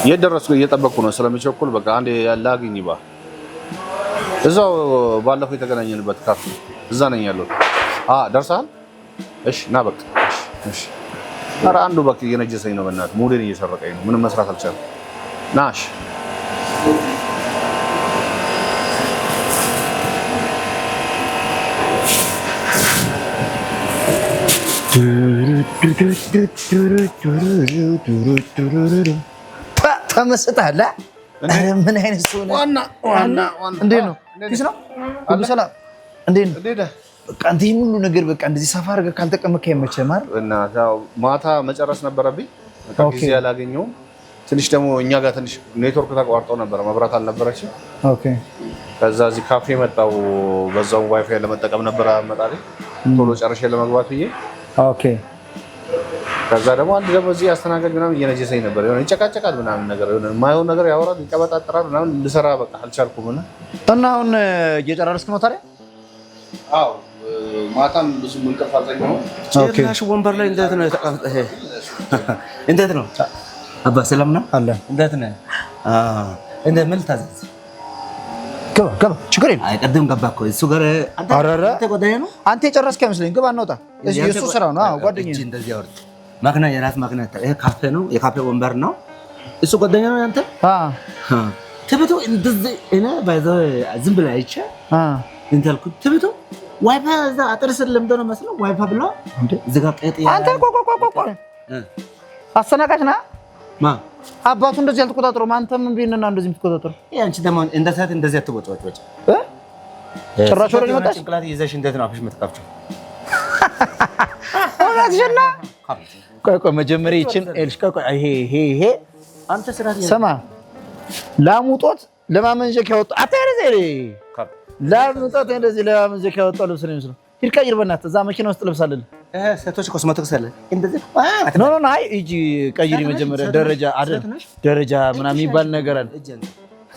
የደረስኩ እየጠበቅኩ ነው ስለምቸኩል በቃ አንዴ ላግኝ ባ እዛው ባለፈው የተገናኘንበት ካፌ እዛ ነኝ ያለው። ደርሰሃል? እሺ ና በቃ እሺ። ኧረ አንዱ በቃ እየነጀሰኝ ነው በእናትህ ሙዴን እየሰረቀኝ ነው። ምንም መስራት አልቻልኩም። ና እሺ ተመስጠሃል። ምን አይነት ሰው ነው? ዋና እንዴት ነው? ፒስ ነው? ሁሉ ሰላም? እንዴት ነው? በቃ አንተ ይሄን ሁሉ ነገር በቃ እንደዚህ ሰፋ አድርገህ ካልተቀመጥክ አይመችህም አይደል? እና ያው ማታ መጨረስ ነበረብኝ። ጊዜ ያላገኘሁም። ትንሽ ደግሞ እኛ ጋር ትንሽ ኔትወርክ ተቋርጦ ነበር፣ መብራት አልነበረችም። ኦኬ። ከዛ እዚህ ካፌ መጣሁ። በዛው ዋይፋይ ለመጠቀም ነበር አመጣጤ ቶሎ ጨርሼ ለመግባት ብዬ። ኦኬ። ከዛ ደግሞ አንድ ደግሞ እዚህ አስተናጋጅ ምናምን እየነጀሰኝ ነበር። የሆነ ይጨቃጨቃል ምናምን ነገር የሆነ የማይሆን ነገር ያወራል፣ ይቀበጣጠራል ምናምን። ልሰራ በቃ አልቻልኩም። እና አሁን እየጨራረስክ ነው ታዲያ? አዎ ማታም ብዙ እንቅልፍ አልተኛሁም። ጭራሽ ወንበር ላይ እንዴት ነው የተቀመጠህ? እንዴት ነው አባ? ሰላም ነው አለ። እንዴት ነህ? እንዴት ምን ልታዘዝ? ገባ ችግር የለም። አይ ቀደም ገባ እኮ እሱ ጋር አንተ ጓደኛዬ ነው። አንተ የጨረስክ አይመስለኝም። ግባ እንውጣ። የእሱ ስራው ነው። ጓደኛዬ ነው። እንደዚህ አውርድ። ማክና የራስ ማክና ይሄ ካፌ ነው፣ የካፌ ወንበር ነው። እሱ ጓደኛ ነው ያንተ? ትብቱ እንደዚህ እኔ ባይዘው ዝም ብላ አይቼ እንተልኩ ትብቱ ዋይፋ እዛ አጥር ስር ለምዶ ነው መስለው ዋይፋ ብሎ ዝጋ ቀጥ ያ አንተ ቆቆቆቆቆ አሰናጋጅ ና ማ አባቱ እንደዚህ አልተቆጣጠረው ማንተም ቢንና እንደዚህ የምትቆጣጠረው አንቺ ደግሞ እንደ ሰዓት እንደዚህ አትወጫወጭ ወጭ ጭራሽ ወደ መጣሽ ጭንቅላት ይዘሽ እንዴት ነው አፍሽ የምትከፍቺው? ወራጅና ቆይ መጀመሪያ ይችን ኤልሽ ቆይ ይሄ አንተ ስራ ሰማ ላሙጦት ለማመንጀክ ያወጣ አታረዘ ላሙጦት እንደዚህ ለማመንጀክ ያወጣ ልብስ ነው የሚመስለው። ሂድ ቀይር በእናትህ እዛ መኪና ውስጥ ልብስ አለ ሴቶች ኮስሞቲክስ አለ እንደዚህ ኖ አይ እጂ ቀይሪ መጀመሪያ ደረጃ አይደል ደረጃ ምናምን የሚባል ነገር አለ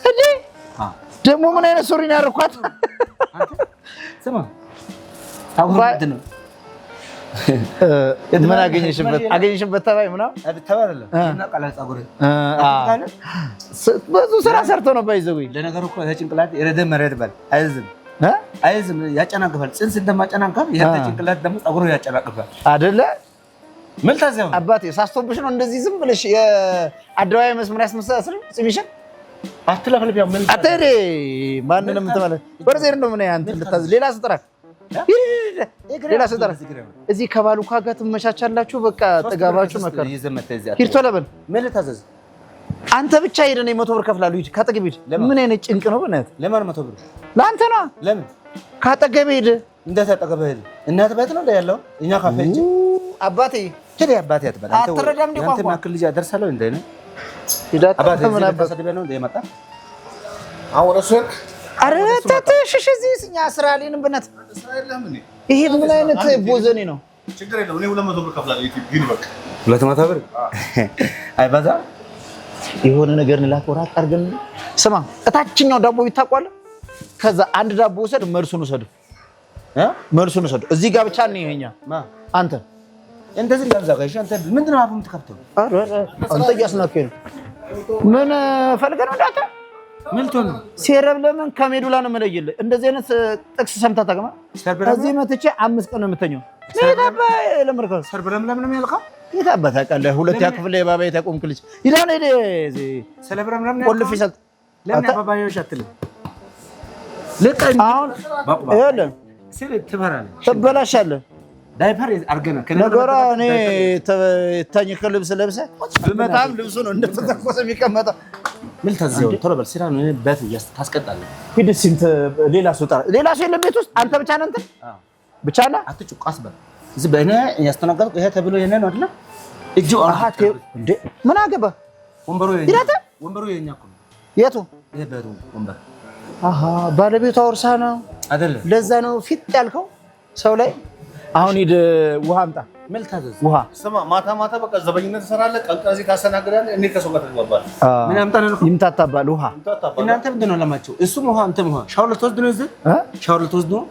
እንዴ ደግሞ ምን አይነት ሱሪ ነው ያረኳት? ስማ አሁን ምንድን ነው ምን አገኘሽበት ተባይ ምናምን ተባለ እና ቀላል ፀጉር ብዙ ስራ ሰርቶ ነው ባይዘው ለነገሩ እኮ ጭንቅላት የረደ መረድ ባል አይዝም ያጨናግፋል። ጽንስ እንደማጨናንቀፍ ያንተ ጭንቅላት ደግሞ ፀጉሩ ያጨናግፋል አይደለ? ምን ታዘው አባቴ ሳስቶብሽ ነው እንደዚህ ዝም ብለሽ የአደባባይ መስመር ያስመሰል ጽቢሽን አትለፈልፍ ያው ምን አትሬ ማንንም ተመለ ወርዘር ነው ምን አንተ ልታዝ ሌላ ስጥራ ሌላ ስጥራ እዚህ ከባሉ ካጋ ትመቻቻላችሁ። በቃ ጥጋባችሁ መከራ ሂርቶ ለበል ምን ልታዘዝ አንተ ብቻ ሄደህ ነው 100 ብር ከፍላለሁ። ሂድ ካጠገብ ሂድ። ምን አይነት ጭንቅ ነው በእናትህ? ለማን 100 ብር? ለአንተ ነው። ለምን ካጠገብ ሂድ። እንዴት አጠገብ ሂድ? እናት ቤት ነው ያለው እኛ ካፌ እንጂ አባቴ ሄደ አባቴ አትበል አንተ አትረዳም። እንደ ቋንቋ አንተ ማክል ልጅ አደርሳለሁ እንደ እኔ ሂዳት ምን አባቴ ሰደበ ነው እንደ መጣ አሁን እሱ አረ ተተሽሽ እዚህ እኛ ስራ አለንም በእናትህ ስራ የለህም እንዴ? ይሄ ምን አይነት ቦዘኔ ነው? ችግር የለውም እኔ 200 ብር ከፍላለሁ። ይሄድ በቃ 200 ብር አይ ባዛ የሆነ ነገር ንላት ወራት አርገን ስማ እታችኛው ዳቦ ይታቋል። ከዛ አንድ ዳቦ ወሰድ መልሱን ወሰድ መልሱን ወሰድ እዚህ ጋር ብቻ ነው ይሄኛ አንተ እንደዚህ እንዳልዛጋሽ አንተ ምንድነው አፉ የምትከፍተው? አረ አንተ ያስናከኝ ምን ፈልገህ ነው ዳታ ምልቶን ሲረብ ለምን ከሜዱላ ነው መለየልህ? እንደዚህ አይነት ጥቅስ ሰምታ ታገማ እዚህ መጥቼ 5 ቀን ነው የምተኛው። ለዳባ ለምርከው ሰርብለም ለምን ነው ያልከው? የታባታ ቀለ ሁለት ያክፍለ የባባ የተቆምክ ልጅ ይላል አይደ ሰለብረም ለምን ቆልፍ ይሰጥ ለምን አባባዮሽ አትልም? ለቀኝ አሁን ይኸውልህ ሲል ትበላሻለህ። ዳይፐር አርገና ከነገራ እኔ ተኝከ ልብስ ለብሰህ በመጣም ልብሱ ነው እንደተተኮሰ የሚቀመጠው። ምን ታዘው ቶሎ በል ስራ ነው በት ታስቀጣለህ። ሂድ ሲንት ሌላ ሰው ጠራ ሌላ ሰው የለም ቤት ውስጥ አንተ ብቻ ነህ። እንትን ብቻ ነህ አትጩቃስ በል እዚህ በእኔ ያስተናገድኩ ይሄ ተብሎ የኔ ነው አይደል? እጁ አሃቴ እንዴ ምን አገባ? ወንበሩ የኛ እኮ ነው። የቱ ይሄ በሩ ወንበር አሃ ባለቤቷ ወርሳ ነው አይደል? ለዛ ነው ፊት ያልከው ሰው ላይ። አሁን ሂድ ውሃ አምጣ። ምን ታዘዝ? ውሃ ስማ ማታ በቃ ዘበኝነት ትሰራለህ፣ ቀንቀዚ ታስተናግዳለህ። እኔ ከሰው ጋር ተግባባለህ። ምን አምጣ ነው ይምታታባል። ውሃ እናንተ ምንድን ነው ለማቸው? እሱም ውሃ አንተም ውሃ። ሻወር ልትወስድ ነው እዚህ ሻወር ልትወስድ ነው?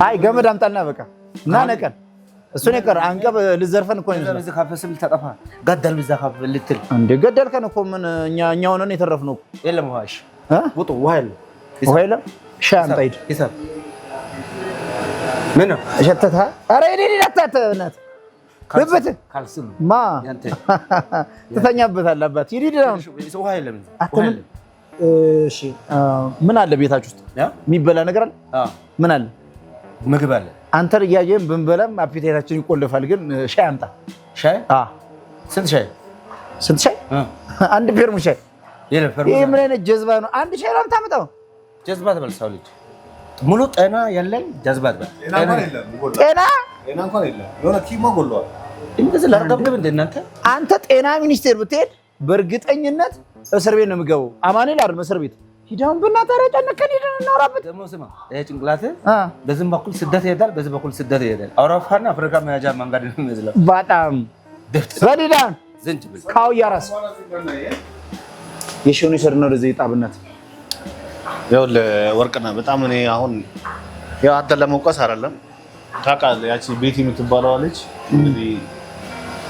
አይ ገመድ አምጣልና በቃ እና ነቀል እሱ ነው ቀር አንቀብ ልዘርፈን እኮ ነው። እዚህ ካፌ ስም ተጠፋ ገደል ብዛ ካፌ ልትል እንደ ገደልከን እኮ ምን እኛ ሆነን የተረፍነው የለም። ውሃሽ ውጡ ውሃ የለም ሻይ አምጣ ሂድ። ሂሳብ ምን ነው እሸተታ? ኧረ እኔ ዳታት እናት በበት ካልስም ማ ያንተ ትተኛበታለህ። አባት ሂድ አሁን ውሃ የለም። እሺ ምን አለ ቤታችሁ ውስጥ የሚበላ ነገር አለ? ምን አለ? ምግብ አለ። አንተን እያየን ብንበላም አፒታይታችን ይቆልፋል። ግን ሻይ አምጣ። ሻይ? ስንት ሻይ? አንድ ፌርሙስ ሻይ ይሄ ምን አይነት ጀዝባ ነው? አንድ ሻይ ነው የምታመጣው? ጀዝባ ተበልሳው ልጅ ሙሉ ጤና ያለኝ ጀዝባ ተበል ጤና እንኳን የለም። የሆነ ኪማ ጎሏል። እንደዚህ ላርደብደብ እንደ አንተ ጤና ሚኒስቴር ብትሄድ በእርግጠኝነት እስር ቤት ነው የምገባው። አማኑኤል አይደል እስር ቤት ሂዳውን በእናትህ ረጨነከን ሄደን እናወራበት። ደግሞ ስማ ይሄ ጭንቅላትህ በዚህ በኩል ስደት ይሄዳል፣ በዚህ በኩል ስደት ይሄዳል። አውሮፓና አፍሪካ መያዣ መንገድ ነው የሚመስለው። በጣም ረዲዳን ዝንጅብል ካውያ ራስ የሽኑ ይሰር ነው ለዚህ ጣብነት ይኸውልህ ወርቅነህ በጣም እኔ አሁን ያው አንተን ለመውቀስ አይደለም ታውቃለህ፣ ያቺ ቤቲ የምትባለዋ ልጅ እንግዲህ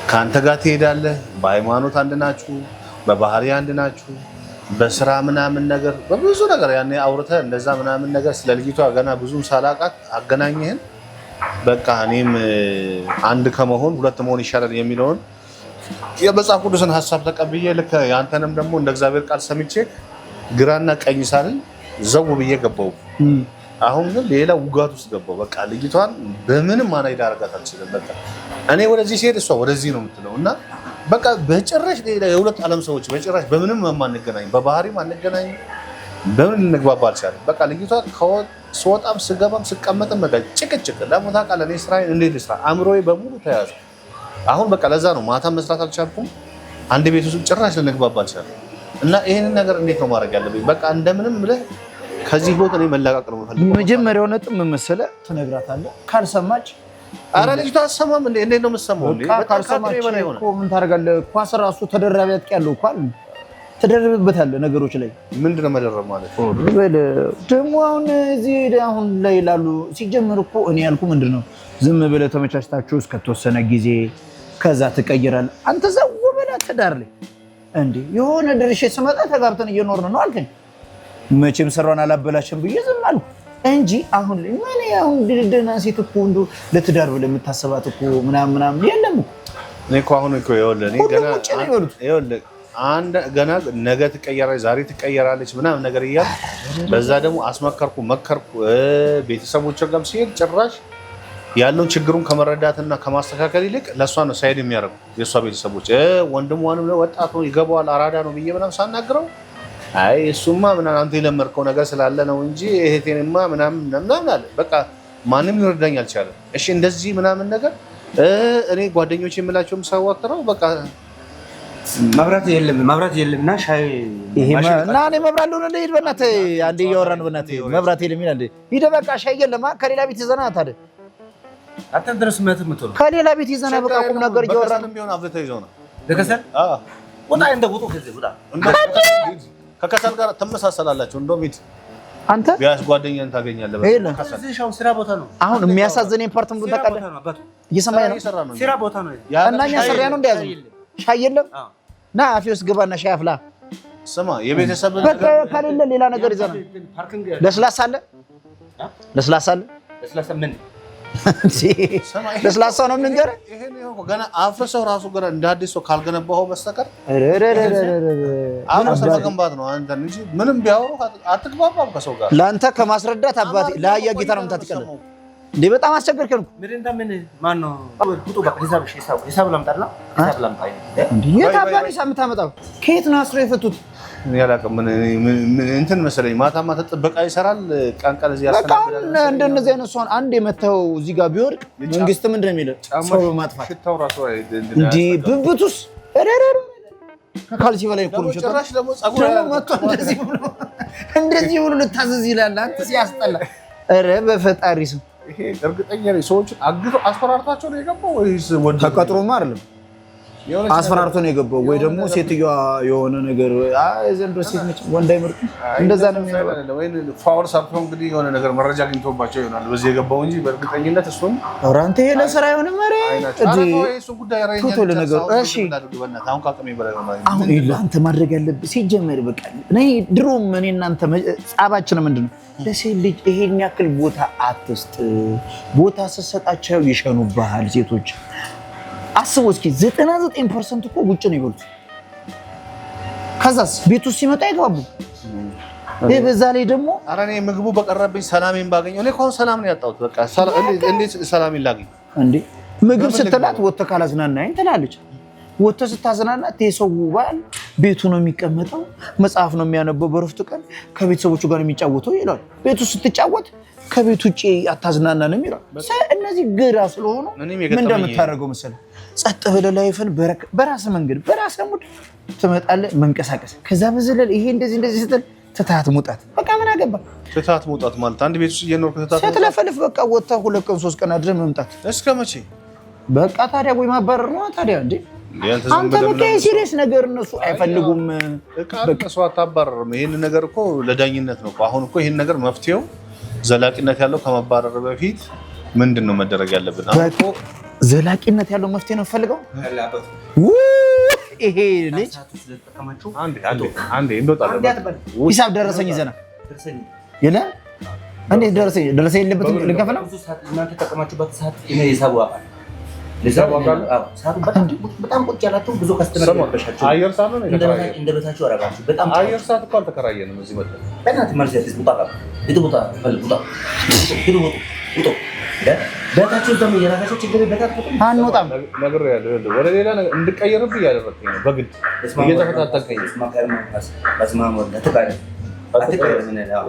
ከአንተ ጋር ትሄዳለህ። በሃይማኖት አንድ ናችሁ፣ በባህሪ አንድ ናችሁ፣ በስራ ምናምን ነገር በብዙ ነገር ያኔ አውርተህ እንደዛ ምናምን ነገር ስለ ልጅቷ ገና ብዙም ሳላውቃት አገናኘህን። በቃ እኔም አንድ ከመሆን ሁለት መሆን ይሻላል የሚለውን የመጽሐፍ ቅዱስን ሀሳብ ተቀብዬ ልክ ያንተንም ደግሞ እንደ እግዚአብሔር ቃል ሰምቼ ግራና ቀኝ ሳልን ዘው ብዬ ገባው። አሁን ግን ሌላ ውጋት ውስጥ ገባው። በቃ ልጅቷን በምንም ማናይ ዳርጋት አልችልም። በቃ እኔ ወደዚህ ሲሄድ እሷ ወደዚህ ነው የምትለው እና በቃ በጭራሽ ሌላ የሁለት ዓለም ሰዎች በጭራሽ በምንም ማንገናኝ፣ በባህሪ ማንገናኝ፣ በምን ልንግባባ አልቻለም። በቃ ልጅቷ ስወጣም ስገባም ስቀመጥም በቃ ጭቅጭቅ ደግሞ ታውቃለህ። እኔ ስራዬን እንዴት ልስራ? አእምሮዬ በሙሉ ተያዘ። አሁን በቃ ለዛ ነው ማታ መስራት አልቻልኩም። አንድ ቤት ውስጥ ጭራሽ ልንግባባ አልቻለም። እና ይሄንን ነገር እንዴት ነው ማድረግ ያለብኝ? በቃ እንደምንም ብለህ ከዚህ ቦታ እኔ መላቀቅ ነው የምፈልገው። መጀመሪያው ነጥብ ምን መሰለህ? ትነግራታለህ። ካልሰማች ኧረ ልጅቷ አትሰማም እንዴ? እንዴት ነው የምትሰማው እንዴ? ካልሰማች እኮ ምን ታደርጋለህ? ኳስ ራሱ ተደራቢ አጥቂ ያለው እኮ አይደል? ትደርብበታለህ ነገሮች ላይ። ምንድን ነው መደረብ ማለት? ደግሞ አሁን እዚህ አሁን ላይ ላሉ ሲጀምር እኮ እኔ ያልኩ ምንድን ነው ዝም ብለህ ተመቻችታችሁ እስከተወሰነ ጊዜ ከዛ ትቀይራለህ። አንተ ዘው ብለህ ትዳር ላይ እንዴ የሆነ ድርሽ ስመጣ ተጋብተን እየኖርን ነው አልከኝ። መቼም ስራውን አላበላሽም ብዬ ዝም አልኩ እንጂ አሁን ላይ ምን ያሁን ድድና ሴት እኮ እንዶ ለትዳር ብለህ የምታስባት እኮ ምናምን የለም እኮ። እኔ እኮ አሁን እኮ ይኸውልህ እኔ ገና ይኸውልህ አንድ ገና ነገ ትቀየራለች፣ ዛሬ ትቀየራለች ምናምን ነገር እያልኩ በዛ ደግሞ አስመከርኩ መከርኩ። ቤተሰቦቿ ጋርም ሲሄድ ጭራሽ ያለውን ችግሩን ከመረዳትና ከማስተካከል ይልቅ ለእሷ ነው ሳይድ የሚያደርጉ የእሷ ቤተሰቦች። ወንድሟንም ወጣት ነው ይገባዋል አራዳ ነው ብዬ ምናምን ሳናግረው አይ እሱማ ምናምን አንተ የለመድከው ነገር ስላለ ነው እንጂ እህቴንማ ምናምን አለ። በቃ ማንም ሊረዳኝ አልቻለም። እሺ እንደዚህ ምናምን ነገር እኔ ጓደኞች የምላቸውም ሳዋክረው በቃ መብራት የለም እና ሻይ ይሄማ እና እኔ መብራት ነው እንደ ሂድ በእናትህ አንዴ እያወራን በእናትህ መብራት የለም ይላል እንደ ሂድ በቃ ሻይ የለም ከሌላ ቤት ይዘና ታዲያ አንተ ድረስ መጥቶ ከሌላ ቤት ይዘና በቃ ቁም ነገር እያወራን ቢሆን አብረታ ይዘውና ለከሰል ወጣ እንደ ወጡ ከዚህ ወጣ ከከሰል ጋር ተመሳሰላላችሁ። እንደውም ሂድ አንተ ቢያስ ጓደኛን ታገኛለህ። ከከሰል ሻው ስራ ቦታ ነው። አሁን የሚያሳዝነኝ ፓርት ምን ታውቃለህ? እየሰማኸኝ ነው? ስራ ቦታ ነው እና እኛ ሰሪያ ነው እንደያዘው ሻይ የለም ና አፊ ውስጥ ግባና ሻይ አፍላ። ስማ የቤተሰብ በቃ ከሌለ ሌላ ነገር ይዘና ለስላሳ አለ ለስላሳ ምን ለስላሳ ነው የምንገርህ። ይሄን ገና አፍርሰው ራሱ ገና እንደ አዲስ ሰው ካልገነባኸው በስተቀር አፍርሰው መገንባት ነው አንተ እንጂ ምንም ቢያወሩ አትግባባም ከሰው ጋር። ለአንተ ከማስረዳት አባቴ ለአህያ ጌታ ነው የምታትቀለው እንዴ? በጣም አስቸገርከን እኮ። ምንድነው ምን ማን ነው ቁጡ በቃ ሂሳብ ላምጣና ሂሳብ ላምጣ እንዴ? የታባሪ ሂሳብ የምታመጣው ከየት ነው አስሮ የፈቱት? ያላቀም ምን እንትን መሰለኝ ማታ ማታ ጥበቃ ይሰራል ቀን ቀን እዚህ ያስተናግዳል። እንደነዚህ አይነት ሰውን አንድ የመተው እዚህ ጋር ቢወድቅ መንግስት ምንድን ነው የሚለው? ሰው በማጥፋት ሽታው ራሱ እንዴ ብብቱስ ከካልሲ በላይ እኮ ነው። ጭራሽ ደግሞ ጸጉር መጥቶ እንደዚህ ብሎ ልታዘዝ ይላል። አንተ ሲያስጠላ። ኧረ በፈጣሪ ስም ይሄ እርግጠኛ ነኝ ሰዎች አግቶ አስፈራርቷቸው ነው የገባው ወይስ ወንድ ተቀጥሮማ አይደለም አስፈራርቶ ነው የገባው? ወይ ደግሞ ሴትዮዋ የሆነ ነገር ዘንድሮ ሴት ነች ወንድ አይመርጥም እንደዛ ነው የሚያደርገው። ወይ ፋውል ሰርቶ እንግዲህ የሆነ ነገር መረጃ አግኝቶባቸው ይሆናል በዚህ የገባው እንጂ በእርግጠኝነት እሱን አውራንተ ይሄ ለስራ የሆነ መሪ እንዴ እሱ ጉዳይ ያረኛ ቶሎ ነገር እሺ አሁን ካቀመ ይበላል ማለት አሁን አንተ ማድረግ ያለብህ ሲጀመር በቃ እኔ ድሮም እኔ እናንተ ጻባችን ምንድነው ለሴት ልጅ ይሄን ያክል ቦታ አትስጥ። ቦታ ስትሰጣቸው ይሸኑብሃል ሴቶች። አስቡ እስኪ 99% እኮ ውጭ ነው ይበሉት። ከዛስ ቤቱ ሲመጣ ይገባቡ። በዛ ላይ ደግሞ ኧረ እኔ ምግቡ በቀረብኝ ሰላሜን ባገኘው እኔ እኮ ሰላም ነው ያጣሁት። በቃ እንዴት ሰላም ይላገኝ እንዴ? ምግብ ስትላት ወጥተህ ካላዝናናኝ ትላለች። ወጥተህ ስታዝናና ተሰው ባል ቤቱ ነው የሚቀመጠው መጽሐፍ ነው የሚያነበው በረፍቱ ቀን ከቤተሰቦቹ ጋር የሚጫወተው ይላል ቤቱ ስትጫወት ከቤት ውጪ አታዝናናንም ይላል እነዚህ ግራ ስለሆኑ ምን እንደምታደርገው መሰለህ ጸጥ ብለህ ላይፍን በራስ መንገድ በራስ ሙድ ትመጣለህ መንቀሳቀስ ከዛ በዘለል ይሄ እንደዚህ ስትል ትታት መውጣት በቃ ምን አገባ ትታት መውጣት ማለት አንድ ቤት ውስጥ እየኖርክ ትታት ስትለፈልፍ በቃ ወጥተህ 2 ቀን 3 ቀን አድረህ መምጣት እስከ መቼ በቃ ታዲያ ወይ ማባረር ነው ታዲያ እንዴ አንተ በቃ ሲሪየስ ነገር እነሱ አይፈልጉም በቃ ሰው አታባረርም ይሄን ነገር እኮ ለዳኝነት ነው አሁን እኮ ይሄን ነገር መፍትሄው ዘላቂነት ያለው ከመባረር በፊት ምንድነው መደረግ ያለብን አቆ ዘላቂነት ያለው መፍትሄ ነው ፈልገው ይሄ ልጅ አንዴ እንደወጣለ ሂሳብ ደረሰኝ ይዘና የለ አንዴ ደረሰኝ የለበትም ልንከፍለው እናንተ ተቀማጭበት ሰዓት እኔ ሂሳቡ አባል በጣም ቁጭ ያላችሁ ብዙ ከስተመር ያበሻችሁ አየር ሰዓት ነው እንደበታችሁ አረጋችሁ በጣም አየር ሰዓት እኮ አልተከራየንም እዚህ መጣ በእናት መልስ ቡጣ ቡጣ ፈልጉጣ በታችሁ ደም የራሳችሁ ችግር በታችሁ አንወጣም ነገር ያለው ወደ ሌላ ነገር እንድቀየርብህ ያደረከኝ ነው በግድ እየተፈታተከኝ በስማም ወደ ተቃለ አትቀየር ምን ያለው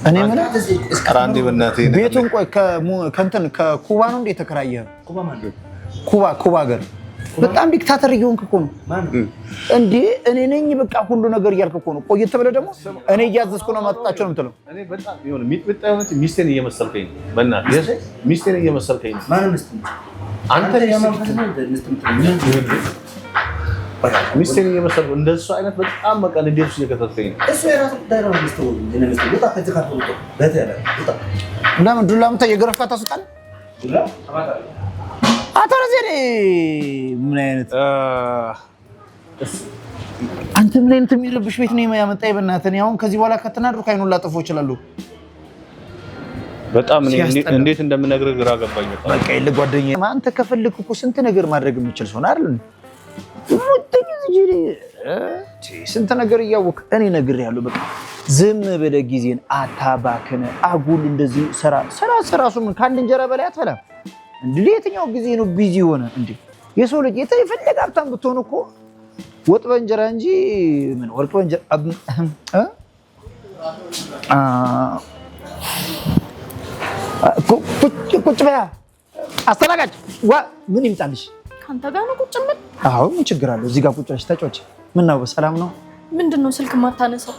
እኔ ምን እስከራንዴ በእናትህ ቤቱን ቆይ ከእንትን ከኩባ ነው እንዴ ተከራየህ ኩባ ማለት ኩባ ሀገር በጣም ዲክታተር እየሆንክ እኮ ነው እንዴ እኔ ነኝ በቃ ሁሉ ነገር እያልክ እኮ ነው ቆየት ብለህ ደግሞ እኔ እያዘዝኩ ነው ማጣጣቸው ነው የምትለው እኔ በጣም ይሁን ሚጥሚጣ የሆነች ሚስቴን እየመሰልከኝ በእናትህ ሚስቴን እየመሰልከኝ ማን ሚስት አንተ ሚስቴን እየመሰልኩ እንደሱ አይነት በጣም መቀን እንዴት እየከተተኝ ነው እሱ የራሱ ጉዳይ ነው ሚስቱ ሚስቱ ቡጣ ከዚህ በተለ ቡጣ ለምን ዱላ ምታ የገረፋ ታስጣል ዱላ አማታ አታረዘኔ ምን አይነት አንተ ምን አይነት የሚረብሽ ቤት ነው ያመጣኝ በእናትህ አሁን ከዚህ በኋላ ከተናደርኩ አይኑን ላጥፎ ይችላል በጣም እንዴት እንደምነግርህ ግራ ገባኝ በቃ ይል ጓደኛዬ አንተ ከፈልክ እኮ ስንት ነገር ማድረግ የምችል ሰው አይደል ስንት ነገር እያወቅ እኔ ነግሬሃለሁ በቃ ዝም ብለህ ጊዜን አታባክነ አጉል እንደዚህ ስራ ምን ካንድ እንጀራ በላይ አትበላም እንዴ የትኛው ጊዜ ነው ቢዚ ሆነ እንዴ የሰው ልጅ የፈለገ ሀብታም ብትሆን እኮ ወጥ በእንጀራ እንጂ ምን ወርቅ በእንጀራ ቁጭ በያ አስተናጋጅ ምን ይምጣልሽ ካንተ ጋር ነው ቁጭ ምን አዎ ምን ችግር አለው እዚህ ጋር ቁጭ ብለሽ ተጫወች ምን ነው በሰላም ነው ምንድነው ስልክ ማታነሳው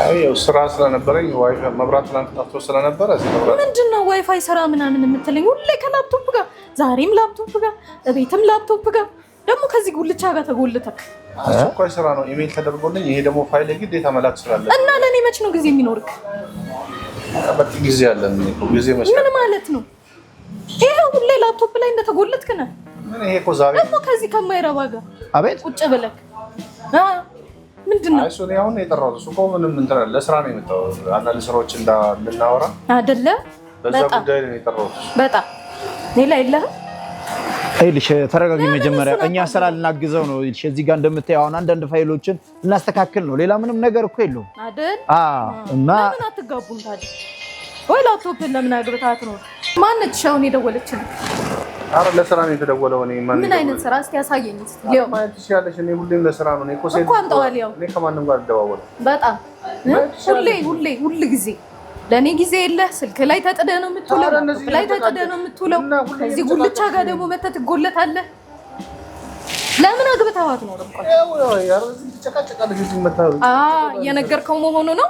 አየው ስራ ስለነበረኝ ዋይፋይ መብራት ላንተጣቶ ስለነበረ ምንድነው ዋይፋይ ስራ ምናምን የምትለኝ ሁሌ ከላፕቶፕ ጋር ዛሬም ላፕቶፕ ጋር እቤትም ላፕቶፕ ጋር ደግሞ ከዚህ ጉልቻ ጋር ተጎልተክ አስቸኳይ ስራ ነው ኢሜል ተደርጎልኝ ይሄ ደግሞ ፋይል ግዴታ መላክ ስላለብኝ እና ለኔ መች ነው ጊዜ የሚኖርክ በቃ ጊዜ ያለን ጊዜ መች ምን ማለት ነው ይሄ ሁሌ ላፕቶፕ ላይ እንደተጎለትክ ነህ ምን ይሄ እኮ ዛሬ ደግሞ ከዚህ ከማይረባ ጋር አቤት ቁጭ ብለክ ምንድነው አይሶ ነው አሁን የጠራው እሱ እኮ ምንም እንትን ለስራ ነው የመጣው አንዳንድ ስራዎች እንድናወራ አይደለ በዛ ጉዳይ ነው የጠራው በጣም ሌላ የለህም አይልሽ ተረጋጊ መጀመሪያ እኛ ስራ ልናግዘው ነው እልሽ እዚህ ጋር እንደምታየው አሁን አንዳንድ ፋይሎችን እናስተካክል ነው ሌላ ምንም ነገር እኮ የለውም አይደል እና ለምን አትጋቡም ታዲያ ወይ ላፕቶፕ ለምን አግብታት ነው ማነች ሻውን የደወለችልኝ አረ ለስራ ነው የተደወለው እኔ ምን አይነት ስራ እስቲ ያሳየኝ እስቲ ይሄው ማለት ትችያለሽ እኔ ሁሌም ለስራ ነው እኔ እኮ እኮ አንተዋል ያው እኔ ከማንም ጋር ደዋወለ በጣም ሁሌ ጊዜ ለኔ ጊዜ የለህ ስልክ ላይ ተጥደህ ነው የምትውለው ላይ ተጥደህ ነው የምትውለው እዚህ ጉልቻ ጋር ደግሞ መተህ ትጎለታለህ ለምን አግብተዋት ነው ያው ያው ያው እዚህ ተጨቃጨቃለሽ እዚህ መታወቅ እየነገርከው መሆኑ ነው